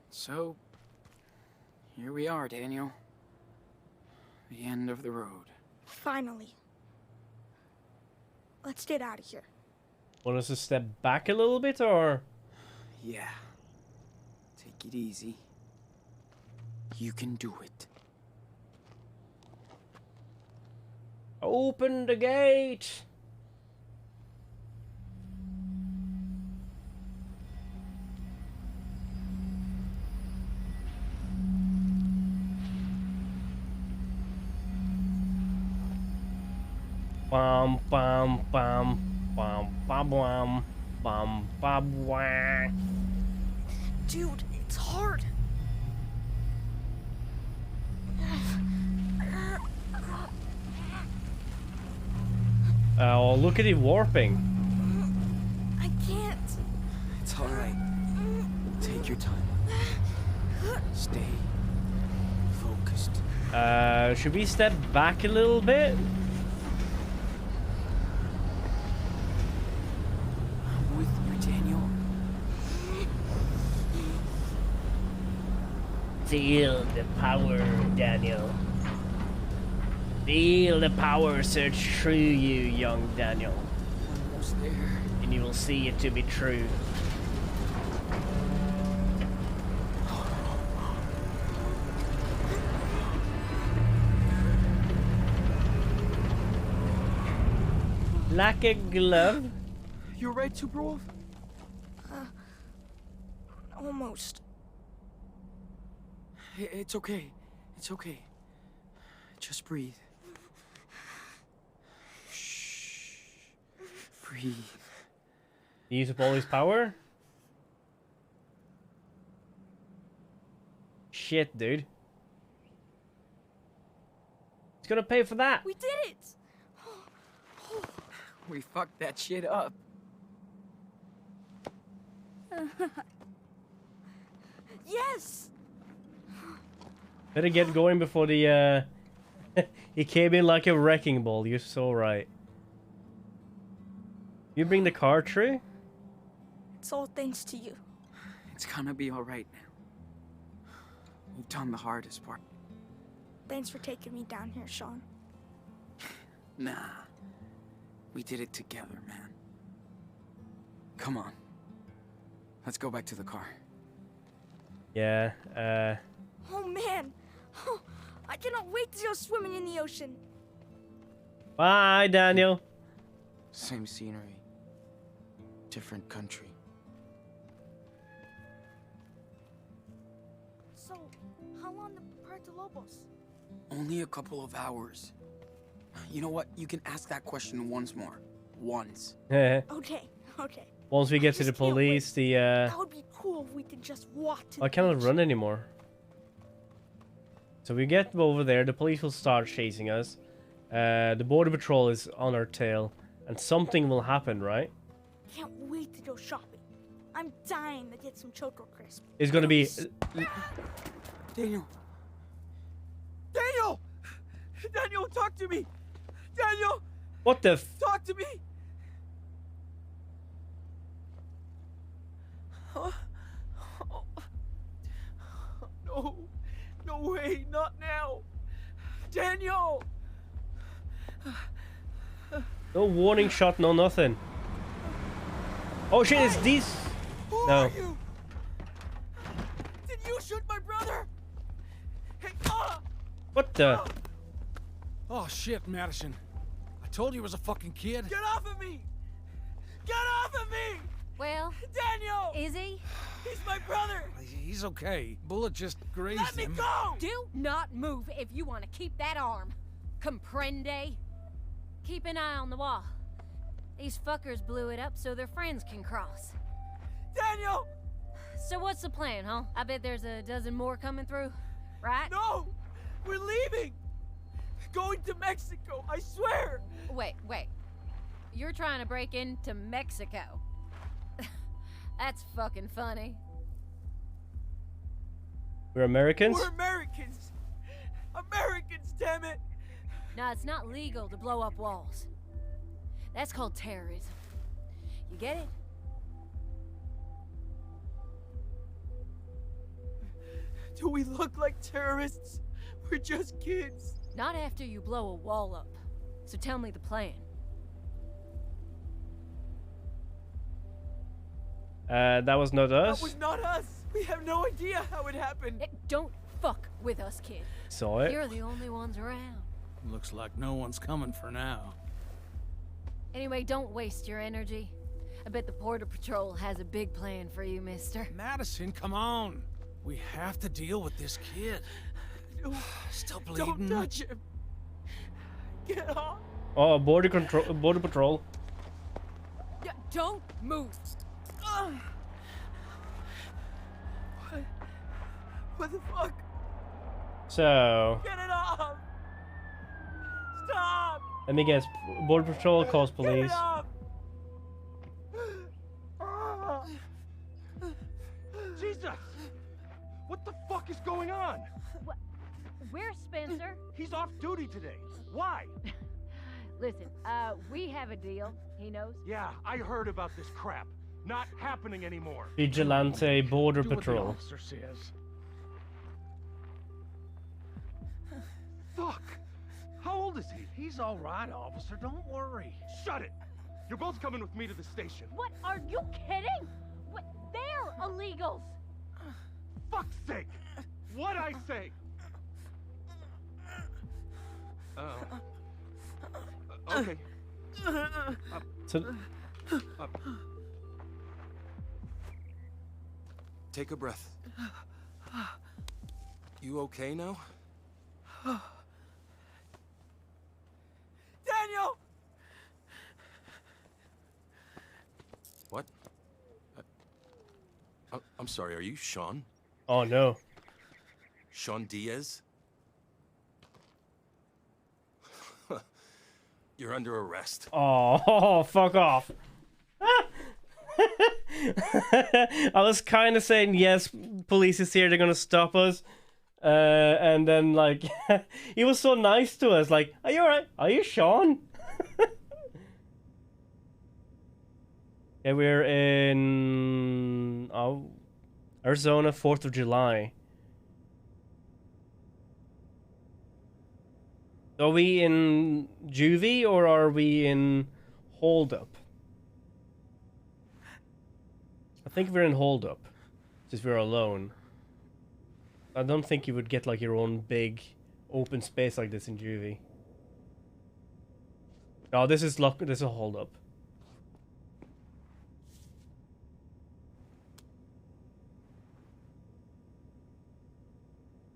So, here we are, Daniel. The end of the road. Finally. Let's get out of here. Want us to step back a little bit, or? Yeah. Take it easy. You can do it. Open the gate! Bum bum bum bum bum bum bum bum wah. Dude, it's hard. Oh, look at it warping. I can't. It's alright. Take your time. Stay focused. Should we step back a little bit? I'm with you, Daniel. Feel the power, Daniel. Feel the power surge through you, young Daniel. Almost there. And you will see it to be true. Like a glove. You alright, Super Wolf? Almost. It's okay. It's okay. Just breathe. Shh. Breathe. Use up all his power? Shit, dude. He's gonna pay for that. We did it! We fucked that shit up. Yes! Better get going before the he came in like a wrecking ball. You're so right. You bring the car through? It's all thanks to you. It's gonna be alright now. You've done the hardest part. Thanks for taking me down here, Sean. Nah. We did it together, man. Come on. Let's go back to the car. Yeah, Oh man! I cannot wait to go swimming in the ocean. Bye, Daniel. Same scenery. Different country. So, how long to Puerto Lobos? Only a couple of hours. You know what? You can ask that question once more. Once. Okay, okay. Once we get to the police, That would be cool if we could just walk to I cannot run anymore. So we get over there, the police will start chasing us. The border patrol is on our tail, and something will happen, right? Can't wait to go shopping. I'm dying to get some Choco Crisp. It's gonna be... Daniel! Daniel! Daniel, talk to me! Daniel! What the f... Talk to me! Huh? No. No way, not now. Daniel! No warning shot, no nothing. Oh shit, it's these... Who No. are you? Did you shoot my brother? Hey, What the... Oh shit, Madison. I told you he was a fucking kid. Get off of me! Get off of me! Well, Daniel! is he? He's my brother! He's okay. Bullet just grazed Let me him. go! Do not move if you want to keep that arm. Comprende? Keep an eye on the wall. These fuckers blew it up so their friends can cross. Daniel! So what's the plan, huh? I bet there's a dozen more coming through, right? No! We're leaving! Going to Mexico, I swear! Wait. You're trying to break into Mexico. That's fucking funny. We're Americans? We're Americans! Americans, damn it! No, it's not legal to blow up walls. That's called terrorism. You get it? Do we look like terrorists? We're just kids. Not after you blow a wall up. So tell me the plan. That was not us. That was not us. We have no idea how it happened. Don't fuck with us, kid. Saw it. You're the only ones around. Looks like no one's coming for now. Anyway, don't waste your energy. I bet the Border Patrol has a big plan for you, mister. Madison, come on. We have to deal with this kid. No, Still bleeding. don't touch him. Get off. Oh, border patrol. Don't move. What the fuck? So, Get it off. Stop. let me guess. Border patrol calls Get police. it off. Jesus! What the fuck is going on? Where's Spencer? He's off duty today. Why? Listen, we have a deal. He knows. Yeah, I heard about this crap. Not happening anymore. Vigilante border Do what the patrol. officer says. fuck? How old is he? He's all right, officer. Don't worry. Shut it! You're both coming with me to the station. What? Are you kidding? What? They're illegals! Fuck's sake! What'd I say? Okay. So, Take a breath. You okay now? Daniel! What? I'm sorry, are you Sean? oh no. Sean Diaz? You're under arrest. Oh, fuck off. I was kind of saying, yes, police is here, they're gonna stop us. And then, like, he was so nice to us. Like, are you alright? Are you Sean? Yeah, we're in Arizona, 4th of July. Are we in juvie or are we in hold up? I think we're in hold up, since we're alone. I don't think you would get like your own big open space like this in juvie. Oh, this is a hold up.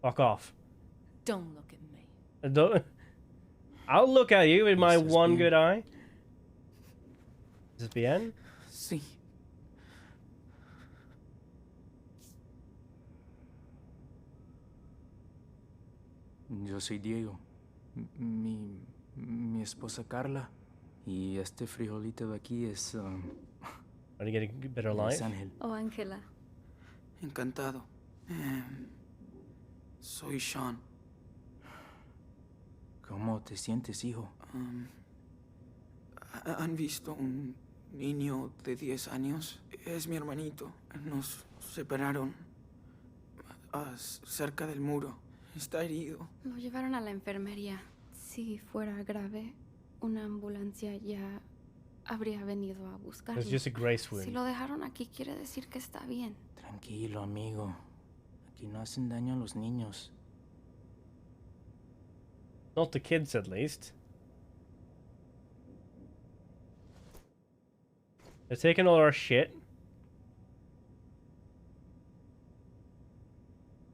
Fuck off. Don't look at me. Don't. I'll look at you with my one good eye. Is this bien? Sí. Yo soy Diego. Mi esposa Carla. Y este frijolito de aquí es... Are you getting a better life? Ángel. Oh, Ángela. Encantado. Soy Sean. ¿Cómo te sientes, hijo? ¿Han visto un niño de 10 años? Es mi hermanito. Nos separaron cerca del muro. Está herido. Lo llevaron a la enfermería. Si fuera grave, una ambulancia ya habría venido a buscarlo. It's just a grace wound. Si lo dejaron aquí, quiere decir que está bien. Tranquilo, amigo. Aquí no hacen daño a los niños. Not the kids, at least. They're taking all our shit.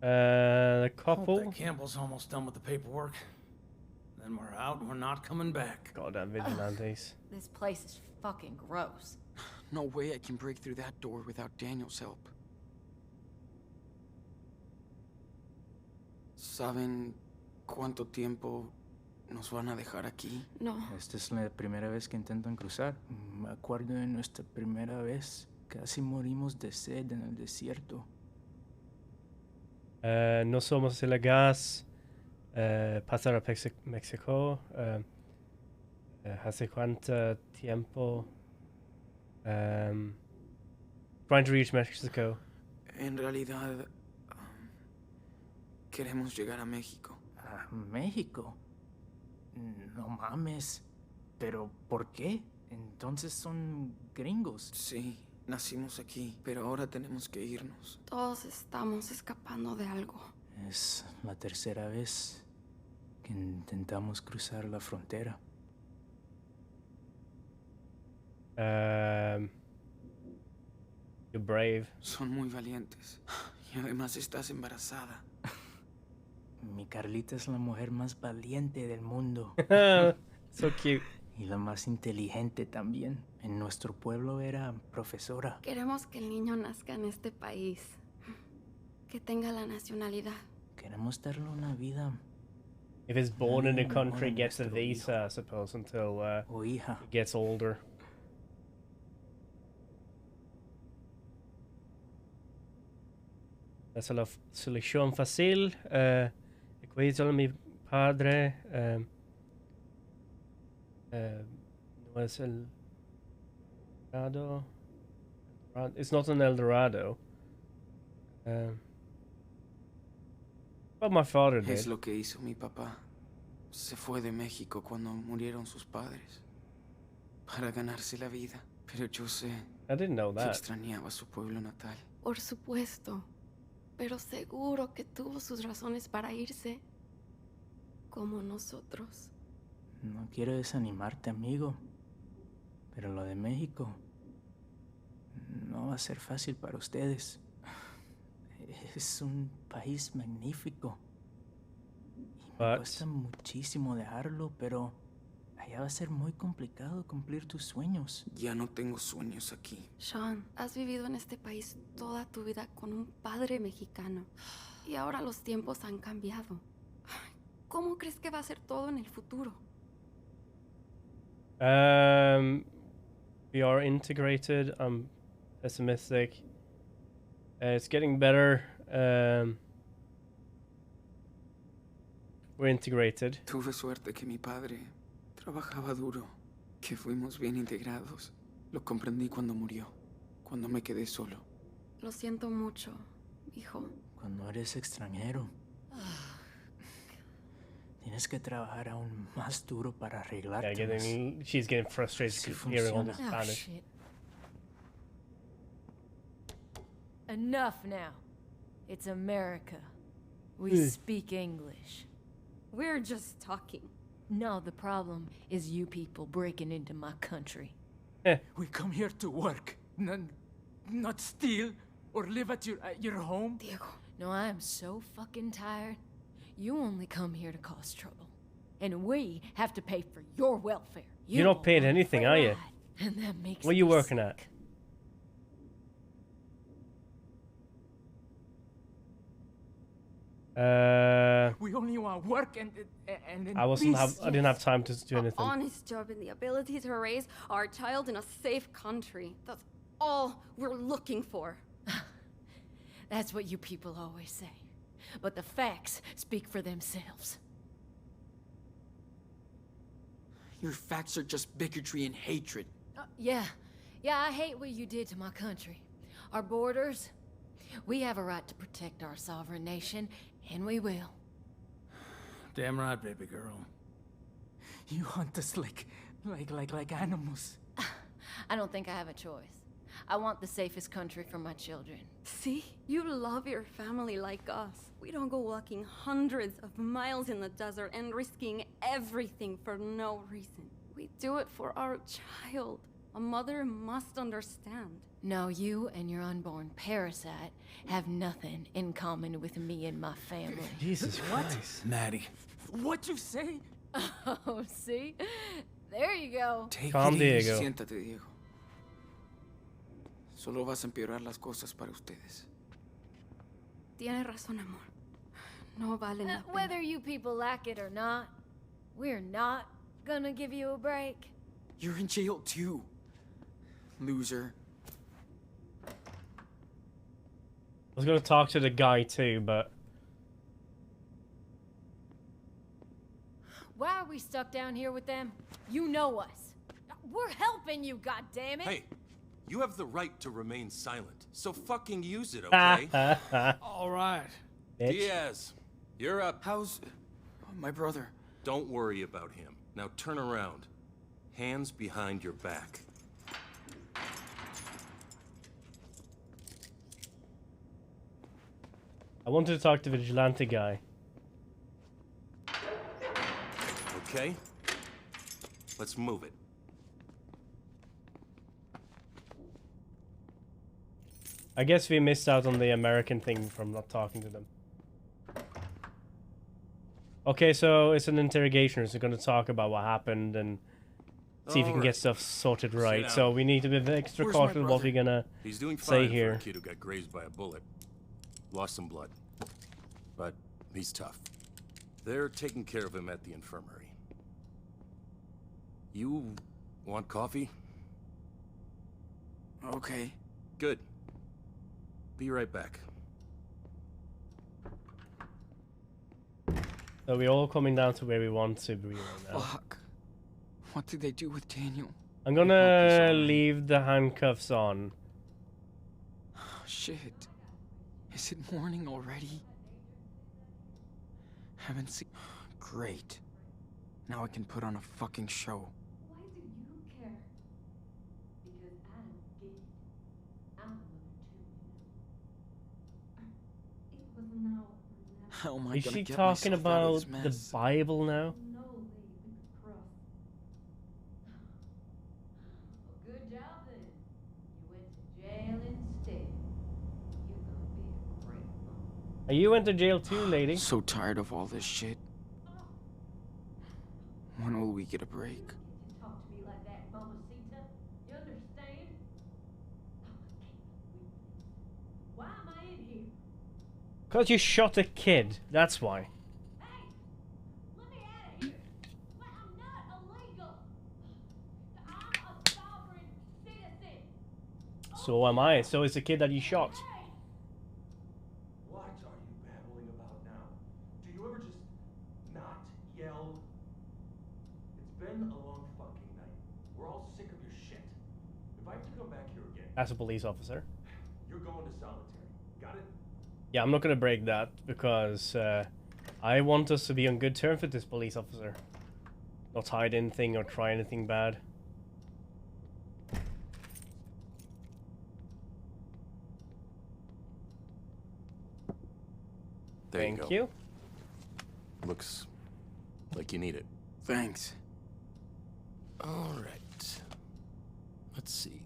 The couple. Hope that Campbell's almost done with the paperwork. Then we're out and we're not coming back. Goddamn vigilantes. This place is fucking gross. No way I can break through that door without Daniel's help. ¿Saben cuánto tiempo nos van a dejar aquí? No. Esta es la primera vez que intentan cruzar. Me acuerdo de nuestra primera vez. Casi morimos de sed en el desierto. No somos ilegales. Pasar a México. ¿Hace cuánto tiempo? Trying to reach Mexico. En realidad, queremos llegar a México. ¿A México? No mames. ¿Pero por qué? Entonces son gringos. Sí, nacimos aquí, pero ahora tenemos que irnos. Todos estamos escapando de algo. Es la tercera vez que intentamos cruzar la frontera. You're brave. Son muy valientes. Y además estás embarazada. Mi Carlita es la mujer más valiente del mundo. So cute. Y la más inteligente también. En nuestro pueblo era profesora. Queremos que el niño nazca en este país. Que tenga la nacionalidad. Queremos darle una vida. If it's born in the country, gets a visa, I suppose, until he gets older. La solución fácil. Cuido a mi padre. No es el Eldorado. It's not an Eldorado. But my father did. Es lo que hizo mi papá. Se fue de México cuando murieron sus padres. Para ganarse la vida. Pero yo sé I didn't know que that. extrañaba su pueblo natal. Por supuesto. Pero seguro que tuvo sus razones para irse. Como nosotros. No quiero desanimarte, amigo. Pero lo de México no va a ser fácil para ustedes. Es un país magnífico. Y me cuesta muchísimo dejarlo, pero allá va a ser muy complicado cumplir tus sueños. Ya no tengo sueños aquí. Sean, has vivido en este país toda tu vida con un padre mexicano. Y ahora los tiempos han cambiado. ¿Cómo crees que va a ser todo en el futuro? We are integrated. I'm pessimistic. It's getting better. We're integrated. Tuve suerte que mi padre trabajaba duro, que fuimos bien integrados. Lo comprendí cuando murió, cuando me quedé solo. Lo siento mucho, hijo. Cuando eres extranjero, tienes que trabajar aún más duro para arreglarte. She's getting frustrated hearing all this Oh, Spanish. shit. Enough now. It's America. We speak English. We're just talking. No, the problem is you people breaking into my country. We come here to work, not steal or live at your home. Diego. No, I am so fucking tired. You only come here to cause trouble. And we have to pay for your welfare. You're not paid anything, are you? And that makes What are you me working sick. at? We only want work and I didn't have time to do anything. Honest job and the ability to raise our child in a safe country. That's all we're looking for. That's what you people always say. But the facts speak for themselves. Your facts are just bigotry and hatred. Yeah, I hate what you did to my country. Our borders, we have a right to protect our sovereign nation, and we will. Damn right, baby girl. You hunt us like animals. I don't think I have a choice. I want the safest country for my children. See? You love your family like us. We don't go walking hundreds of miles in the desert and risking everything for no reason. We do it for our child. A mother must understand. No, you and your unborn parasite have nothing in common with me and my family. Jesus What? Christ. Maddie. What you say? Oh, see? There you go. Calm, it easy. Diego. Siéntate, Diego. Solo vas a empeorar las cosas para ustedes. Tienes razón, amor. No valen la pena. Whether you people like it or not, we're not gonna give you a break. You're in jail too, loser. I was gonna talk to the guy too, but Why are we stuck down here with them? You know us. We're helping you, goddammit! Hey, you have the right to remain silent, so fucking use it, okay? All right. Diaz, you're up. How's my brother? Don't worry about him. Now turn around. Hands behind your back. I wanted to talk to the vigilante guy. Okay? Let's move it. I guess we missed out on the American thing from not talking to them. Okay, so it's an interrogation, so we're going to talk about what happened and see if we can get stuff sorted right. So we need to be extra Where's cautious my with what we're going to He's doing say fine here. for a kid who got grazed by a bullet. Lost some blood. But he's tough. They're taking care of him at the infirmary. You want coffee? Okay. Good. Be right back. So we're all coming down to where we want to be right now. Fuck. What did they do with Daniel? I'm gonna leave the handcuffs on. Shit. Is it morning already? Haven't seen... Great. Now I can put on a fucking show. Why do you care? Because I don't get it. I'm a mother too, you know. It was now or never. How am I Is gonna she get talking myself out of about this the mess? Bible now? No way we could cross. Well, good job then. You went to jail instead. You're gonna be a great mom. You went to jail too, lady. So tired of all this shit. When will we get a break? You talk to me like that, Mamacita. You understand? Why am I in here? Because you shot a kid, that's why. Let me out of here. Well, I'm not illegal. I'm a sovereign citizen. So am I. So is the kid that you shot. What are you babbling about now? Do you ever just not yell? It's been a long fucking night. We're all sick of your shit. If I have to come back here again, As a police officer. you're going to solitary. Got it? Yeah, I'm not gonna break that because I want us to be on good terms with this police officer. Not hide anything or try anything bad. There Thank you go. you. Looks like you need it. Thanks. All right. Let's see.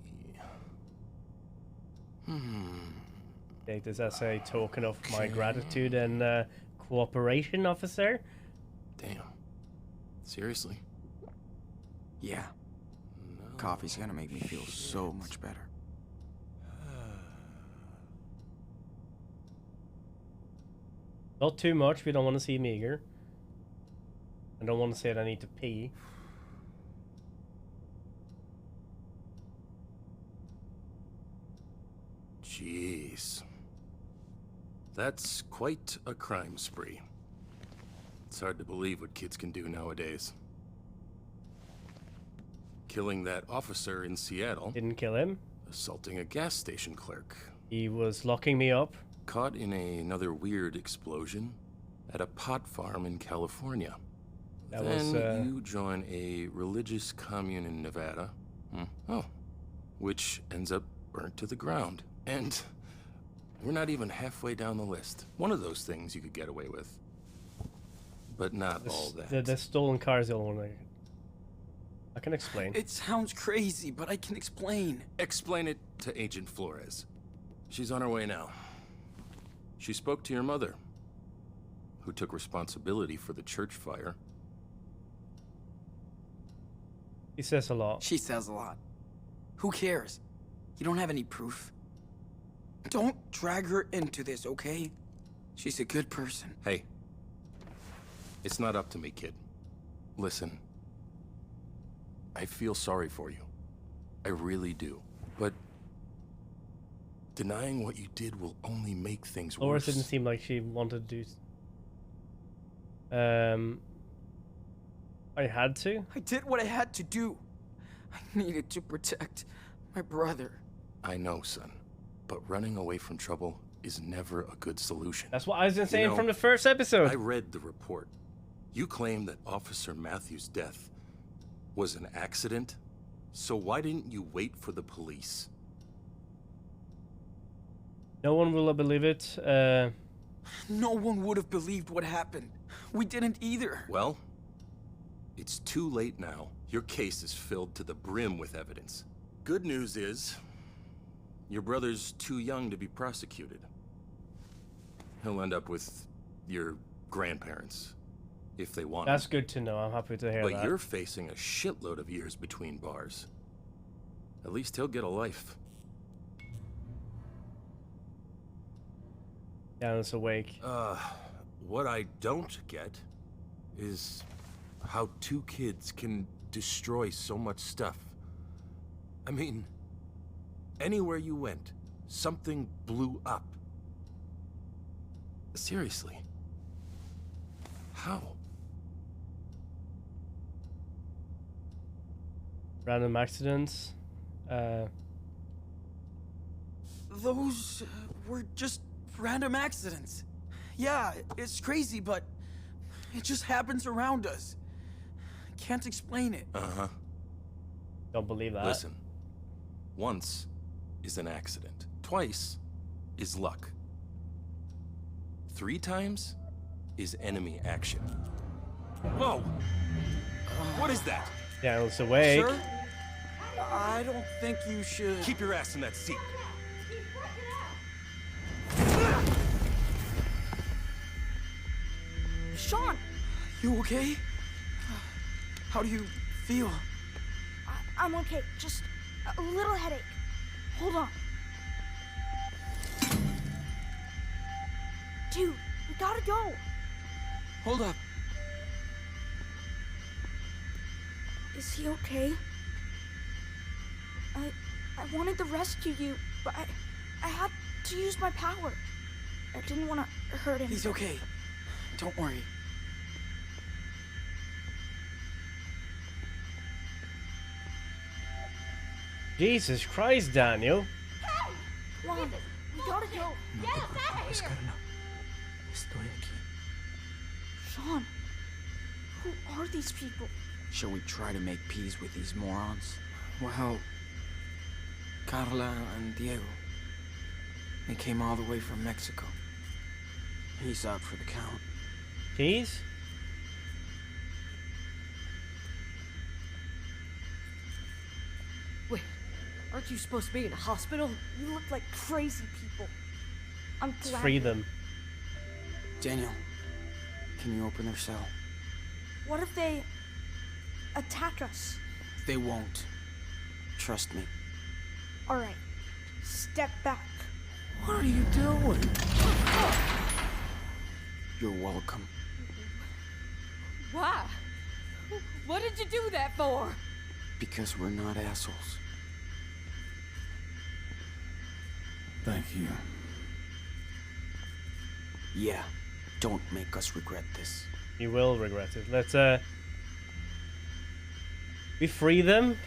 Take this as a token of my gratitude and cooperation, officer. Damn. Seriously? Yeah. Coffee's gonna make me feel so much better. Not too much, we don't want to seem eager. I don't want to say that I need to pee. Jeez. That's quite a crime spree. It's hard to believe what kids can do nowadays. Killing that officer in Seattle. Didn't kill him. Assaulting a gas station clerk. He was locking me up. Caught in another weird explosion at a pot farm in California. That then was, you join a religious commune in Nevada. Oh. Which ends up burnt to the ground. And we're not even halfway down the list. One of those things you could get away with. But not all that. The stolen car is the only one I can explain. It sounds crazy, but I can explain. Explain it to Agent Flores. She's on her way now. She spoke to your mother, who took responsibility for the church fire. He says a lot. She says a lot. Who cares? You don't have any proof. Don't drag her into this, okay? She's a good person. Hey. It's not up to me, kid. Listen. I feel sorry for you. I really do. But denying what you did will only make things Laura worse. didn't seem like she wanted to do. I had to. I did what I had to do. I needed to protect my brother. I know, son. But running away from trouble is never a good solution. That's what I was saying from the first episode. I read the report. You claim that Officer Matthews' death was an accident, so why didn't you wait for the police? No one will believe it. No one would have believed what happened. We didn't either. Well, it's too late now. Your case is filled to the brim with evidence. Good news is, your brother's too young to be prosecuted. He'll end up with your grandparents, if they want That's him. good to know. I'm happy to hear that. But you're facing a shitload of years between bars. At least he'll get a life. Dan's awake. What I don't get is how two kids can destroy so much stuff. I mean, anywhere you went, something blew up. Seriously. How? Random accidents. Those were just random accidents. Yeah, it's crazy, but it just happens around us. can't explain it. Uh-huh. Don't believe that. Listen. Once is an accident. Twice is luck. 3 times is enemy action. Whoa! What is that? Daniel's awake. Sir? I don't think you should... Keep your ass in that seat. Sean! You okay? How do you feel? I'm okay. Just a little headache. Hold on. Dude, we gotta go. Hold up. Is he okay? I wanted to rescue you, but I had to use my power. I didn't want to hurt him. He's okay. Don't worry. Jesus Christ, Daniel. Come on, we gotta go. Get us out of here! Estoy aquí. Sean, who are these people? Shall we try to make peace with these morons? Well, Carla and Diego. They came all the way from Mexico. He's out for the count. Keys? Wait, aren't you supposed to be in a hospital? You look like crazy people. I'm Let's glad. free them. Daniel, can you open their cell? What if they attack us? They won't. Trust me. All right, step back. What are you doing? You're welcome. Why? What did you do that for? Because we're not assholes. Thank you. Yeah, don't make us regret this. You will regret it. Let's we free them.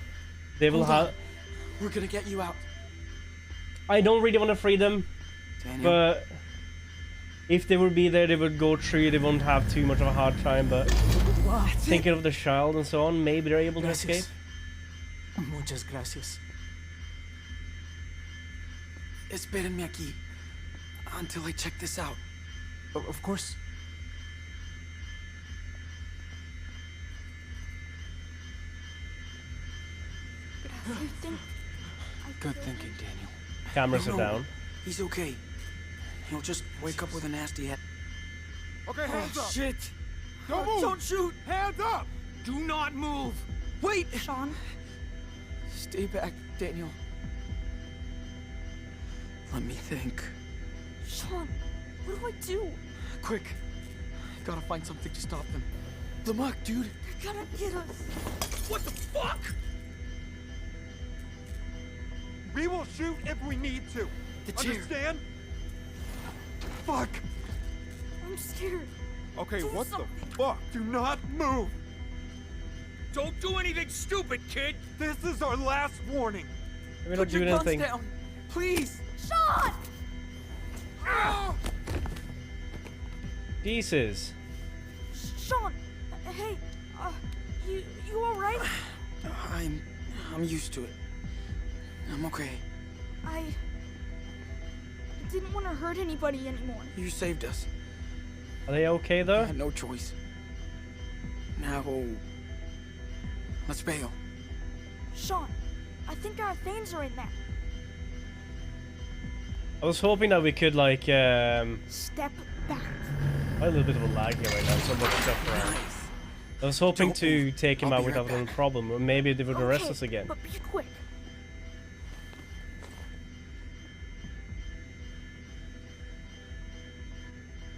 They will Hold on. have. We're gonna get you out. I don't really want to free them, Daniel. but if they would be there, they would go through. They won't have too much of a hard time. But thinking of the child and so on, maybe they're able to escape. Muchas gracias. Espérenme aquí until I check this out. Of course. You think Good thinking, Daniel. Cameras No, are down. He's okay. He'll just wake up with a nasty head. Okay, hands up. Shit! Don't move. Don't shoot! Hands up. Do not move! Wait! Sean? Stay back, Daniel. Let me think. Sean, what do I do? Quick. Gotta find something to stop them. The muck, dude. They're gonna get us. What the fuck? We will shoot if we need to. The chair. Understand? Fuck. I'm scared. Okay, Do what something. the fuck? Do not move. Don't do anything stupid, kid! This is our last warning. We're not Put your doing guns anything. down, please! Sean! Jesus. Sean! Hey, you alright? I'm used to it. I'm okay. I didn't want to hurt anybody anymore. You saved us. Are they okay though? I had no choice. Now, let's bail. Sean, I think our things are in there. I was hoping that we could like Step back. a little bit of a lag here right now. So much stuff around. I was hoping to take him I'll out be right without any back. problem, or maybe they would arrest Okay, us again. But be quick.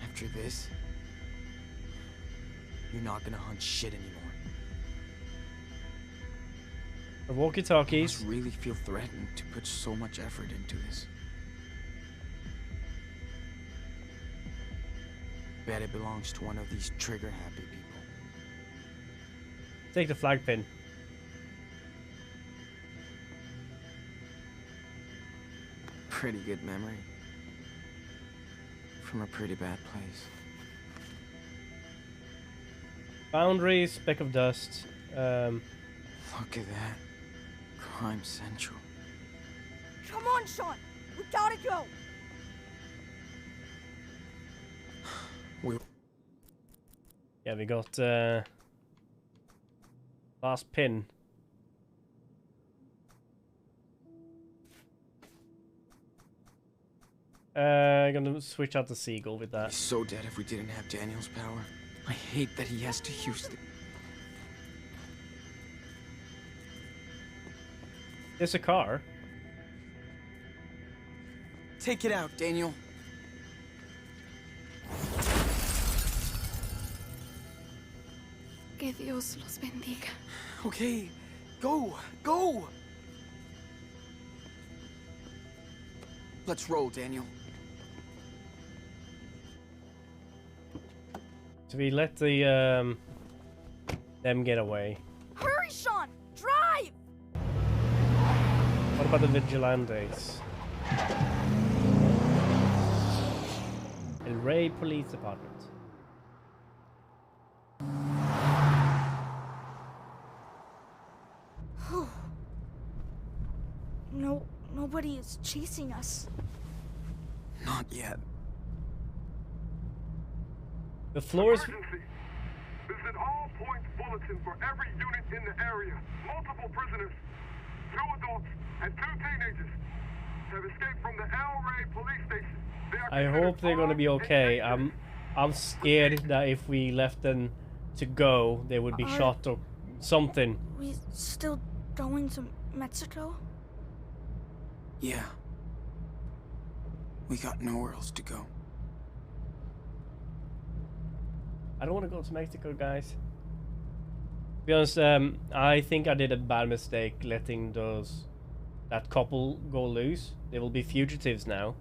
After this, you're not gonna hunt shit anymore. Our You walkie-talkies. must really feel threatened to put so much effort into this. Bet it belongs to one of these trigger-happy people. Take the flag pin. Pretty good memory. From a pretty bad place. Boundary, speck of dust. Look at that. Crime Central. Come on, Sean. We gotta go. Yeah, we got last pin. Gonna switch out the seagull with that. He's so dead if we didn't have Daniel's power. I hate that he has to use it. There's a car. Take it out, Daniel. Que Dios los bendiga. Okay, go, go! Let's roll, Daniel. So we let the them get away. Hurry, Sean! Drive! What about the vigilantes? El Rey Police Department. Nobody is chasing us. Not yet. The floors. Emergency. Visit all points bulletin for every unit in the area. Multiple prisoners, 2 adults and 2 teenagers have escaped from the El Rey police station. I hope they're gonna be okay. I'm scared that if we left them to go, they would be shot or something. We still going to Mexico? Yeah. We got nowhere else to go. I don't want to go to Mexico, guys. To be honest, I think I did a bad mistake letting that couple go loose. They will be fugitives now.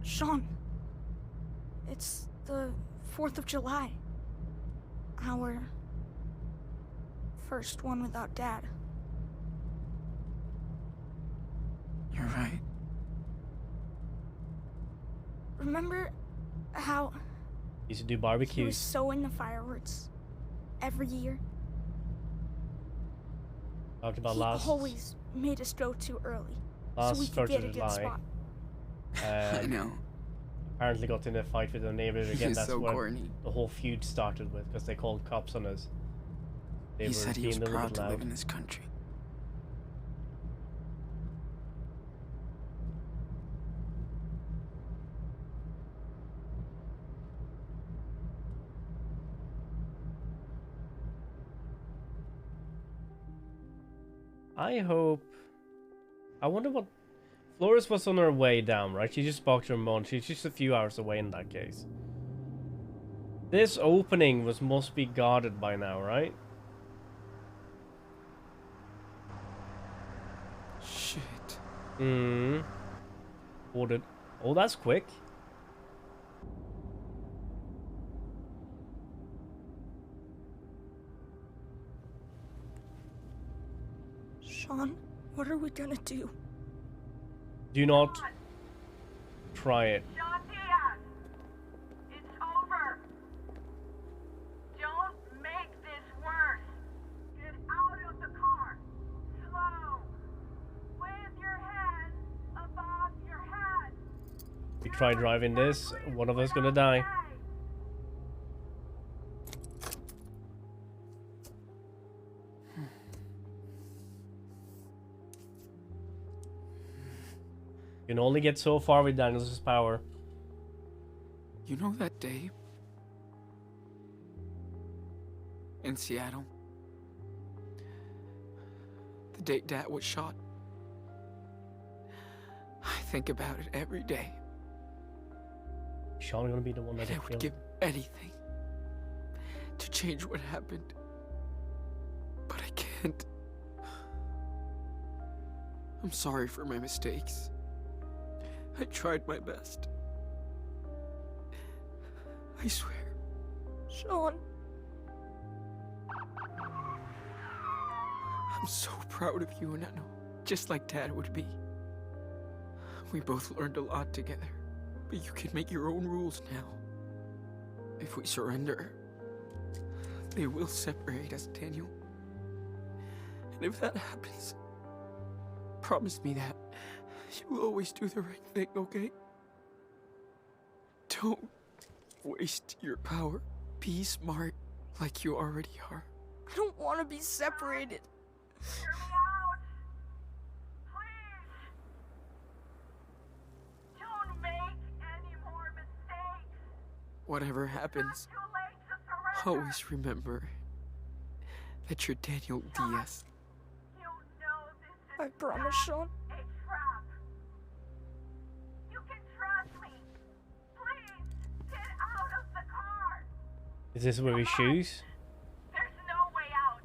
Sean, it's the 4th of July. Our first one without Dad. You're right. Remember how Used to do he was barbecues. so into fireworks every year? Talked about He last always made us go too early last so we could 4th get a of good July. spot. I know. Apparently got in a fight with their neighbors again. He's That's so what corny. the whole feud started with, because they called cops on us. They He said he was being a little proud bit to loud. live in this country. I hope. I wonder what. Flores was on her way down, right? She just spoke to her mom. She's just a few hours away in that case. This opening must be guarded by now, right? Shit. Hmm. Ordered. Oh, that's quick. Sean, what are we gonna do? Do not try it. John Diaz, it's over. Don't make this worse. Get out of the car. Slow. With your hands above your head. We try driving this, one of us gonna die. You can only get so far with Daniel's power. You know that day? In Seattle? The day Dad was shot? I think about it every day. Sean gonna be the one that And I gets would killed. give anything to change what happened. But I can't. I'm sorry for my mistakes. I tried my best. I swear. Sean. I'm so proud of you, and I know, just like Dad would be. We both learned a lot together, but you can make your own rules now. If we surrender, They will separate us, Daniel. And if that happens, promise me that you'll always do the right thing, okay? Don't waste your power. Be smart like you already are. I don't want to be separated. Hear me out. Please. Don't make any more mistakes. Whatever happens, Too late to surrender. always remember that you're Daniel Diaz. You know this is I promise, Sean. a trap. You can trust me. Please get out of the car. Is this where we choose? There's no way out.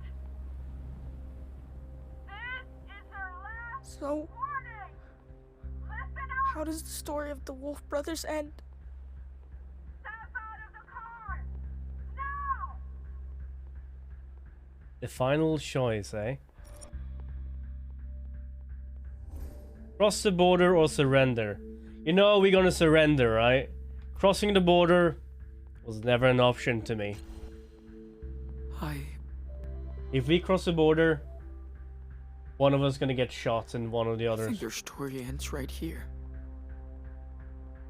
This is our last So, warning. Listen up. how does the story of the Wolf brothers end? Step out of the car. Now. The final choice, eh? Cross the border or surrender. You know we're gonna surrender, right? Crossing the border was never an option to me. If we cross the border, one of us gonna get shot and one of the I others. think your story ends right here.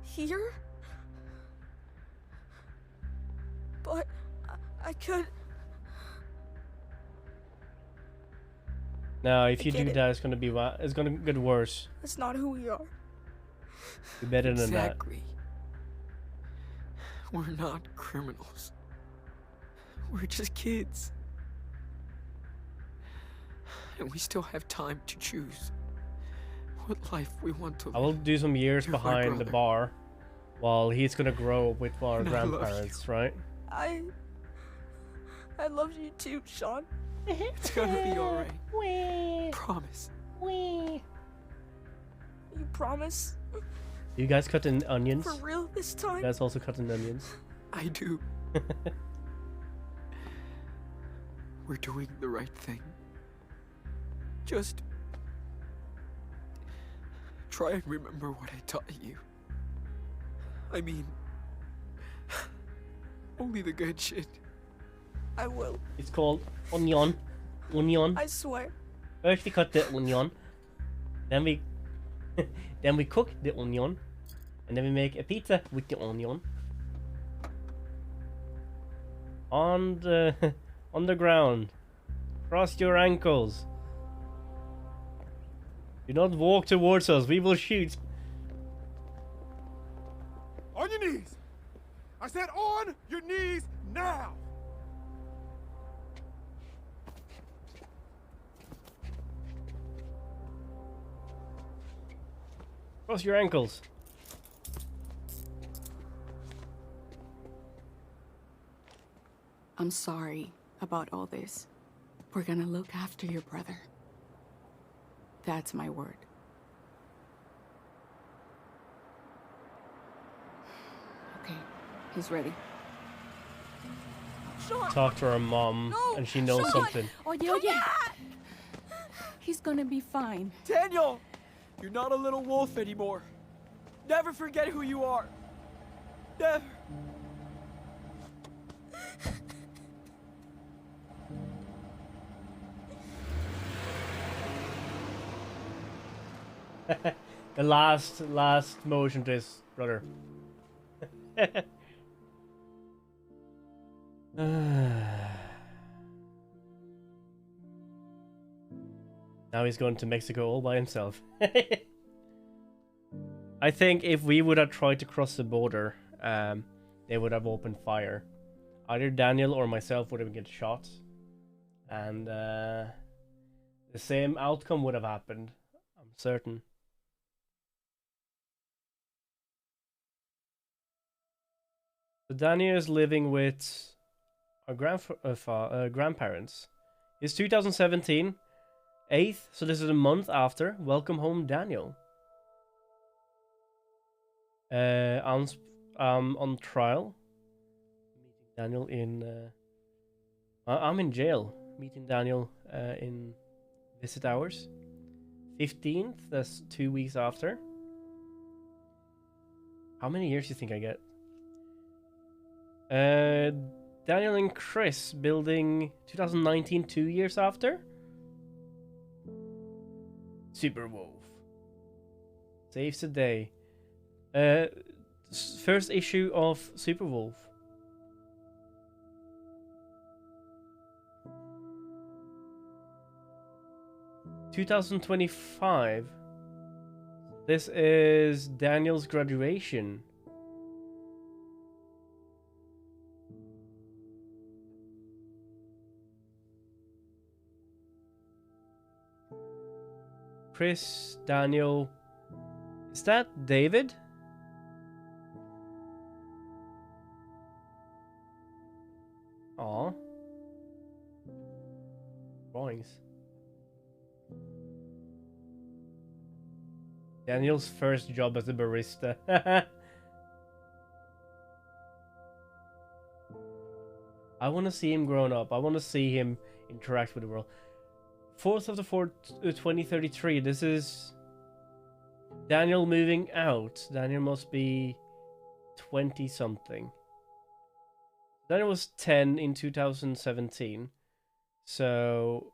Here? But I could. Now, if you get do it. that, it's gonna get worse. That's not who we are. Be better than that. Exactly. We're not criminals. We're just kids. And we still have time to choose what life we want to live. I will do some years You're my behind the brother. bar while he's gonna grow up with our And I love grandparents, right? I love you too, Sean. It's gonna be alright. Promise. You promise? You guys cut in onions? For real this time? You guys also cut in onions? I do. We're doing the right thing. Just try and remember what I taught you. I mean, only the good shit. I will. It's called onion. Onion. I swear. First we cut the onion, then we then we cook the onion, and then we make a pizza with the onion. On the ground. Cross your ankles. Do not walk towards us, we will shoot. On your knees! I said on your knees now! Cross your ankles. I'm sorry about all this. We're gonna look after your brother. That's my word. Okay, he's ready. Sean! Talk to her mom, No, and she knows Sean! something. Oye. He's gonna be fine. Daniel! You're not a little wolf anymore. Never forget who you are. Never. The last motion to his brother. Now he's going to Mexico all by himself. I think if we would have tried to cross the border, they would have opened fire. Either Daniel or myself would have get shot, and the same outcome would have happened. I'm certain. So Daniel is living with our grandparents. It's 2017, 8th, so this is a month after. Welcome home, Daniel. On trial. Meeting Daniel in... I'm in jail. Meeting Daniel in visit hours. 15th, that's 2 weeks after. How many years do you think I get? Daniel and Chris building 2019 2 years after. Super Wolf. Saves the day. First issue of Super Wolf. $2025. This is Daniel's graduation. Chris, Daniel. Is that David? Aw. Drawings. Daniel's first job as a barista. I want to see him grown up. I want to see him interact with the world. 4th of the 4th, 2033. This is Daniel moving out. Daniel must be 20 something. Daniel was 10 in 2017. So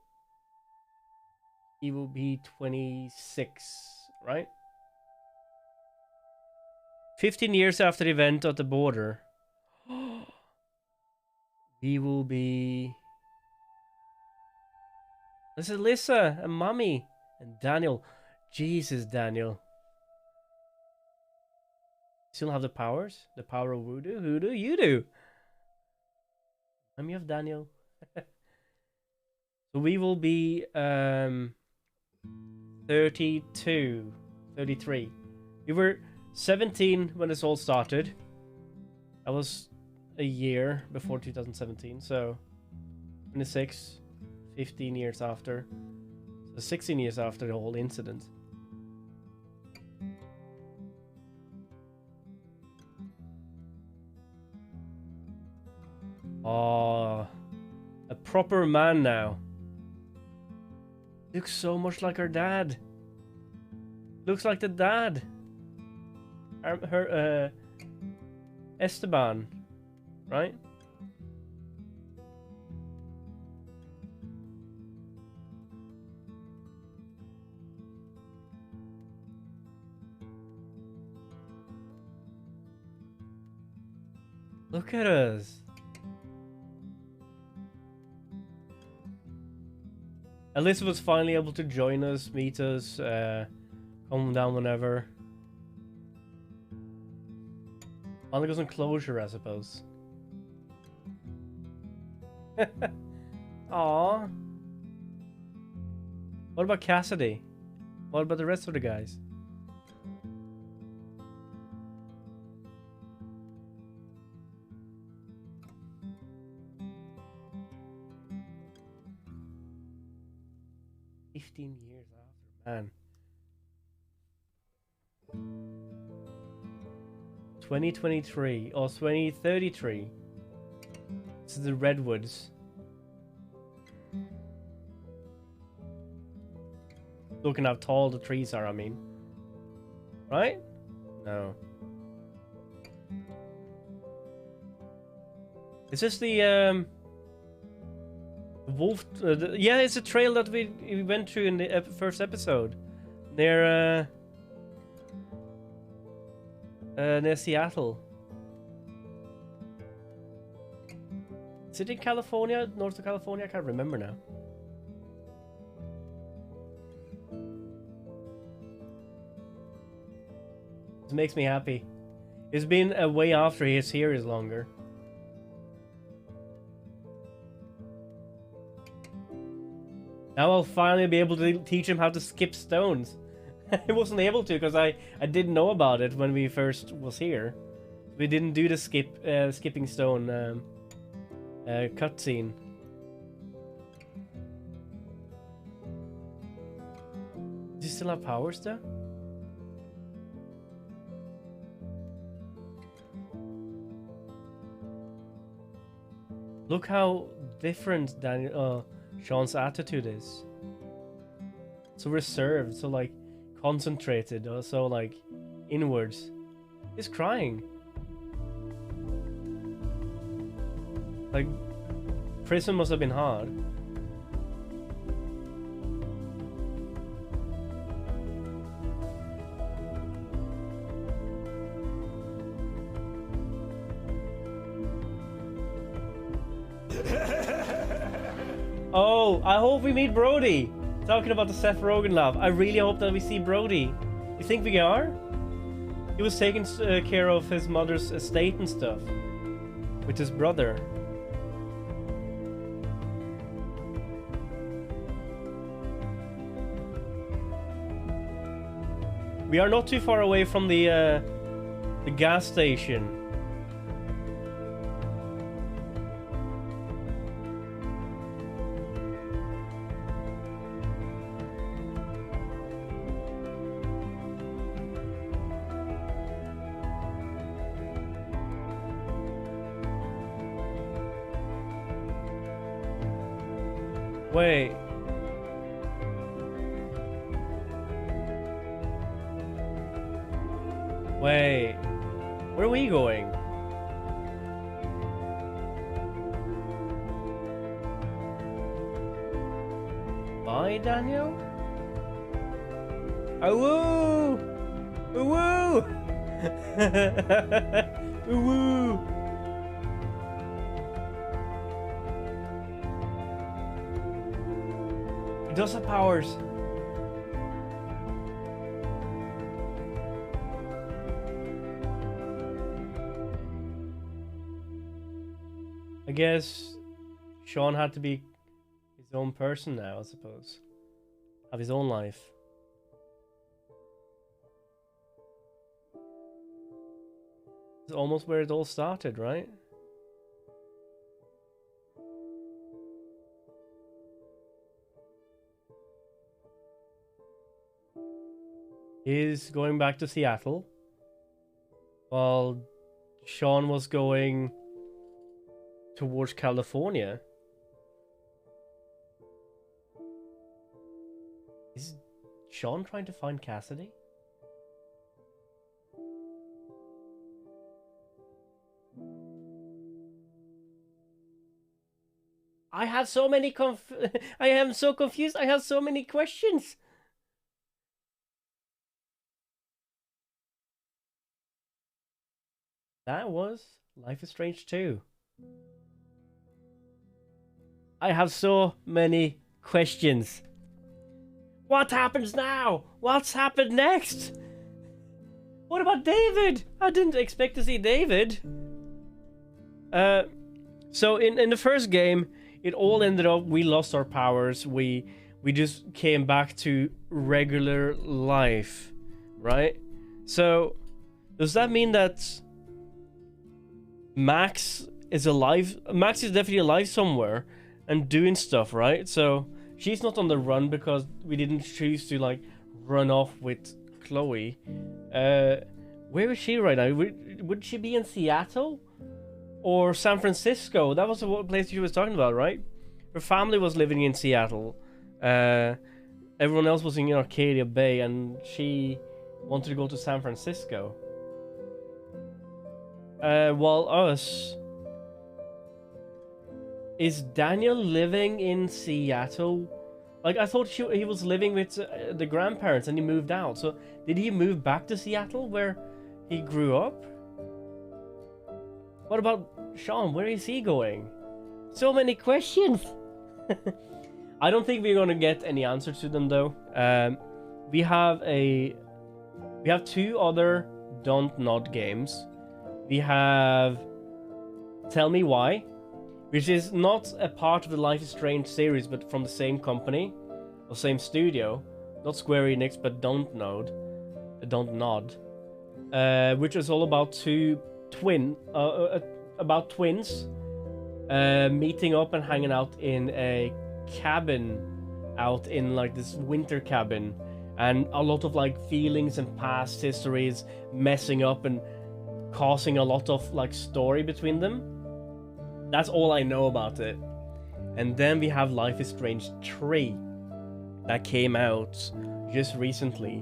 he will be 26, right? 15 years after the event at the border. We will be... This is Lisa and Mommy and Daniel. Jesus, Daniel. Still have the powers? The power of voodoo? Who do you do? I'm of Daniel. So we will be 32, 33. We were 17 when this all started. I was a year before 2017, so 26, 15 years after. So 16 years after the whole incident. Oh, a proper man now. Looks so much like her dad. Looks like the dad. Her Esteban, right? Look at us. Alyssa was finally able to join us, meet us, come down whenever. Finally got some closure, I suppose. Aww. What about Cassidy? What about the rest of the guys? Years after, man. 2023 or 2033. This is the redwoods. Looking how tall the trees are, I mean. Right? No. Is this the wolf? Yeah, it's a trail that we went through in the first episode, near Seattle. Is it in California, north of California? I can't remember now. This makes me happy. It's been a way after his hair is longer. Now I'll finally be able to teach him how to skip stones. I wasn't able to because I didn't know about it when we first was here. We didn't do the skipping stone cutscene. Do you still have powers though? Look how different Daniel, Sean's attitude is. So reserved, so like concentrated, or so like inwards. He's crying. Like, prison must have been hard. Oh, I hope we meet Brody. Talking about the Seth Rogen laugh. I really hope that we see Brody. You think we are? He was taking care of his mother's estate and stuff. With his brother. We are not too far away from the gas station. Wait. Wait. Where are we going? Bye, Daniel? Oh, woo! Oh, woo! Oh, woo! He does have powers. I guess Sean had to be his own person now, I suppose. Have his own life. It's almost where it all started, right? He's going back to Seattle, while Sean was going towards California. Is Sean trying to find Cassidy? I have so many I am so confused. I have so many questions. That was Life is Strange 2. I have so many questions. What happens now? What's happened next? What about David? I didn't expect to see David. So in the first game, it all ended up we lost our powers. We just came back to regular life, right? So does that mean that Max is alive? Max is definitely alive somewhere and doing stuff, right? So she's not on the run because we didn't choose to like run off with Chloe. Where is she right now? Would she be in Seattle or San Francisco? That was the place she was talking about, right? Her family was living in Seattle. Everyone else was in Arcadia Bay, and she wanted to go to San Francisco. While us... Is Daniel living in Seattle? Like, I thought he was living with the grandparents and he moved out. So, did he move back to Seattle where he grew up? What about Sean? Where is he going? So many questions! I don't think we're gonna get any answers to them though. We have two other Don't Nod games. We have Tell Me Why, which is not a part of the Life is Strange series, but from the same company or same studio, not Square Enix, but Don't Nod, which is all about about twins meeting up and hanging out in a cabin out in like this winter cabin, and a lot of like feelings and past histories messing up and causing a lot of like story between them. That's all I know about it. And then we have Life is Strange 3 that came out just recently,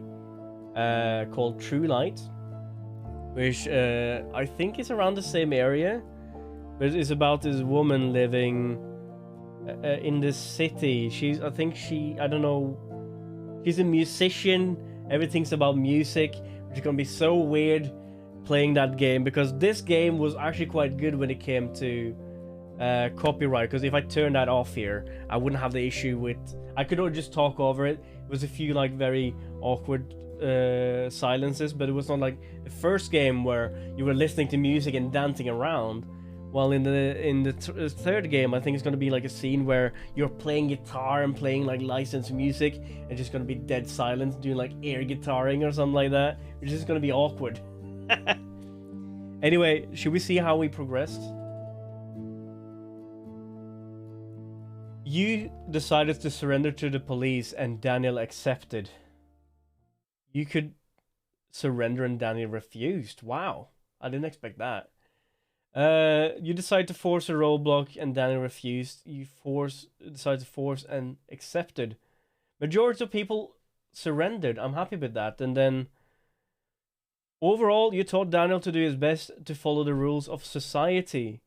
called True Light, which I think is around the same area. but it's about this woman living in this city. I think I don't know, she's a musician. Everything's about music, which is gonna be so weird playing that game, because this game was actually quite good when it came to copyright, because if I turn that off here, I wouldn't have the issue with, I could just talk over it. It was a few like very awkward silences, but it was not like the first game where you were listening to music and dancing around. While in the third game, I think it's gonna be like a scene where you're playing guitar and playing like licensed music, and just gonna be dead silence, doing like air guitaring or something like that, which is gonna be awkward. Anyway, should we see how we progressed? You decided to surrender to the police, and Daniel accepted. You could surrender and Daniel refused. Wow, I didn't expect that. You decided to force a roadblock and Daniel refused. You decided to force and accepted. Majority of people surrendered. I'm happy with that. And then overall, you taught Daniel to do his best to follow the rules of society.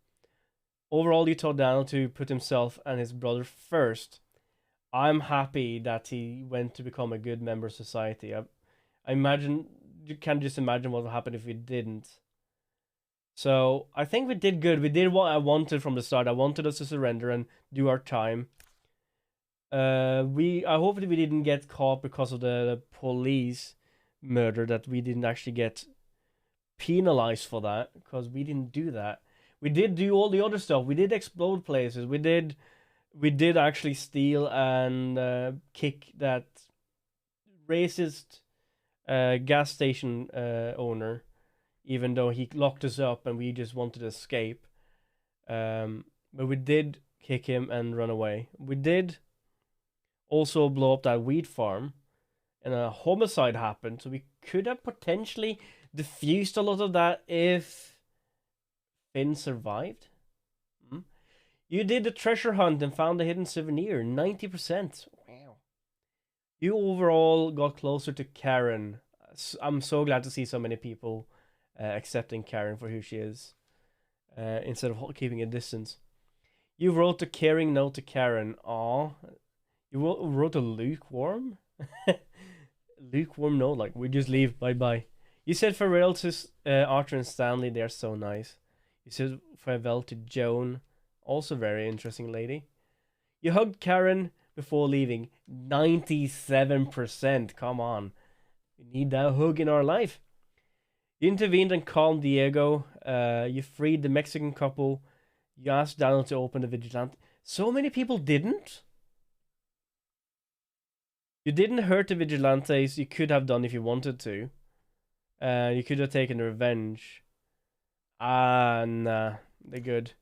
Overall, you taught Daniel to put himself and his brother first. I'm happy that he went to become a good member of society. I imagine, you can just imagine what would happen if we didn't. So I think we did good. We did what I wanted from the start. I wanted us to surrender and do our time. I hope that we didn't get caught because of the police murder, that we didn't actually get penalized for that, because we didn't do that. We did do all the other stuff. We did explode places. We did actually steal and kick that racist gas station owner, even though he locked us up and we just wanted to escape. But we did kick him and run away. We did also blow up that wheat farm, and a homicide happened, so we could have potentially diffused a lot of that if Finn survived. You did the treasure hunt and found a hidden souvenir. 90%. Wow. You overall got closer to Karen. I'm so glad to see so many people accepting Karen for who she is, instead of keeping a distance. You wrote a caring note to Karen. Aw. You wrote a lukewarm? Lukewarm note, like, we just leave, bye-bye. You said farewell to Arthur and Stanley, they're so nice. You said farewell to Joan, also very interesting lady. You hugged Karen before leaving. 97%, come on. We need that hug in our life. You intervened and calmed Diego. You freed the Mexican couple. You asked Daniel to open the vigilante. So many people didn't? You didn't hurt the vigilantes. You could have done if you wanted to. You could have taken revenge. Nah. They're good.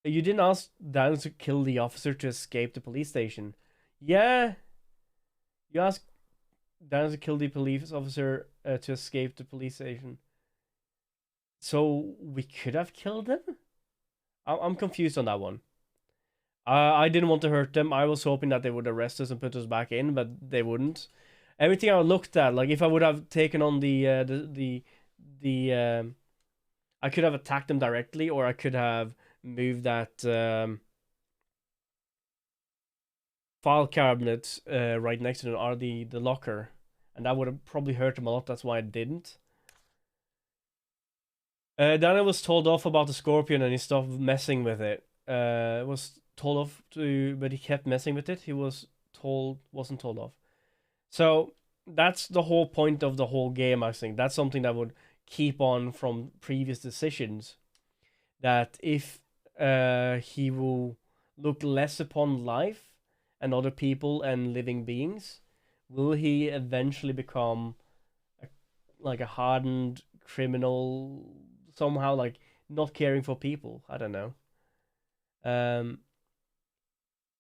You didn't ask Daniel to kill the officer to escape the police station. Yeah. You asked Daniel to kill the police officer to escape the police station. So we could have killed them? I'm confused on that one. I didn't want to hurt them. I was hoping that they would arrest us and put us back in, but they wouldn't. Everything I looked at, like if I would have taken on I could have attacked them directly, or I could have moved that file cabinet right next to them, or the locker, and that would have probably hurt them a lot. That's why I didn't. Daniel was told off about the scorpion and he stopped messing with it. Was told off to, but he kept messing with it. He wasn't told off. So that's the whole point of the whole game, I think. That's something that would keep on from previous decisions. That if he will look less upon life and other people and living beings, will he eventually become like a hardened criminal somehow, like not caring for people? I don't know.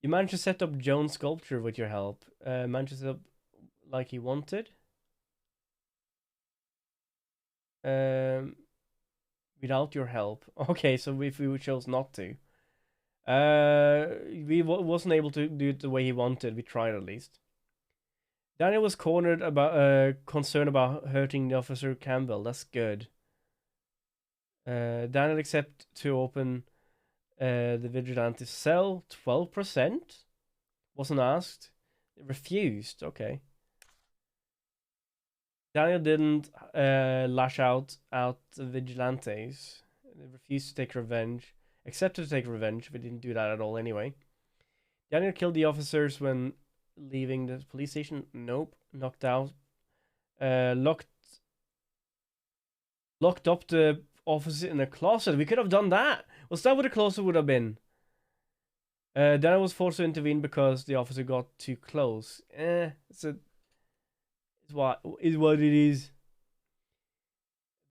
You managed to set up Joan's sculpture with your help. Managed to set up like he wanted. Without your help. Okay, so if we chose not to. We wasn't able to do it the way he wanted. We tried at least. Daniel was cornered about concerned about hurting the officer Campbell. That's good. Daniel accept to open the vigilante cell. 12%. Wasn't asked. Refused. Okay. Daniel didn't lash out the vigilantes. They refused to take revenge. Accepted to take revenge, but didn't do that at all anyway. Daniel killed the officers when leaving the police station. Nope. Knocked out. Locked up the officer in a closet. We could have done that. Was that what the closet would have been? Daniel was forced to intervene because the officer got too close. It's what it is.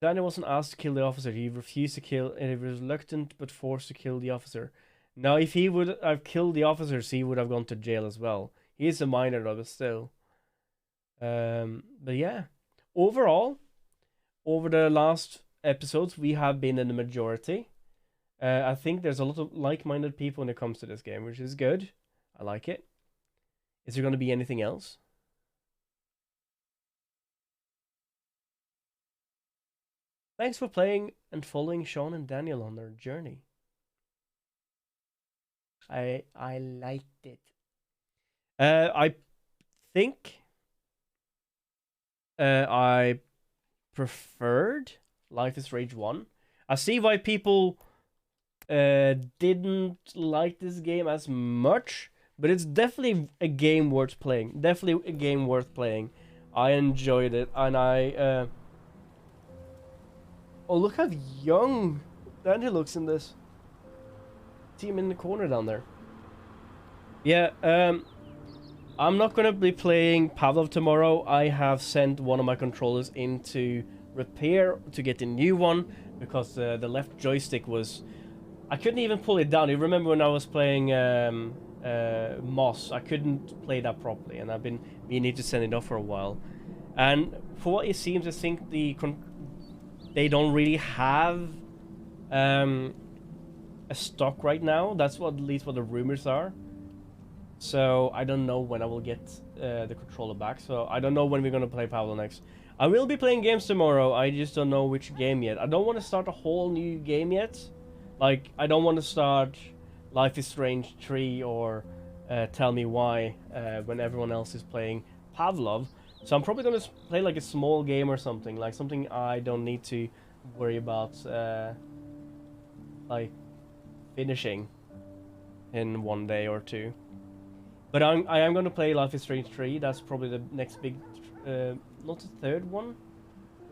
Daniel wasn't asked to kill the officer. He refused to kill, and he was reluctant but forced to kill the officer. Now, if he would have killed the officers, he would have gone to jail as well. He is a minor, though, but still. But yeah, overall, over the last episodes, we have been in the majority. I think there's a lot of like-minded people when it comes to this game, which is good. I like it. Is there going to be anything else? Thanks for playing and following Sean and Daniel on their journey. I liked it. I think I preferred Life is Strange 1. I see why people didn't like this game as much, but it's definitely a game worth playing. Definitely a game worth playing. I enjoyed it, and I oh, look how young Daniel looks in this. See him in the corner down there. Yeah, I'm not gonna be playing Pavlov tomorrow. I have sent one of my controllers into repair to get a new one because the left joystick was... I couldn't even pull it down. You remember when I was playing Moss? I couldn't play that properly, and I've been meaning to send it off for a while. And for what it seems, I think they don't really have a stock right now. That's what, at least what the rumors are. So I don't know when I will get the controller back. So I don't know when we're gonna play Pablo next. I will be playing games tomorrow. I just don't know which game yet. I don't want to start a whole new game yet. Like, I don't want to start Life is Strange 3 or Tell Me Why when everyone else is playing Pavlov. So I'm probably going to play like a small game or something. Like something I don't need to worry about like finishing in one day or two. But I am going to play Life is Strange 3. That's probably the next big... not the third one?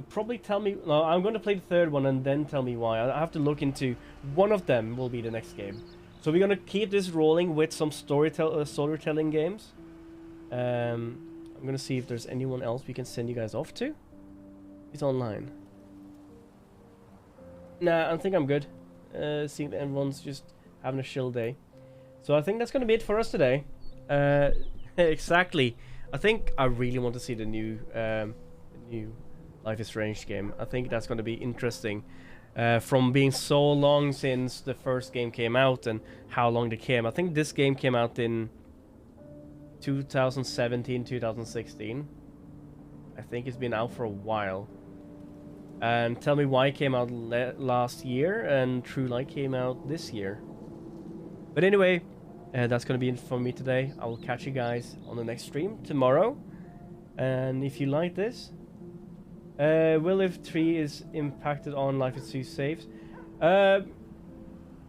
Probably Tell Me... No, I'm going to play the third one and then Tell Me Why. I have to look into... One of them will be the next game. So we're going to keep this rolling with some storytelling games. I'm going to see if there's anyone else we can send you guys off to. It's online. Nah, I think I'm good. Seeing that everyone's just having a chill day. So I think that's going to be it for us today. Exactly. I think I really want to see the new Life is Strange game. I think that's going to be interesting. From being so long since the first game came out and how long they came. I think this game came out in 2017, 2016. I think it's been out for a while. And Tell Me Why came out last year, and True Light came out this year. But anyway, that's going to be it for me today. I will catch you guys on the next stream tomorrow. And if you like this, will if 3 is impacted on Life is 2 saves? I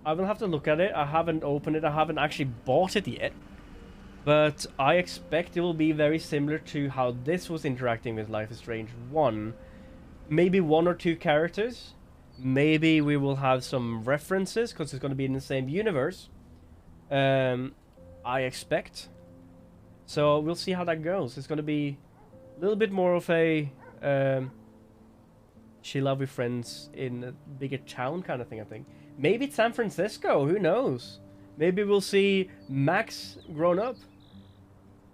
will have to look at it. I haven't opened it. I haven't actually bought it yet. But I expect it will be very similar to how this was interacting with Life is Strange 1. Maybe 1 or 2 characters. Maybe we will have some references because it's going to be in the same universe. I expect. So we'll see how that goes. It's going to be a little bit more of a chill out with friends in a bigger town kind of thing, I think. Maybe it's San Francisco. Who knows? Maybe we'll see Max grown up.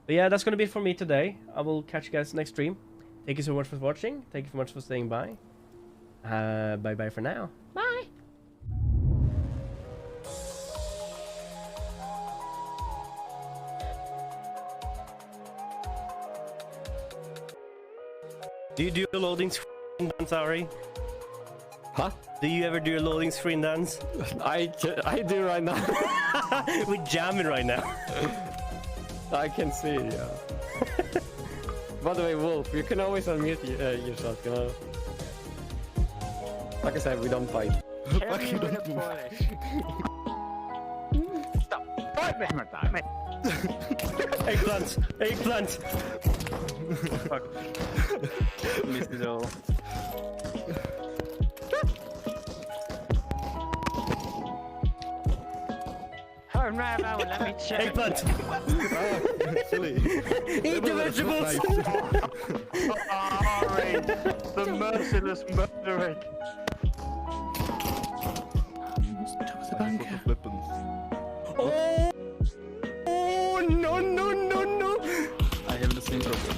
But yeah, that's going to be it for me today. I will catch you guys next stream. Thank you so much for watching. Thank you so much for staying by. Bye-bye for now. Bye. Do you do the loading screen, Sorry. Huh? Do you ever do a loading screen dance? I do right now. We're jamming right now. I can see, yeah. By the way, Wolf, you can always unmute yourself, you know? Like I said, we don't fight. Fuck you, don't move. Stop. Eggplant! Eggplant! Fuck. Missed it all. Let me check. Eggplant! Silly. Eat the vegetables! Alright, the merciless murdering. Oh! Oh, no, no, no, no! I have the same problem.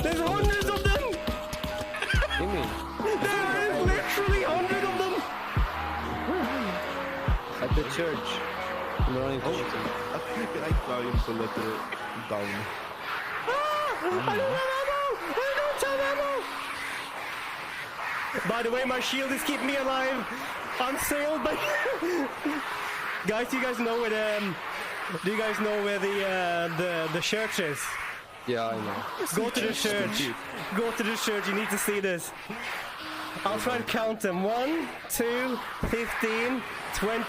There's hundreds of them! Jimmy. There is literally hundreds of them! At the church. I'm running to I think I trying to let it down. I don't have ammo! I don't have ammo! By the way, my shield is keeping me alive. I'm sailed by... Guys, do you guys know where the... Do you guys know where the church is? Yeah, I know. Go to the church. Go to the church. You need to see this. I'll try to count them. 1, 2, 15, 20.